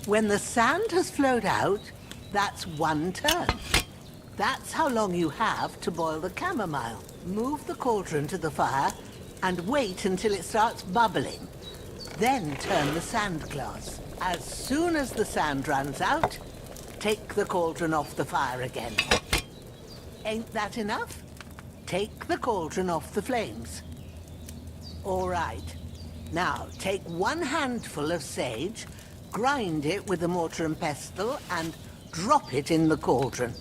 Speaker 22: When the sand has flowed out, that's 1 turn. That's how long you have to boil the chamomile. Move the cauldron to the fire and wait until it starts bubbling. Then turn the sand glass. As soon as the sand runs out, take the cauldron off the fire again. Ain't that enough? Take the cauldron off the flames. All right. Now, take 1 handful of sage, grind it with a mortar and pestle, and drop it in the cauldron.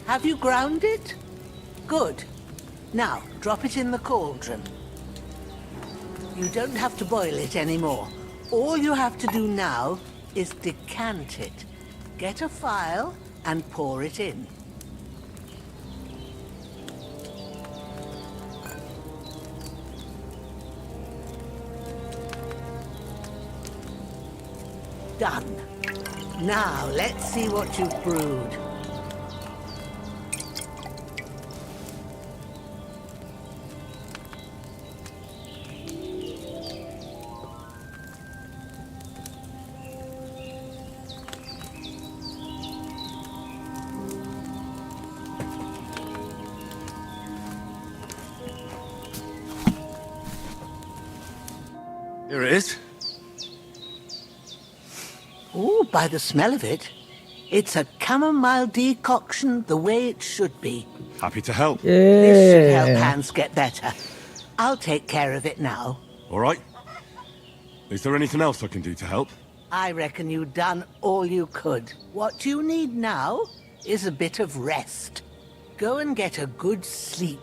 Speaker 22: Have you ground it? Good. Now, drop it in the cauldron. You don't have to boil it anymore. All you have to do now is decant it. Get a phial and pour it in. Done. Now, let's see what you've brewed.
Speaker 3: Here it is.
Speaker 22: Ooh, by the smell of it, it's a chamomile decoction the way it should be.
Speaker 3: Happy to help.
Speaker 22: This should help Hans get better. I'll take care of it now.
Speaker 3: All right. Is there anything else I can do to help?
Speaker 22: I reckon you've done all you could. What you need now is a bit of rest. Go and get a good sleep.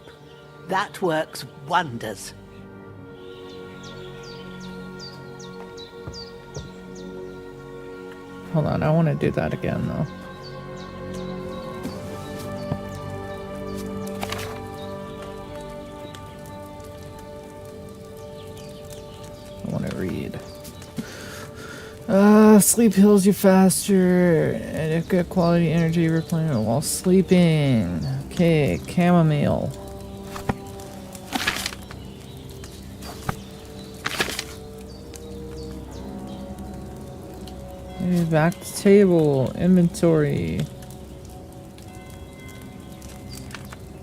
Speaker 22: That works wonders.
Speaker 1: Hold on, I want to do that again though. I want to read. Sleep heals you faster and good quality energy replenishment while sleeping. Okay, chamomile. Back to table, inventory.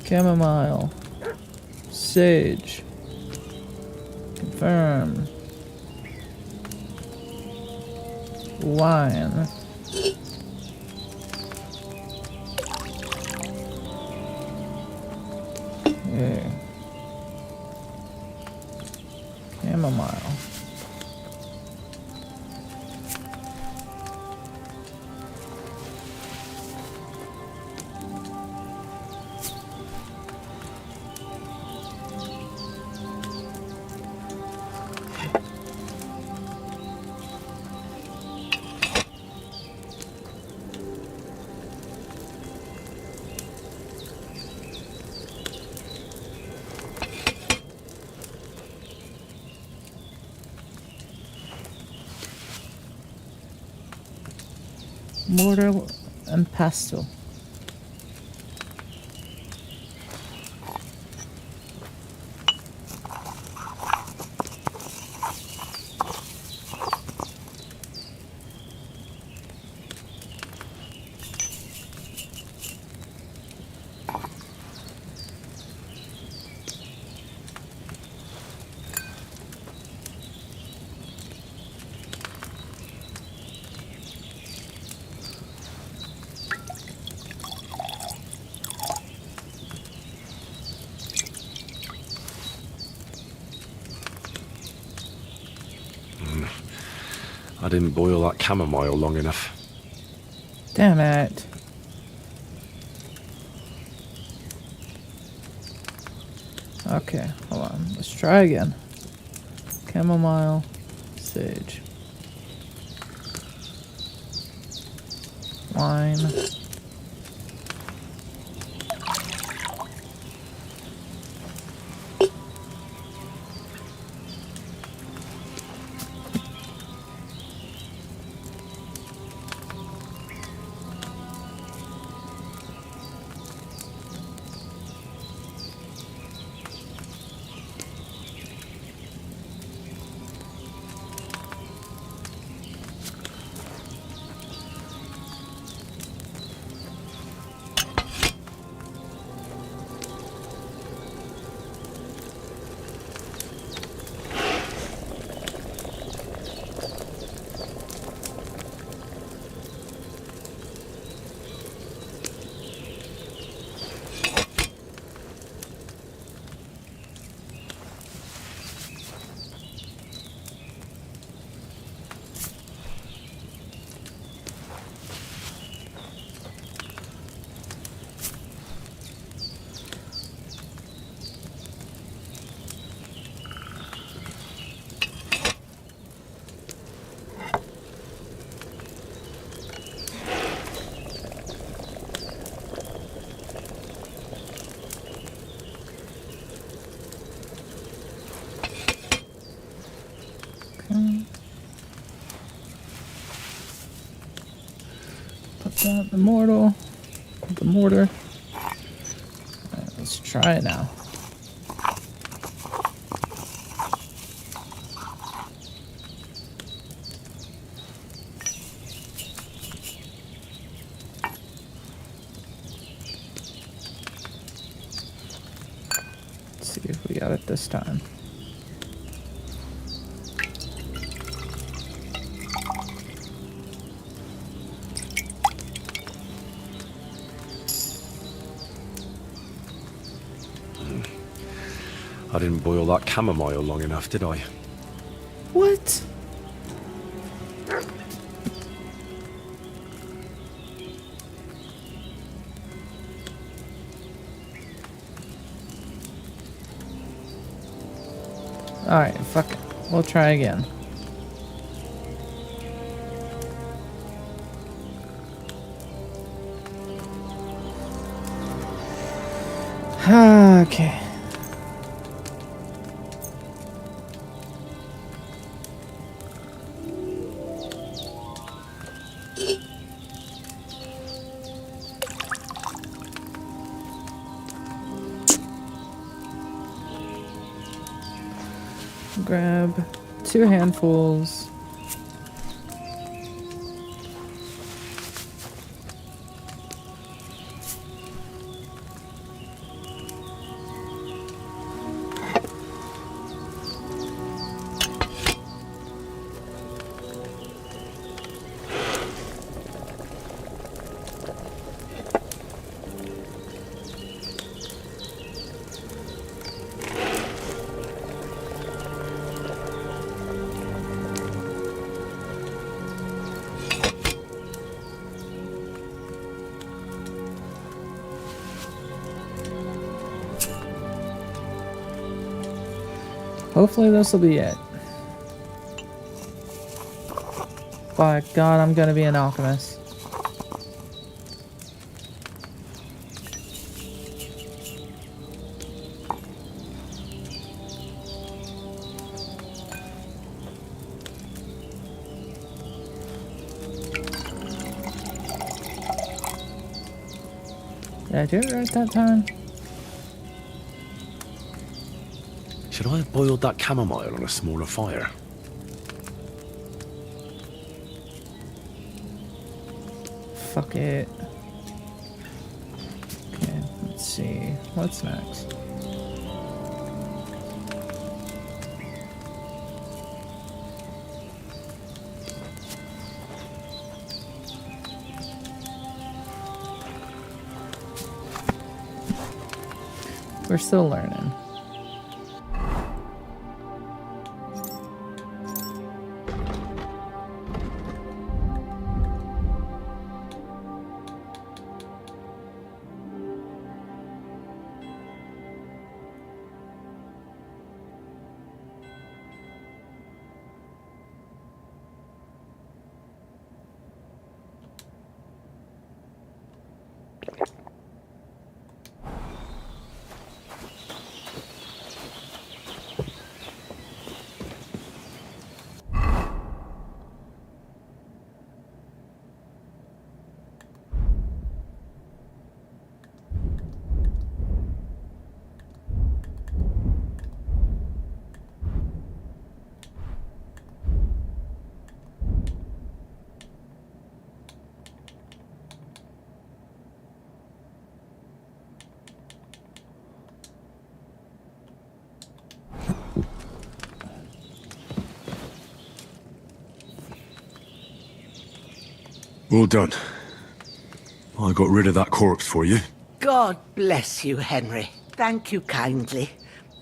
Speaker 1: Chamomile. Sage. Confirm. Wine. Okay. Chamomile. Mortar and pestle.
Speaker 3: I didn't boil that chamomile long enough.
Speaker 1: Damn it. Okay, hold on. Let's try again. chamomile, sage, wine. Put that in the mortar. Alright, let's try it now. Let's see if we got it this time.
Speaker 8: I didn't boil that chamomile long enough, did I?
Speaker 1: What? Alright, fuck it. We'll try again. Okay. Grab 2 handfuls. Hopefully this will be it. By God, I'm gonna be an alchemist. Did I do it right that time?
Speaker 8: Should I have boiled that chamomile on a smaller fire?
Speaker 1: Fuck it. Okay, let's see. What's next? We're still learning.
Speaker 3: Well done. I got rid of that corpse for you.
Speaker 22: God bless you, Henry. Thank you kindly.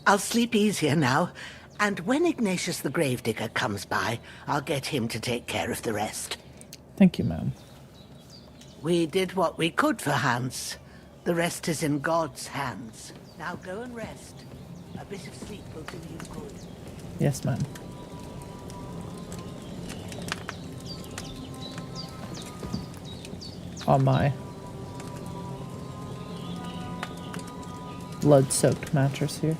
Speaker 22: I'll sleep easier now, and when Ignatius the Gravedigger comes by, I'll get him to take care of the rest.
Speaker 1: Thank you, ma'am.
Speaker 22: We did what we could for Hans. The rest is in God's hands. Now go and rest. A bit of sleep will do you good.
Speaker 1: Yes, ma'am. On my blood-soaked mattress here.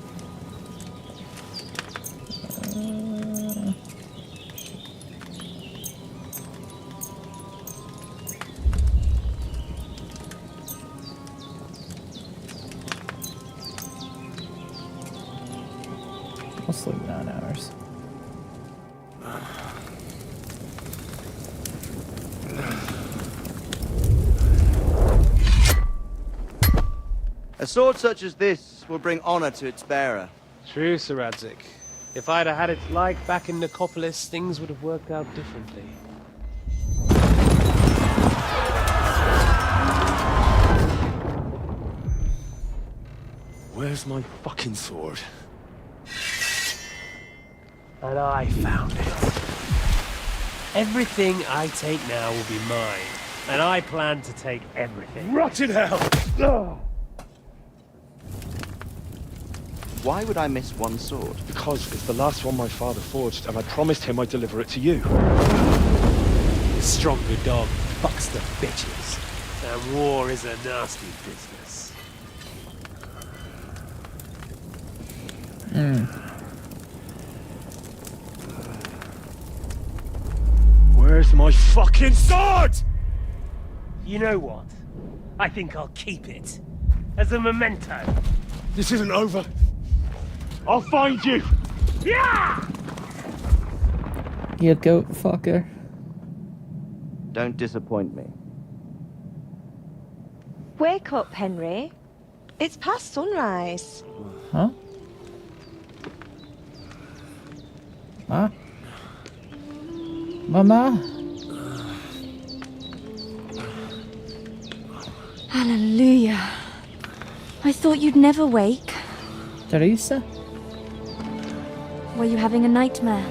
Speaker 1: I'll sleep 9 hours.
Speaker 6: A sword such as this will bring honor to its bearer.
Speaker 10: True, Sir Radzik. If I'd have had it like back in Nicopolis, things would have worked out differently.
Speaker 8: Where's my fucking sword?
Speaker 10: And I found it. Everything I take now will be mine, and I plan to take everything.
Speaker 8: Rotted hell!
Speaker 6: Why would I miss one sword?
Speaker 8: Because it's the last one my father forged, and I promised him I'd deliver it to you.
Speaker 10: The stronger dog fucks the bitches, and war is a nasty business.
Speaker 8: Where's my fucking sword?
Speaker 10: You know what? I think I'll keep it. As a memento.
Speaker 8: This isn't over. I'll find you!
Speaker 10: Yeah!
Speaker 1: You goat fucker.
Speaker 6: Don't disappoint me.
Speaker 21: Wake up, Henry. It's past sunrise.
Speaker 1: Huh? Ah? Mama?
Speaker 16: Hallelujah. I thought you'd never wake.
Speaker 1: Teresa?
Speaker 16: Were you having a nightmare?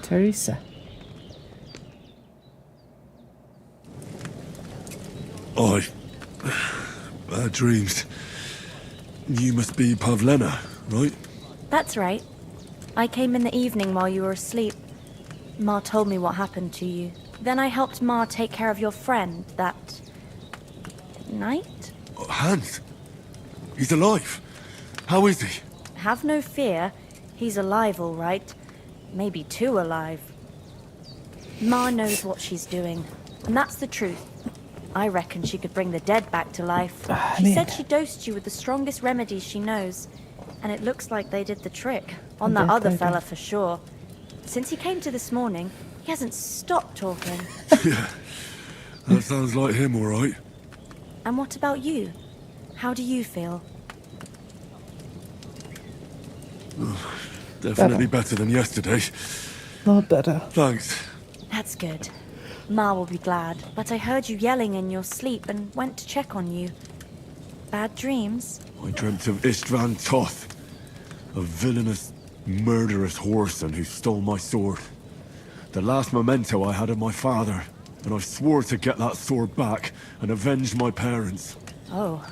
Speaker 1: Teresa?
Speaker 3: Bad dreams. You must be Pavlena, right?
Speaker 16: That's right. I came in the evening while you were asleep. Ma told me what happened to you. Then I helped Ma take care of your friend that night?
Speaker 3: Hans? He's alive. How is he?
Speaker 16: Have no fear. He's alive, all right. Maybe too alive. Ma knows what she's doing, and that's the truth. I reckon she could bring the dead back to life. She said she dosed you with the strongest remedies she knows, and it looks like they did the trick. On that other fella for sure. Since he came to this morning, he hasn't stopped talking.
Speaker 3: Yeah, that sounds like him, all right.
Speaker 16: And what about you? How do you feel?
Speaker 3: Definitely better than yesterday.
Speaker 1: Not better.
Speaker 3: Thanks.
Speaker 16: That's good. Ma will be glad, but I heard you yelling in your sleep and went to check on you. Bad dreams?
Speaker 3: I dreamt of Istvan Toth, a villainous, murderous whoreson who stole my sword. The last memento I had of my father, and I swore to get that sword back and avenge my parents.
Speaker 16: Oh,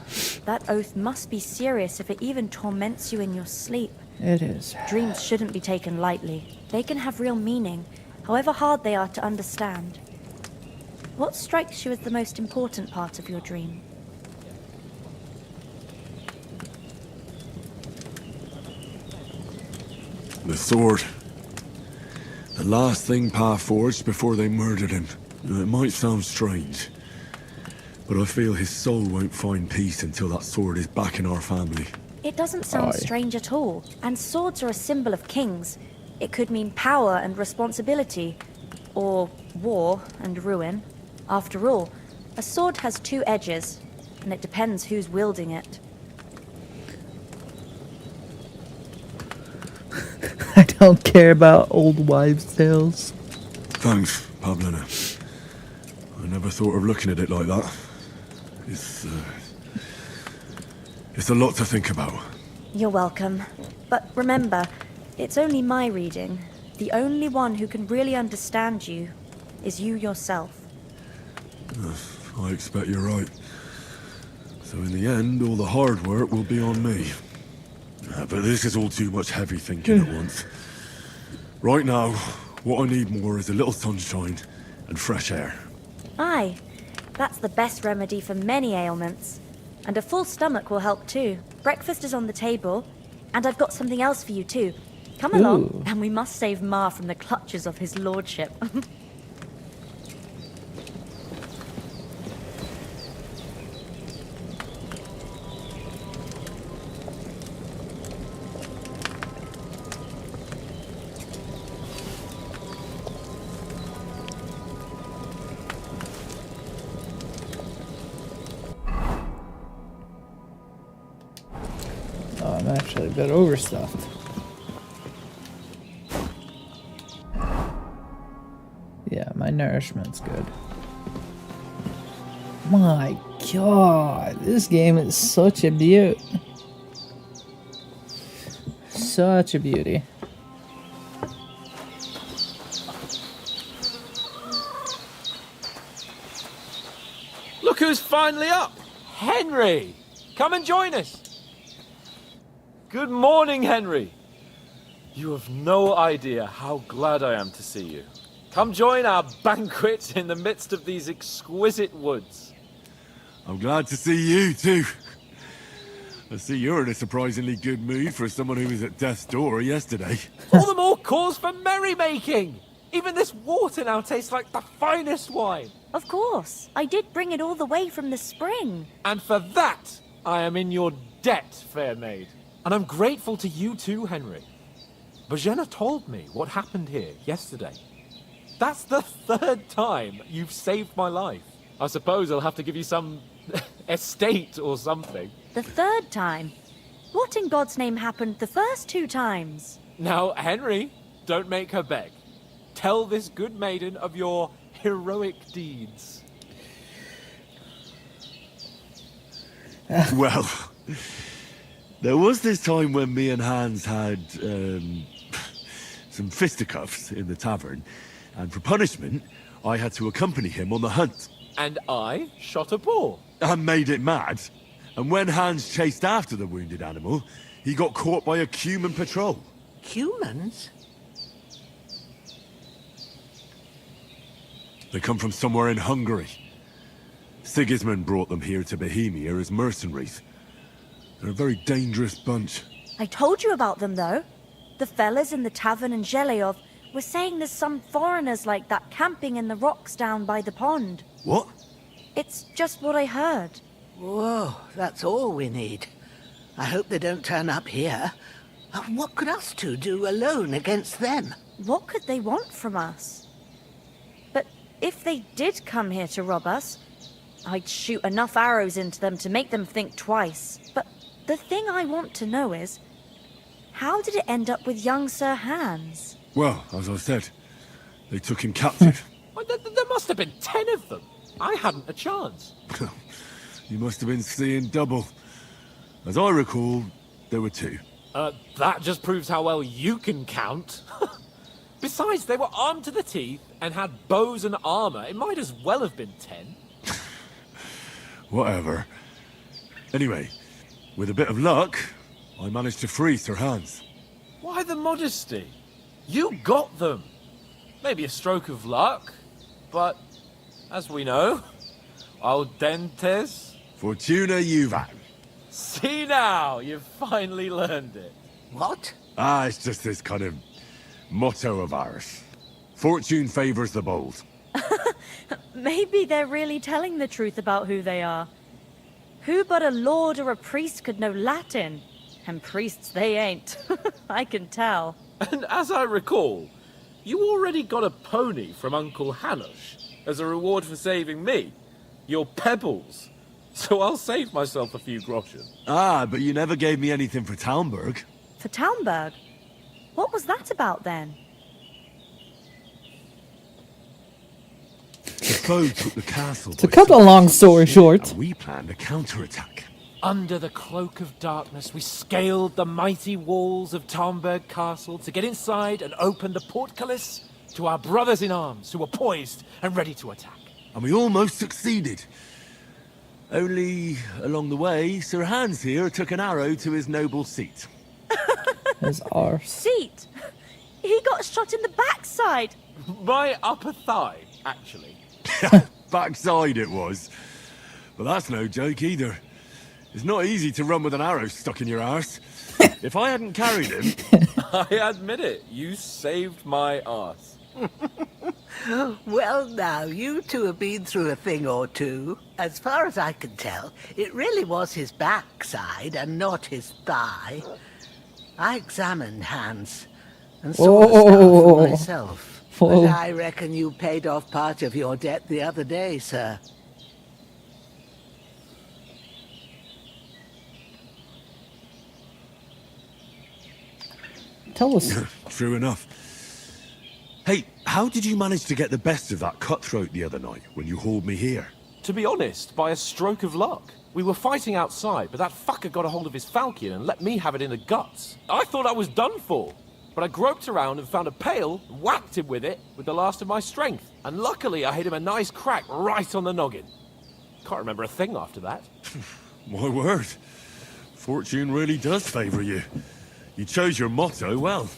Speaker 16: that oath must be serious if it even torments you in your sleep.
Speaker 1: It is.
Speaker 16: Dreams shouldn't be taken lightly. They can have real meaning, however hard they are to understand. What strikes you as the most important part of your dream?
Speaker 3: The sword. The last thing Pa forged before they murdered him. It might sound strange, but I feel his soul won't find peace until that sword is back in our family.
Speaker 16: It doesn't sound strange at all, and swords are a symbol of kings. It could mean power and responsibility, or war and ruin. After all, a sword has two edges, and it depends who's wielding it.
Speaker 1: don't care about old wives' tales.
Speaker 3: Thanks, Pavlina. I never thought of looking at it like that. It's a lot to think about.
Speaker 16: You're welcome. But remember, it's only my reading. The only one who can really understand you is you yourself.
Speaker 3: I expect you're right. So in the end, all the hard work will be on me. But this is all too much heavy thinking at once. Right now, what I need more is a little sunshine and fresh air.
Speaker 16: Aye, that's the best remedy for many ailments. And a full stomach will help too. Breakfast is on the table, and I've got something else for you too. Come along, and we must save Ma from the clutches of his lordship.
Speaker 1: I'm actually a bit overstuffed. Yeah, my nourishment's good. My god, this game is such a beaut. Such a beauty.
Speaker 2: Look who's finally up! Henry! Come and join us! Good morning, Henry. You have no idea how glad I am to see you. Come join our banquet in the midst of these exquisite woods.
Speaker 3: I'm glad to see you too. I see you're in a surprisingly good mood for someone who was at death's door yesterday.
Speaker 2: All the more cause for merrymaking! Even this water now tastes like the finest wine.
Speaker 16: Of course, I did bring it all the way from the spring.
Speaker 2: And for that, I am in your debt, fair maid. And I'm grateful to you too, Henry. Bojena told me what happened here yesterday. That's the third time you've saved my life. I suppose I'll have to give you some estate or something.
Speaker 16: The third time? What in God's name happened the first 2 times?
Speaker 2: Now, Henry, don't make her beg. Tell this good maiden of your heroic deeds.
Speaker 3: Well, there was this time when me and Hans had some fisticuffs in the tavern, and for punishment, I had to accompany him on the hunt.
Speaker 2: And I shot a boar.
Speaker 3: And made it mad. And when Hans chased after the wounded animal, he got caught by a Cuman patrol.
Speaker 22: Humans?
Speaker 3: They come from somewhere in Hungary. Sigismund brought them here to Bohemia as mercenaries. They're a very dangerous bunch.
Speaker 16: I told you about them, though. The fellas in the tavern in Zheleyov were saying there's some foreigners like that camping in the rocks down by the pond.
Speaker 3: What?
Speaker 16: It's just what I heard.
Speaker 22: Whoa, that's all we need. I hope they don't turn up here. What could us two do alone against them?
Speaker 16: What could they want from us? But if they did come here to rob us, I'd shoot enough arrows into them to make them think twice. But the thing I want to know is, how did it end up with young Sir Hans?
Speaker 3: Well, as I said, they took him captive.
Speaker 2: Well, there must have been 10 of them. I hadn't a chance.
Speaker 3: You must have been seeing double. As I recall, there were 2.
Speaker 2: That just proves how well you can count. Besides, they were armed to the teeth and had bows and armor. It might as well have been 10.
Speaker 3: Whatever. Anyway, with a bit of luck, I managed to free Sir Hans.
Speaker 2: Why the modesty? You got them. Maybe a stroke of luck, but as we know, al dentes.
Speaker 3: Fortuna juvat.
Speaker 2: See now, you've finally learned it.
Speaker 22: What?
Speaker 3: It's just this kind of motto of ours. Fortune favors the bold.
Speaker 16: Maybe they're really telling the truth about who they are. Who but a lord or a priest could know Latin? And priests they ain't. I can tell.
Speaker 2: And as I recall, you already got a pony from Uncle Hanush as a reward for saving me. Your pebbles. So I'll save myself a few groschen.
Speaker 3: But you never gave me anything for Talmberg.
Speaker 16: For Talmberg? What was that about then?
Speaker 3: The foe took the castle.
Speaker 1: To cut a long story short,
Speaker 3: we planned a counterattack.
Speaker 11: Under the cloak of darkness, we scaled the mighty walls of Tarnberg Castle to get inside and open the portcullis to our brothers in arms who were poised and ready to attack.
Speaker 3: And we almost succeeded. Only, along the way, Sir Hans here took an arrow to his noble seat.
Speaker 1: his arse.
Speaker 16: Seat! He got shot in the backside!
Speaker 2: My upper thigh, actually.
Speaker 3: Backside it was. But that's no joke either. It's not easy to run with an arrow stuck in your arse. If I hadn't carried him...
Speaker 2: I admit it, you saved my arse.
Speaker 22: Well, now, you two have been through a thing or two. As far as I can tell, it really was his backside and not his thigh. I examined Hans and saw the scar for myself.
Speaker 1: Whoa.
Speaker 22: But I reckon you paid off part of your debt the other day, sir.
Speaker 1: Tell us.
Speaker 3: True enough. Hey, how did you manage to get the best of that cutthroat the other night when you hauled me here?
Speaker 2: To be honest, by a stroke of luck. We were fighting outside, but that fucker got a hold of his falchion and let me have it in the guts. I thought I was done for. But I groped around and found a pail, whacked him with it with the last of my strength. And luckily I hit him a nice crack right on the noggin. Can't remember a thing after that.
Speaker 3: My word. Fortune really does favour you. You chose your motto well.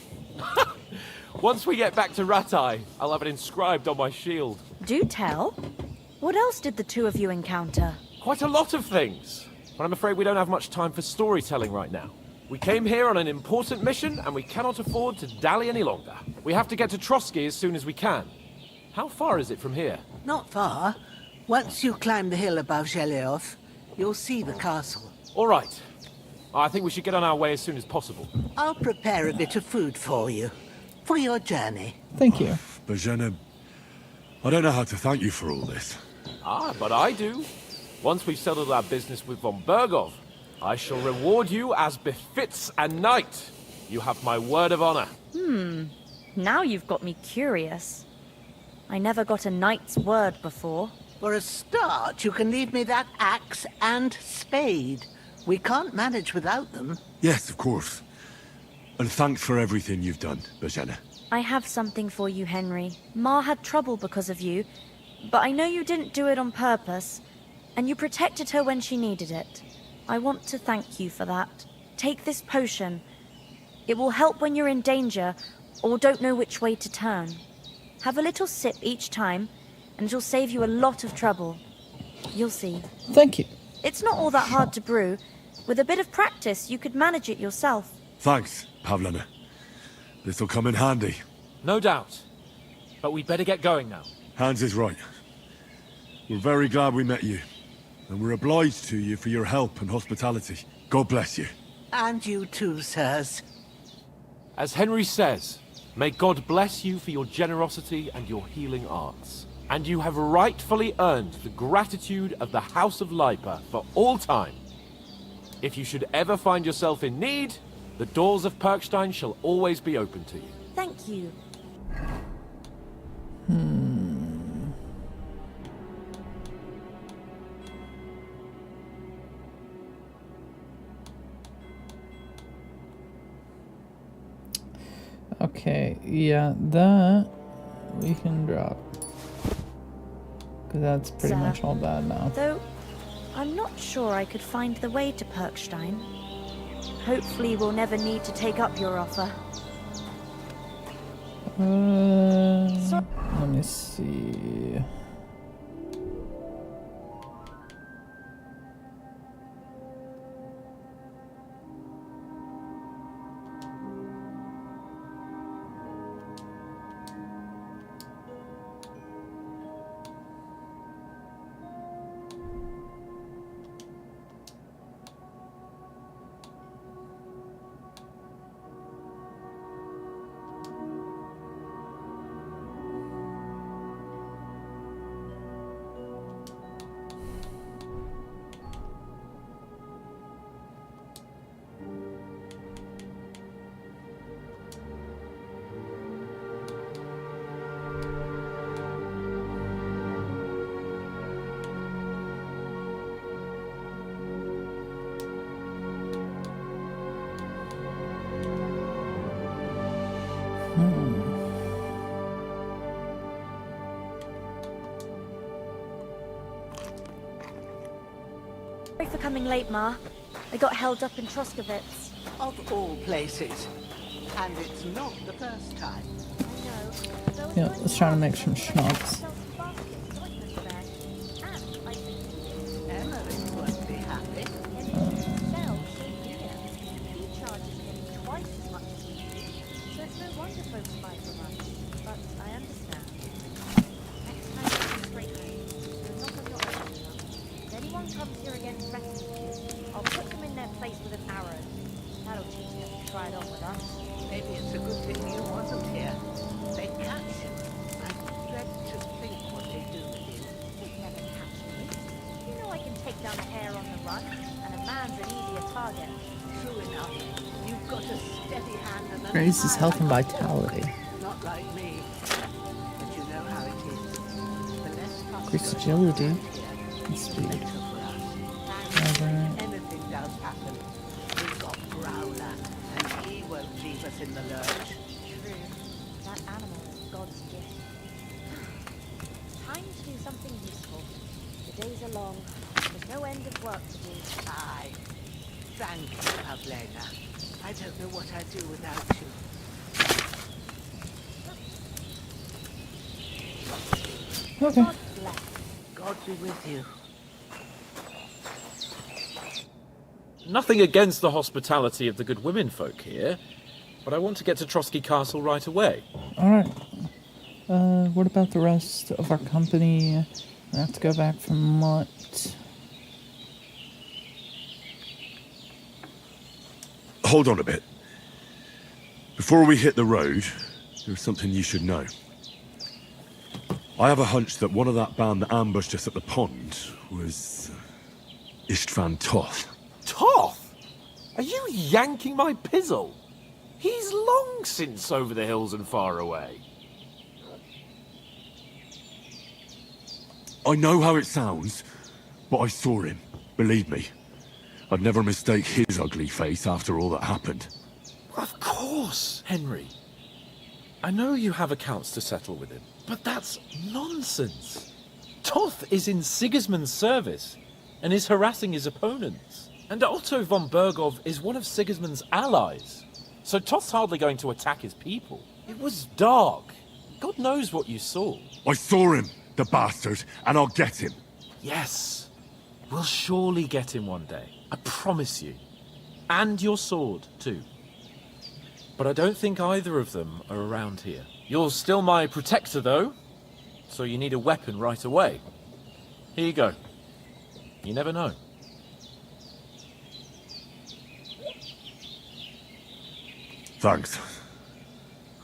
Speaker 2: Once we get back to Rattay, I'll have it inscribed on my shield.
Speaker 16: Do tell. What else did the two of you encounter?
Speaker 2: Quite a lot of things. But I'm afraid we don't have much time for storytelling right now. We came here on an important mission, and we cannot afford to dally any longer. We have to get to Trotsky as soon as we can. How far is it from here?
Speaker 22: Not far. Once you climb the hill above Geleoth, you'll see the castle.
Speaker 2: All right. I think we should get on our way as soon as possible.
Speaker 22: I'll prepare a bit of food for you. For your journey.
Speaker 1: Thank you.
Speaker 3: Bajana, I don't know how to thank you for all this.
Speaker 2: Ah, but I do. Once we've settled our business with von Bergov, I shall reward you as befits a knight. You have my word of honor.
Speaker 16: Now you've got me curious. I never got a knight's word before.
Speaker 22: For a start, you can leave me that axe and spade. We can't manage without them.
Speaker 3: Yes, of course. And thanks for everything you've done, Bajana.
Speaker 16: I have something for you, Henry. Ma had trouble because of you, but I know you didn't do it on purpose, and you protected her when she needed it. I want to thank you for that. Take this potion. It will help when you're in danger or don't know which way to turn. Have a little sip each time, and it'll save you a lot of trouble. You'll see.
Speaker 1: Thank you.
Speaker 16: It's not all that hard to brew. With a bit of practice, you could manage it yourself.
Speaker 3: Thanks, Pavlana. This'll come in handy.
Speaker 2: No doubt. But we'd better get going now.
Speaker 3: Hans is right. We're very glad we met you. And we're obliged to you for your help and hospitality. God bless you.
Speaker 22: And you too, sirs.
Speaker 2: As Henry says, may God bless you for your generosity and your healing arts. And you have rightfully earned the gratitude of the House of Lipa for all time. If you should ever find yourself in need, the doors of Perkstein shall always be open to you.
Speaker 16: Thank you.
Speaker 1: Okay, yeah, that we can drop. Because that's pretty
Speaker 16: Sir,
Speaker 1: much all bad now.
Speaker 16: Though, I'm not sure I could find the way to Perkstein. Hopefully we'll never need to take up your offer.
Speaker 1: Let me see.
Speaker 16: Sorry for coming late, Ma. I got held up in Troskowitz.
Speaker 22: Of all places. And it's not the first time.
Speaker 1: Yeah, let's try to make some schnapps.
Speaker 22: Emily won't be happy.
Speaker 16: He charges him twice as much as we do, so it's no wonder folks buy from us. But I understand. Next time you come straight home, you're not on your own enough. If anyone comes here again threatening you, I'll put them in their place with an arrow. That'll teach them to try it on with us.
Speaker 22: Maybe it's a good thing you wasn't here. They'd catch him. I dread to think what they do with him.
Speaker 16: They'd never catch me. You know I can take down a hare on the run, and a man's an easier target.
Speaker 22: True enough. You've got a steady hand and an
Speaker 1: Raise his
Speaker 22: eye
Speaker 1: health and
Speaker 22: like
Speaker 1: vitality.
Speaker 22: Not like me. But you know how it is. The less fuss
Speaker 1: Increase
Speaker 22: goes
Speaker 1: agility
Speaker 22: on around here,
Speaker 1: and speed.
Speaker 22: the better for us.
Speaker 1: Alright.
Speaker 22: Anything does happen. We've got Growler, and he won't leave us in the lurch.
Speaker 16: True. That animal is God's gift. Time to do something useful. The days are long. There's no end of work to do.
Speaker 22: Aye. Thank you, Pavlena. I don't know what I'd do without you.
Speaker 1: Okay.
Speaker 22: God be with you.
Speaker 11: Nothing against the hospitality of the good women folk here, but I want to get to Trotsky Castle right away.
Speaker 1: Alright. What about the rest of our company? I have to go back from Mutt.
Speaker 3: Hold on a bit. Before we hit the road, there's something you should know. I have a hunch that one of that band that ambushed us at the pond was Istvan Toth.
Speaker 2: Toth? Are you yanking my pizzle? He's long since over the hills and far away.
Speaker 3: I know how it sounds, but I saw him. Believe me. I'd never mistake his ugly face after all that happened.
Speaker 11: Of course, Henry. I know you have accounts to settle with him, but that's nonsense. Toth is in Sigismund's service and is harassing his opponents. And Otto von Bergov is one of Sigismund's allies. So Toth's hardly going to attack his people. It was dark. God knows what you saw.
Speaker 3: I saw him, the bastard, and I'll get him.
Speaker 11: Yes. We'll surely get him one day. I promise you. And your sword, too. But I don't think either of them are around here. You're still my protector, though. So you need a weapon right away. Here you go. You never know.
Speaker 3: Thanks.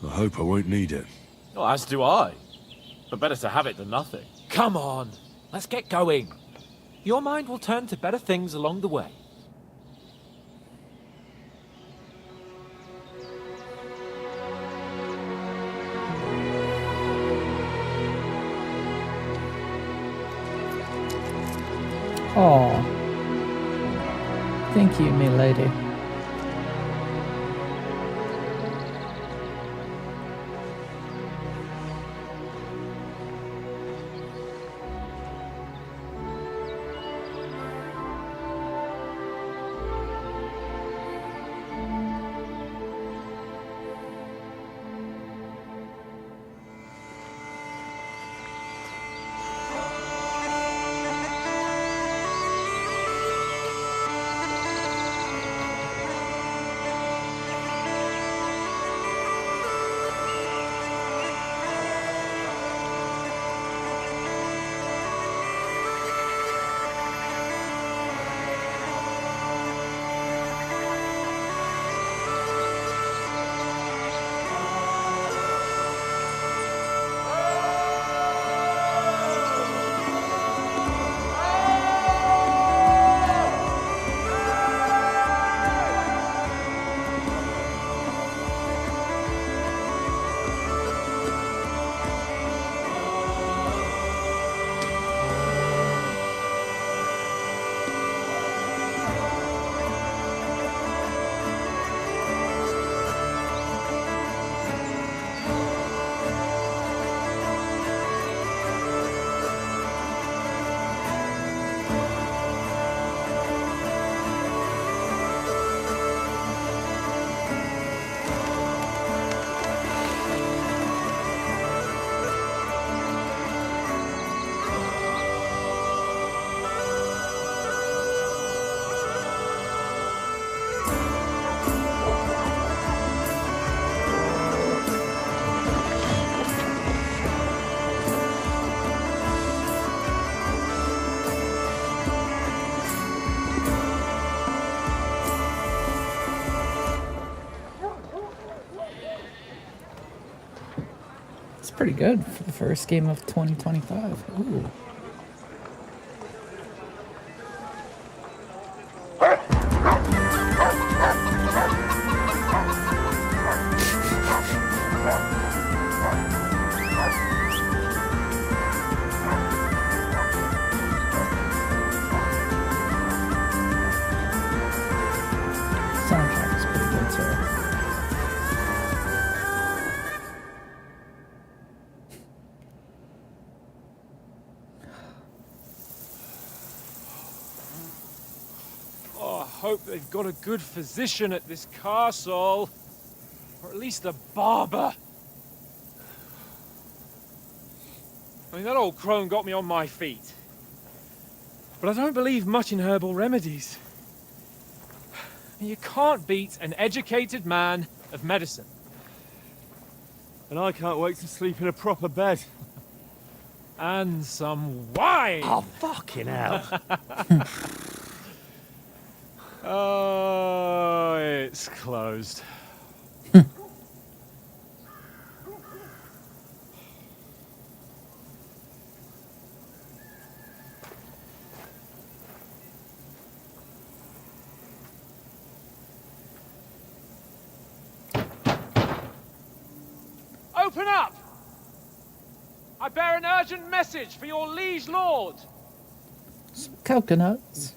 Speaker 3: I hope I won't need it.
Speaker 11: Well, as do I. But better to have it than nothing. Come on. Let's get going. Your mind will turn to better things along the way.
Speaker 1: Aw. Thank you, me lady. It's pretty good for the first game of 2025. Ooh. Soundtrack is pretty good too.
Speaker 10: Oh, I hope they've got a good physician at this castle. Or at least a barber. I mean, that old crone got me on my feet. But I don't believe much in herbal remedies. You can't beat an educated man of medicine.
Speaker 5: And I can't wait to sleep in a proper bed.
Speaker 10: And some wine!
Speaker 8: Oh, fucking hell.
Speaker 10: Oh, it's closed. Open up! I bear an urgent message for your liege lord.
Speaker 1: Some coconuts.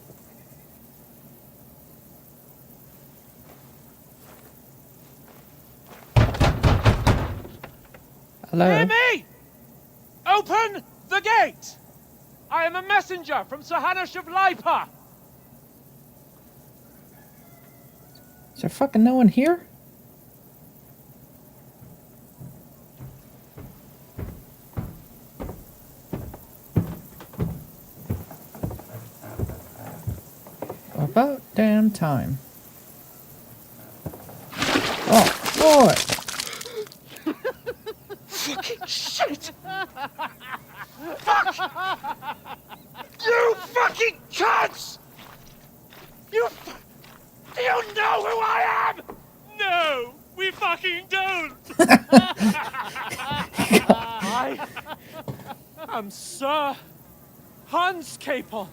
Speaker 1: Hello?
Speaker 10: Hear me! Open the gate! I am a messenger from Sir Hanush of Lipa.
Speaker 1: Is there fucking no one here? About damn time. Oh, Lord!
Speaker 10: Fucking shit! Fuck! You fucking cunts! Do you know who I am? No, we fucking don't! I am Sir Hans Capon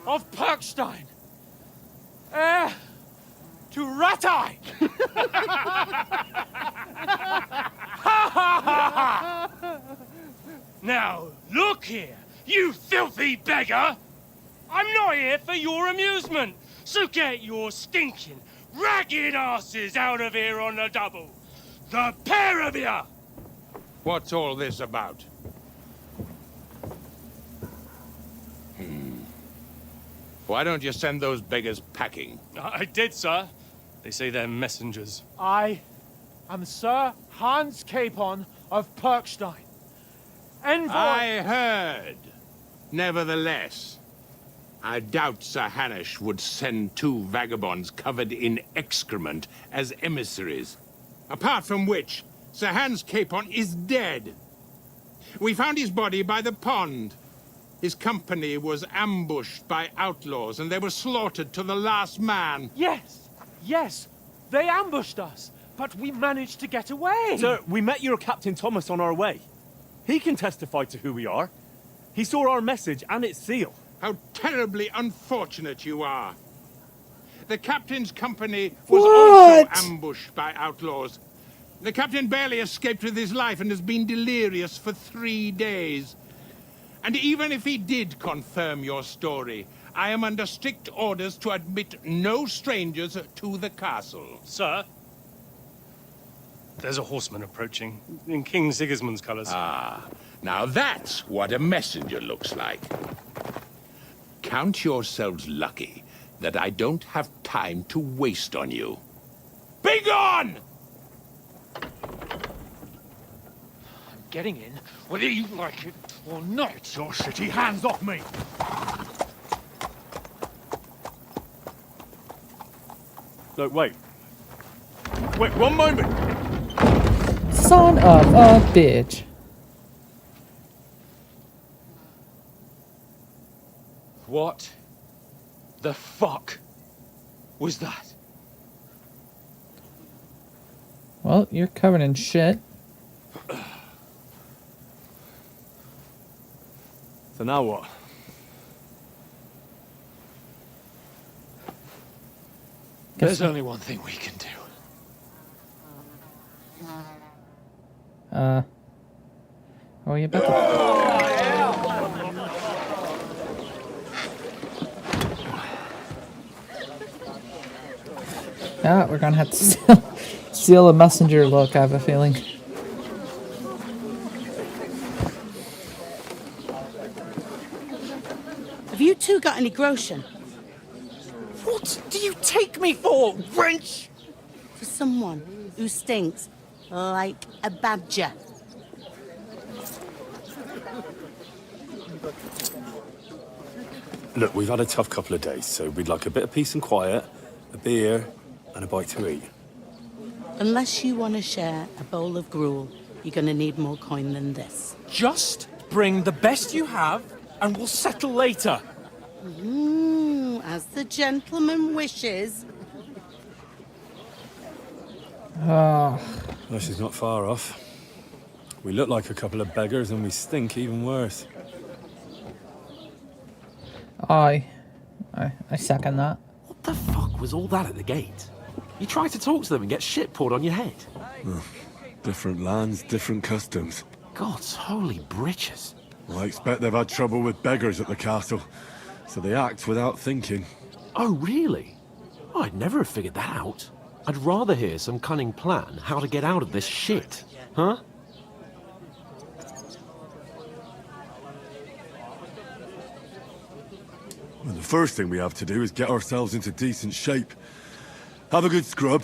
Speaker 10: of Perkstein, heir to Ratai! Now, look here, you filthy beggar! I'm not here for your amusement, so get your stinking, ragged asses out of here on the double! The pair of you!
Speaker 9: What's all this about? Why don't you send those beggars packing?
Speaker 10: I did, sir. They say they're messengers. I am Sir Hans Capon of Perkstein. Envoy...
Speaker 9: I heard. Nevertheless, I doubt Sir Hanush would send two vagabonds covered in excrement as emissaries. Apart from which, Sir Hans Capon is dead. We found his body by the pond. His company was ambushed by outlaws, and they were slaughtered to the last man.
Speaker 10: Yes, yes, they ambushed us, but we managed to get away.
Speaker 5: Sir, we met your Captain Thomas on our way. He can testify to who we are. He saw our message and its seal.
Speaker 9: How terribly unfortunate you are. The captain's company was also ambushed by outlaws. The captain barely escaped with his life and has been delirious for 3 days. And even if he did confirm your story, I am under strict orders to admit no strangers to the castle.
Speaker 10: Sir, there's a horseman approaching, in King Sigismund's colours.
Speaker 9: Ah, now that's what a messenger looks like. Count yourselves lucky that I don't have time to waste on you. Be gone!
Speaker 10: I'm getting in, whether you like it or not.
Speaker 5: Your shitty hands off me! No, wait. Wait, one moment!
Speaker 1: Son of a bitch.
Speaker 10: What the fuck was that?
Speaker 1: Well, you're covered in shit.
Speaker 3: So now what?
Speaker 10: There's only one thing we can do.
Speaker 1: Oh, you about to... Yeah, we're gonna have to steal a messenger look, I have a feeling.
Speaker 15: Have you two got any groschen?
Speaker 10: What do you take me for, wench?
Speaker 15: For someone who stinks like a badger.
Speaker 3: Look, we've had a tough couple of days, so we'd like a bit of peace and quiet, a beer, and a bite to eat.
Speaker 15: Unless you want to share a bowl of gruel, you're going to need more coin than this.
Speaker 10: Just bring the best you have, and we'll settle later.
Speaker 15: As the gentleman wishes.
Speaker 1: Oh.
Speaker 3: Well, she's not far off. We look like a couple of beggars, and we stink even worse.
Speaker 1: I second that.
Speaker 11: What the fuck was all that at the gate? You try to talk to them and get shit poured on your head.
Speaker 3: Different lands, different customs.
Speaker 11: God's holy britches.
Speaker 3: Well, I expect they've had trouble with beggars at the castle, so they act without thinking.
Speaker 11: Oh, really? Oh, I'd never have figured that out. I'd rather hear some cunning plan how to get out of this shit. Huh?
Speaker 3: Well, the first thing we have to do is get ourselves into decent shape. Have a good scrub,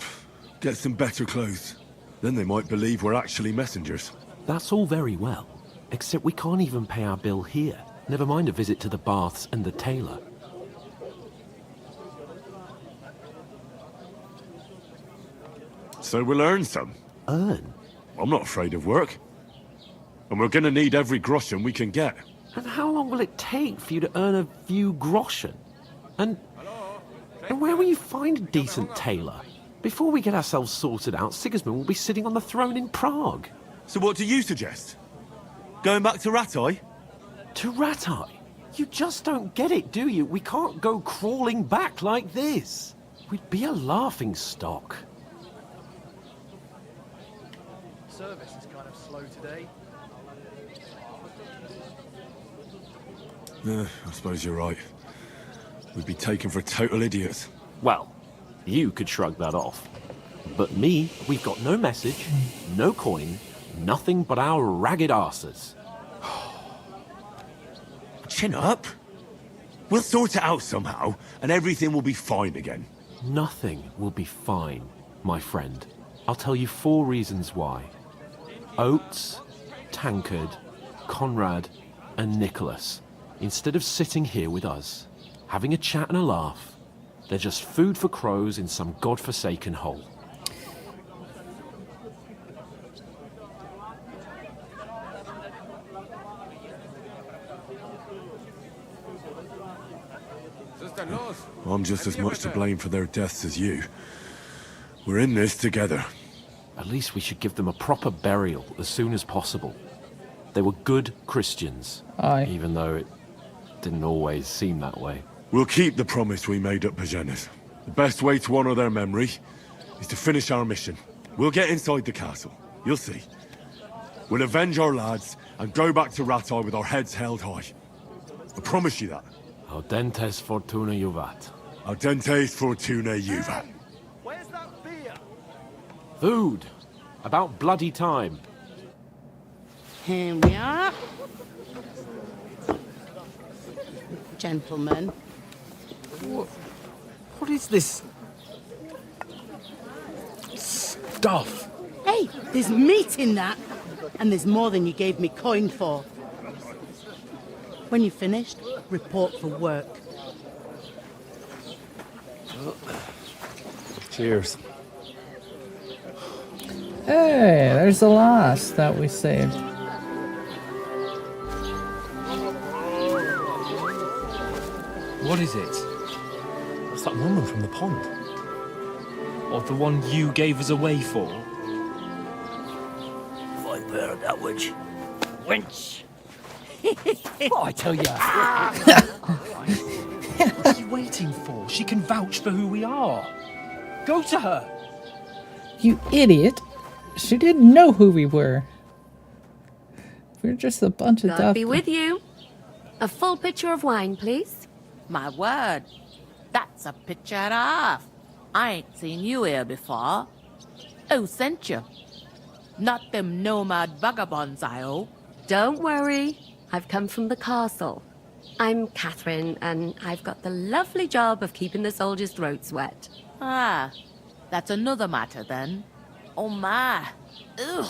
Speaker 3: get some better clothes. Then they might believe we're actually messengers.
Speaker 11: That's all very well, except we can't even pay our bill here. Never mind a visit to the baths and the tailor.
Speaker 3: So we'll earn some.
Speaker 11: Earn?
Speaker 3: I'm not afraid of work. And we're gonna need every groschen we can get.
Speaker 11: And how long will it take for you to earn a few groschen? And where will you find a decent tailor? Before we get ourselves sorted out, Sigismund will be sitting on the throne in Prague.
Speaker 3: So what do you suggest? Going back to Ratai?
Speaker 11: To Ratai? You just don't get it, do you? We can't go crawling back like this. We'd be a laughing stock.
Speaker 17: Service is kind of slow today.
Speaker 3: Yeah, I suppose you're right. We'd be taken for total idiots.
Speaker 11: Well, you could shrug that off. But me, we've got no message, no coin, nothing but our ragged arses.
Speaker 3: Chin up. We'll sort it out somehow, and everything will be fine again.
Speaker 11: Nothing will be fine, my friend. I'll tell you 4 reasons why. Oates, Tankard, Conrad, and Nicholas. Instead of sitting here with us, having a chat and a laugh, they're just food for crows in some godforsaken hole.
Speaker 3: I'm just as much to blame for their deaths as you. We're in this together.
Speaker 11: At least we should give them a proper burial as soon as possible. They were good Christians, even though it didn't always seem that way.
Speaker 3: We'll keep the promise we made at Pagenes. The best way to honor their memory is to finish our mission. We'll get inside the castle. You'll see. We'll avenge our lads and go back to Ratai with our heads held high. I promise you that.
Speaker 11: Audentes fortuna juvat.
Speaker 3: Audentes fortuna juvat.
Speaker 14: Where's that beer?
Speaker 11: Food. About bloody time.
Speaker 15: Here we are. Gentlemen.
Speaker 11: What is this stuff?
Speaker 15: Hey, there's meat in that. And there's more than you gave me coin for. When you're finished, report for work.
Speaker 3: Cheers.
Speaker 1: Hey, there's the last that we saved.
Speaker 10: What is it?
Speaker 8: What's that woman from the pond?
Speaker 10: Or the one you gave us away for?
Speaker 13: Bird upwards. Wench.
Speaker 17: What I tell you? What are you waiting for? She can vouch for who we are. Go to her.
Speaker 1: You idiot. She didn't know who we were. We're just a bunch of
Speaker 4: God be
Speaker 1: duff.
Speaker 4: with you. A full pitcher of wine, please.
Speaker 12: My word. That's a picture and a half. I ain't seen you here before. Who sent you? Not them nomad vagabonds, I hope.
Speaker 4: Don't worry. I've come from the castle. I'm Catherine, and I've got the lovely job of keeping the soldiers' throats wet.
Speaker 12: Ah, that's another matter then. Oh my. Ugh.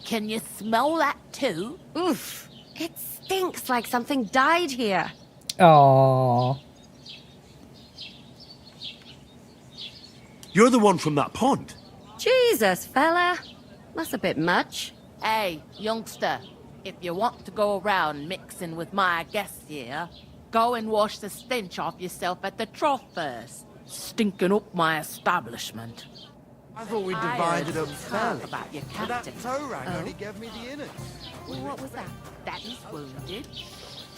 Speaker 12: Can you smell that too?
Speaker 4: Oof. It stinks like something died here.
Speaker 1: Aww.
Speaker 3: You're the one from that pond.
Speaker 4: Jesus, fella. That's a bit much.
Speaker 12: Hey, youngster. If you want to go around mixing with my guests here, go and wash the stench off yourself at the trough first. Stinking up my establishment.
Speaker 6: I thought we
Speaker 12: I
Speaker 6: divided
Speaker 12: heard
Speaker 6: up
Speaker 12: some
Speaker 6: fairly.
Speaker 12: talk about your
Speaker 6: But that
Speaker 12: captain.
Speaker 6: tow rag
Speaker 12: Oh?
Speaker 6: only gave me the innards.
Speaker 12: What was that? Daddy's wounded.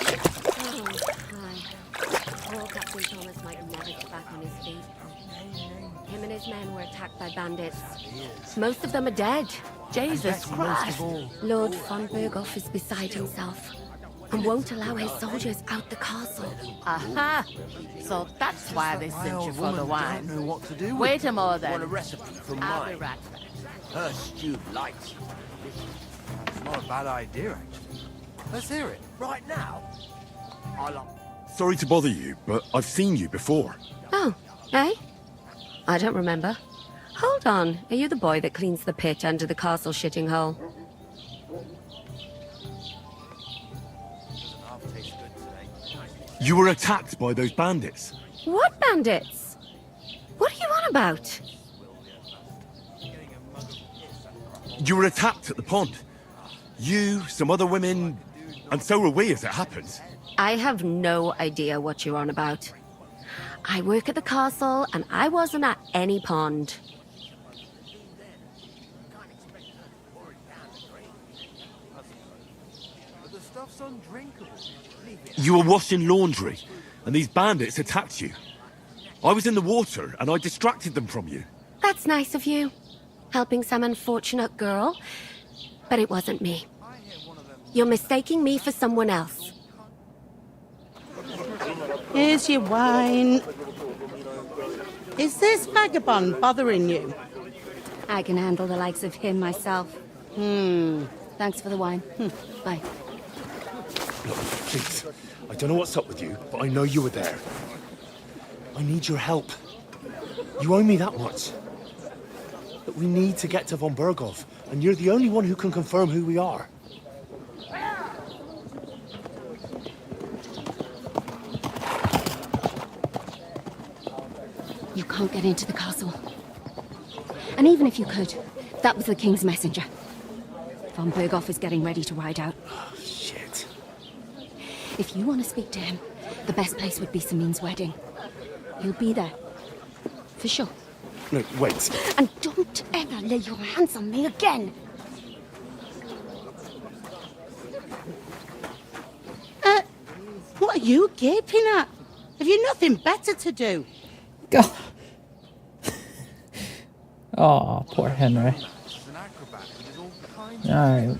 Speaker 4: Oh, hi. Poor Captain Thomas might never get back on his feet. Him and his men were attacked by bandits. Most of them are dead.
Speaker 12: Jesus Christ.
Speaker 4: Lord von Berghoff is beside himself and won't allow his soldiers out the castle.
Speaker 12: Aha! So that's why they sent you for the wine.
Speaker 6: Don't know what to do with
Speaker 12: Wait a
Speaker 6: it.
Speaker 12: moment then.
Speaker 6: Want a recipe from
Speaker 12: I'll be
Speaker 6: mine?
Speaker 12: right back.
Speaker 6: Her stewed lights. It's not a bad idea, actually. Let's hear it. Right now. I like...
Speaker 3: Sorry to bother you, but I've seen you before.
Speaker 4: Oh, eh? I don't remember. Hold on. Are you the boy that cleans the pit under the castle shitting hole?
Speaker 3: You were attacked by those bandits.
Speaker 4: What bandits? What are you on about?
Speaker 3: You were attacked at the pond. You, some other women, and so were we as it happens.
Speaker 4: I have no idea what you're on about. I work at the castle, and I wasn't at any pond.
Speaker 6: But the stuff's undrinkable. Leave it.
Speaker 3: You were washing laundry, and these bandits attacked you. I was in the water, and I distracted them from you.
Speaker 4: That's nice of you. Helping some unfortunate girl. But it wasn't me. You're mistaking me for someone else.
Speaker 15: Here's your wine. Is this vagabond bothering you?
Speaker 4: I can handle the likes of him myself. Thanks for the wine. Bye.
Speaker 8: Look, please. I don't know what's up with you, but I know you were there. I need your help. You owe me that much. But we need to get to von Berghoff, and you're the only one who can confirm who we are.
Speaker 4: You can't get into the castle. And even if you could, that was the king's messenger. Von Berghoff is getting ready to ride out.
Speaker 8: Shit.
Speaker 4: If you want to speak to him, the best place would be Samin's wedding. He'll be there. For sure.
Speaker 8: No, wait.
Speaker 4: And don't ever lay your hands on me again!
Speaker 15: What are you gaping at? Have you nothing better to do?
Speaker 1: God. Oh, poor Henry. Alright.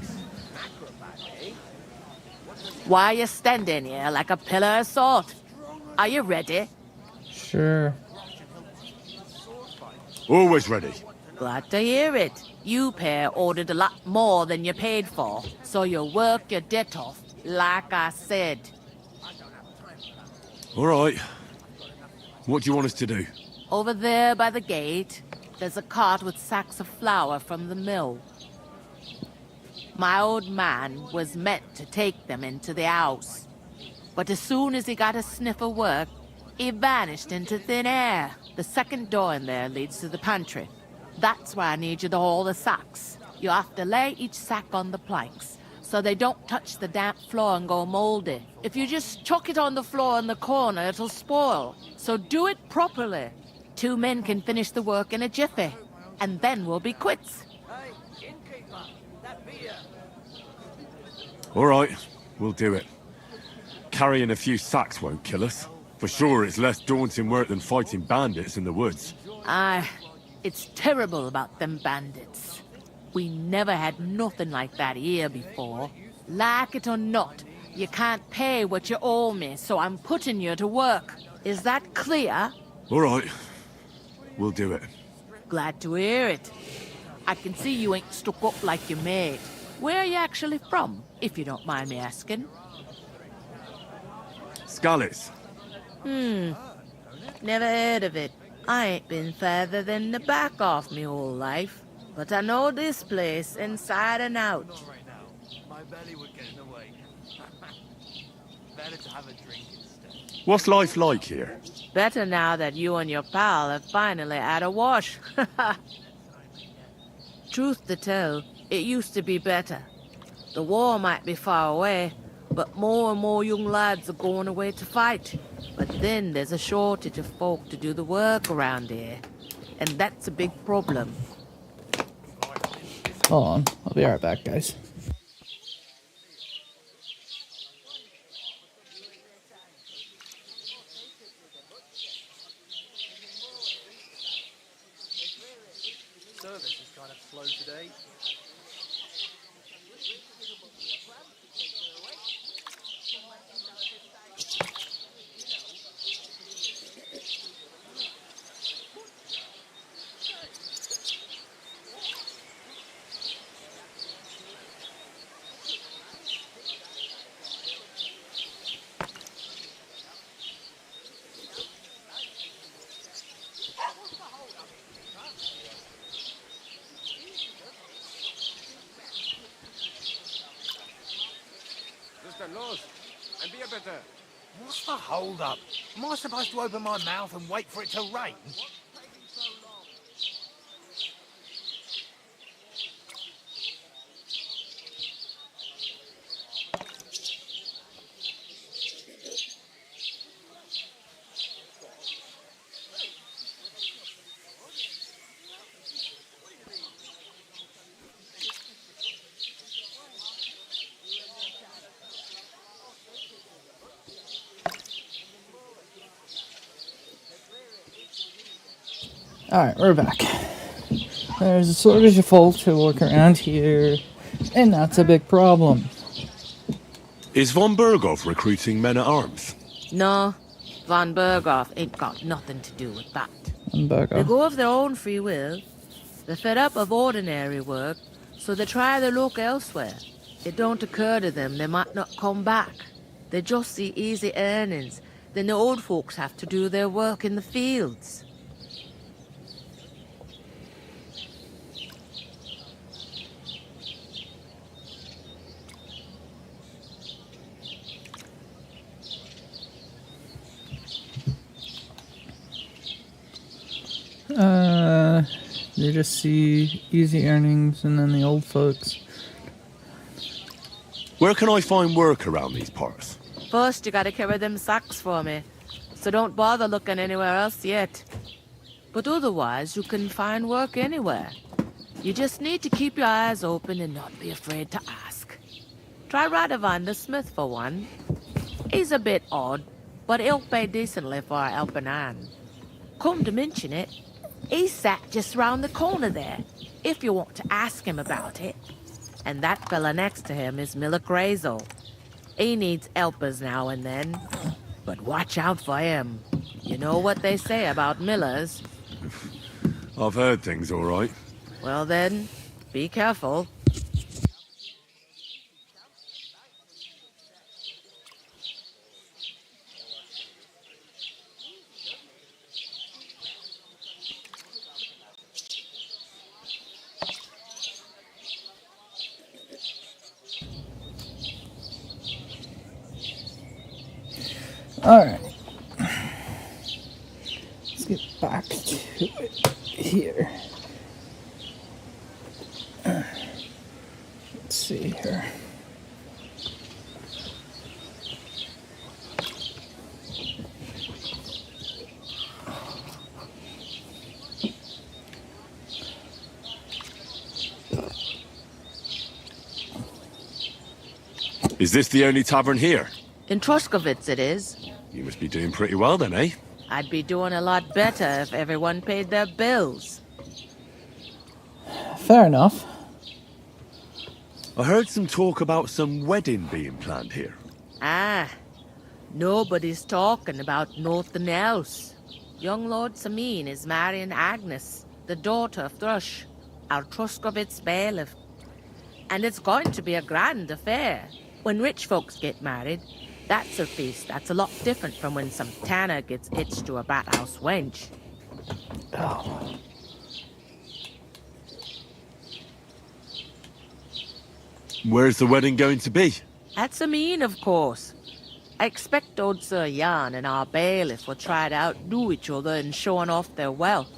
Speaker 12: Why are you standing here like a pillar of salt? Are you ready?
Speaker 1: Sure.
Speaker 3: Always ready.
Speaker 12: Glad to hear it. You pair ordered a lot more than you paid for, so you'll work your debt off, like I said.
Speaker 3: All right. What do you want us to do?
Speaker 12: Over there by the gate, there's a cart with sacks of flour from the mill. My old man was meant to take them into the house. But as soon as he got a sniff of work, he vanished into thin air. The second door in there leads to the pantry. That's why I need you to haul the sacks. You have to lay each sack on the planks, so they don't touch the damp floor and go moldy. If you just chuck it on the floor in the corner, it'll spoil. So do it properly. 2 men can finish the work in a jiffy, and then we'll be quits.
Speaker 13: Hey, innkeeper,
Speaker 3: All right, we'll do it. Carrying a few sacks won't kill us. For sure, it's less daunting work than fighting bandits in the woods.
Speaker 12: Aye, it's terrible about them bandits. We never had nothing like that here before. Like it or not, you can't pay what you owe me, so I'm putting you to work. Is that clear?
Speaker 3: All right, we'll do it.
Speaker 12: Glad to hear it. I can see you ain't stuck up like your mate. Where are you actually from, if you don't mind me asking?
Speaker 3: Scallies.
Speaker 12: Never heard of it. I ain't been further than the back off me whole life. But I know this place inside and out.
Speaker 6: My belly would get in the way. Better to have a drink instead.
Speaker 3: What's life like here?
Speaker 12: Better now that you and your pal have finally had a wash. Truth to tell, it used to be better. The war might be far away, but more and more young lads are going away to fight. But then there's a shortage of folk to do the work around here. And that's a big problem.
Speaker 1: Hold on, I'll be right back, guys.
Speaker 6: Service is kind of slow today.
Speaker 9: And be a better.
Speaker 6: What's the hold up? Am I supposed to open my mouth and wait for it to rain?
Speaker 1: Alright, we're back. There's a shortage of folk to work around here, and that's a big problem.
Speaker 3: Is von Berghoff recruiting men-at-arms?
Speaker 12: No, von Berghoff ain't got nothing to do with that.
Speaker 1: Von
Speaker 12: They
Speaker 1: Berghoff.
Speaker 12: go of their own free will. They're fed up of ordinary work, so they try their luck elsewhere. It don't occur to them they might not come back. They just see easy earnings. Then the old folks have to do their work in the fields.
Speaker 1: They just see easy earnings and then the old folks.
Speaker 3: Where can I find work around these parts?
Speaker 12: First, you gotta carry them sacks for me, so don't bother looking anywhere else yet. But otherwise, you can find work anywhere. You just need to keep your eyes open and not be afraid to ask. Try Radovan the Smith for one. He's a bit odd, but he'll pay decently for a helping hand. Come to mention it, he's sat just round the corner there, if you want to ask him about it. And that fella next to him is Miller Grazel. He needs helpers now and then, but watch out for him. You know what they say about Millers.
Speaker 3: I've heard things, all right.
Speaker 12: Well then, be careful.
Speaker 1: Alright. Let's get back to it here. Let's see here.
Speaker 3: Is this the only tavern here?
Speaker 12: In Truskovitz it is.
Speaker 3: You must be doing pretty well then, eh?
Speaker 12: I'd be doing a lot better if everyone paid their bills.
Speaker 1: Fair enough.
Speaker 3: I heard some talk about some wedding being planned here.
Speaker 12: Ah, nobody's talking about nothing else. Young Lord Samin is marrying Agnes, the daughter of Thrush, our Truskovitz bailiff. And it's going to be a grand affair. When rich folks get married, that's a feast that's a lot different from when some tanner gets hitched to a bathhouse wench.
Speaker 1: Oh.
Speaker 3: Where's the wedding going to be?
Speaker 12: At Samin, of course. I expect old Sir Jan and our bailiff will try to outdo each other in showing off their wealth.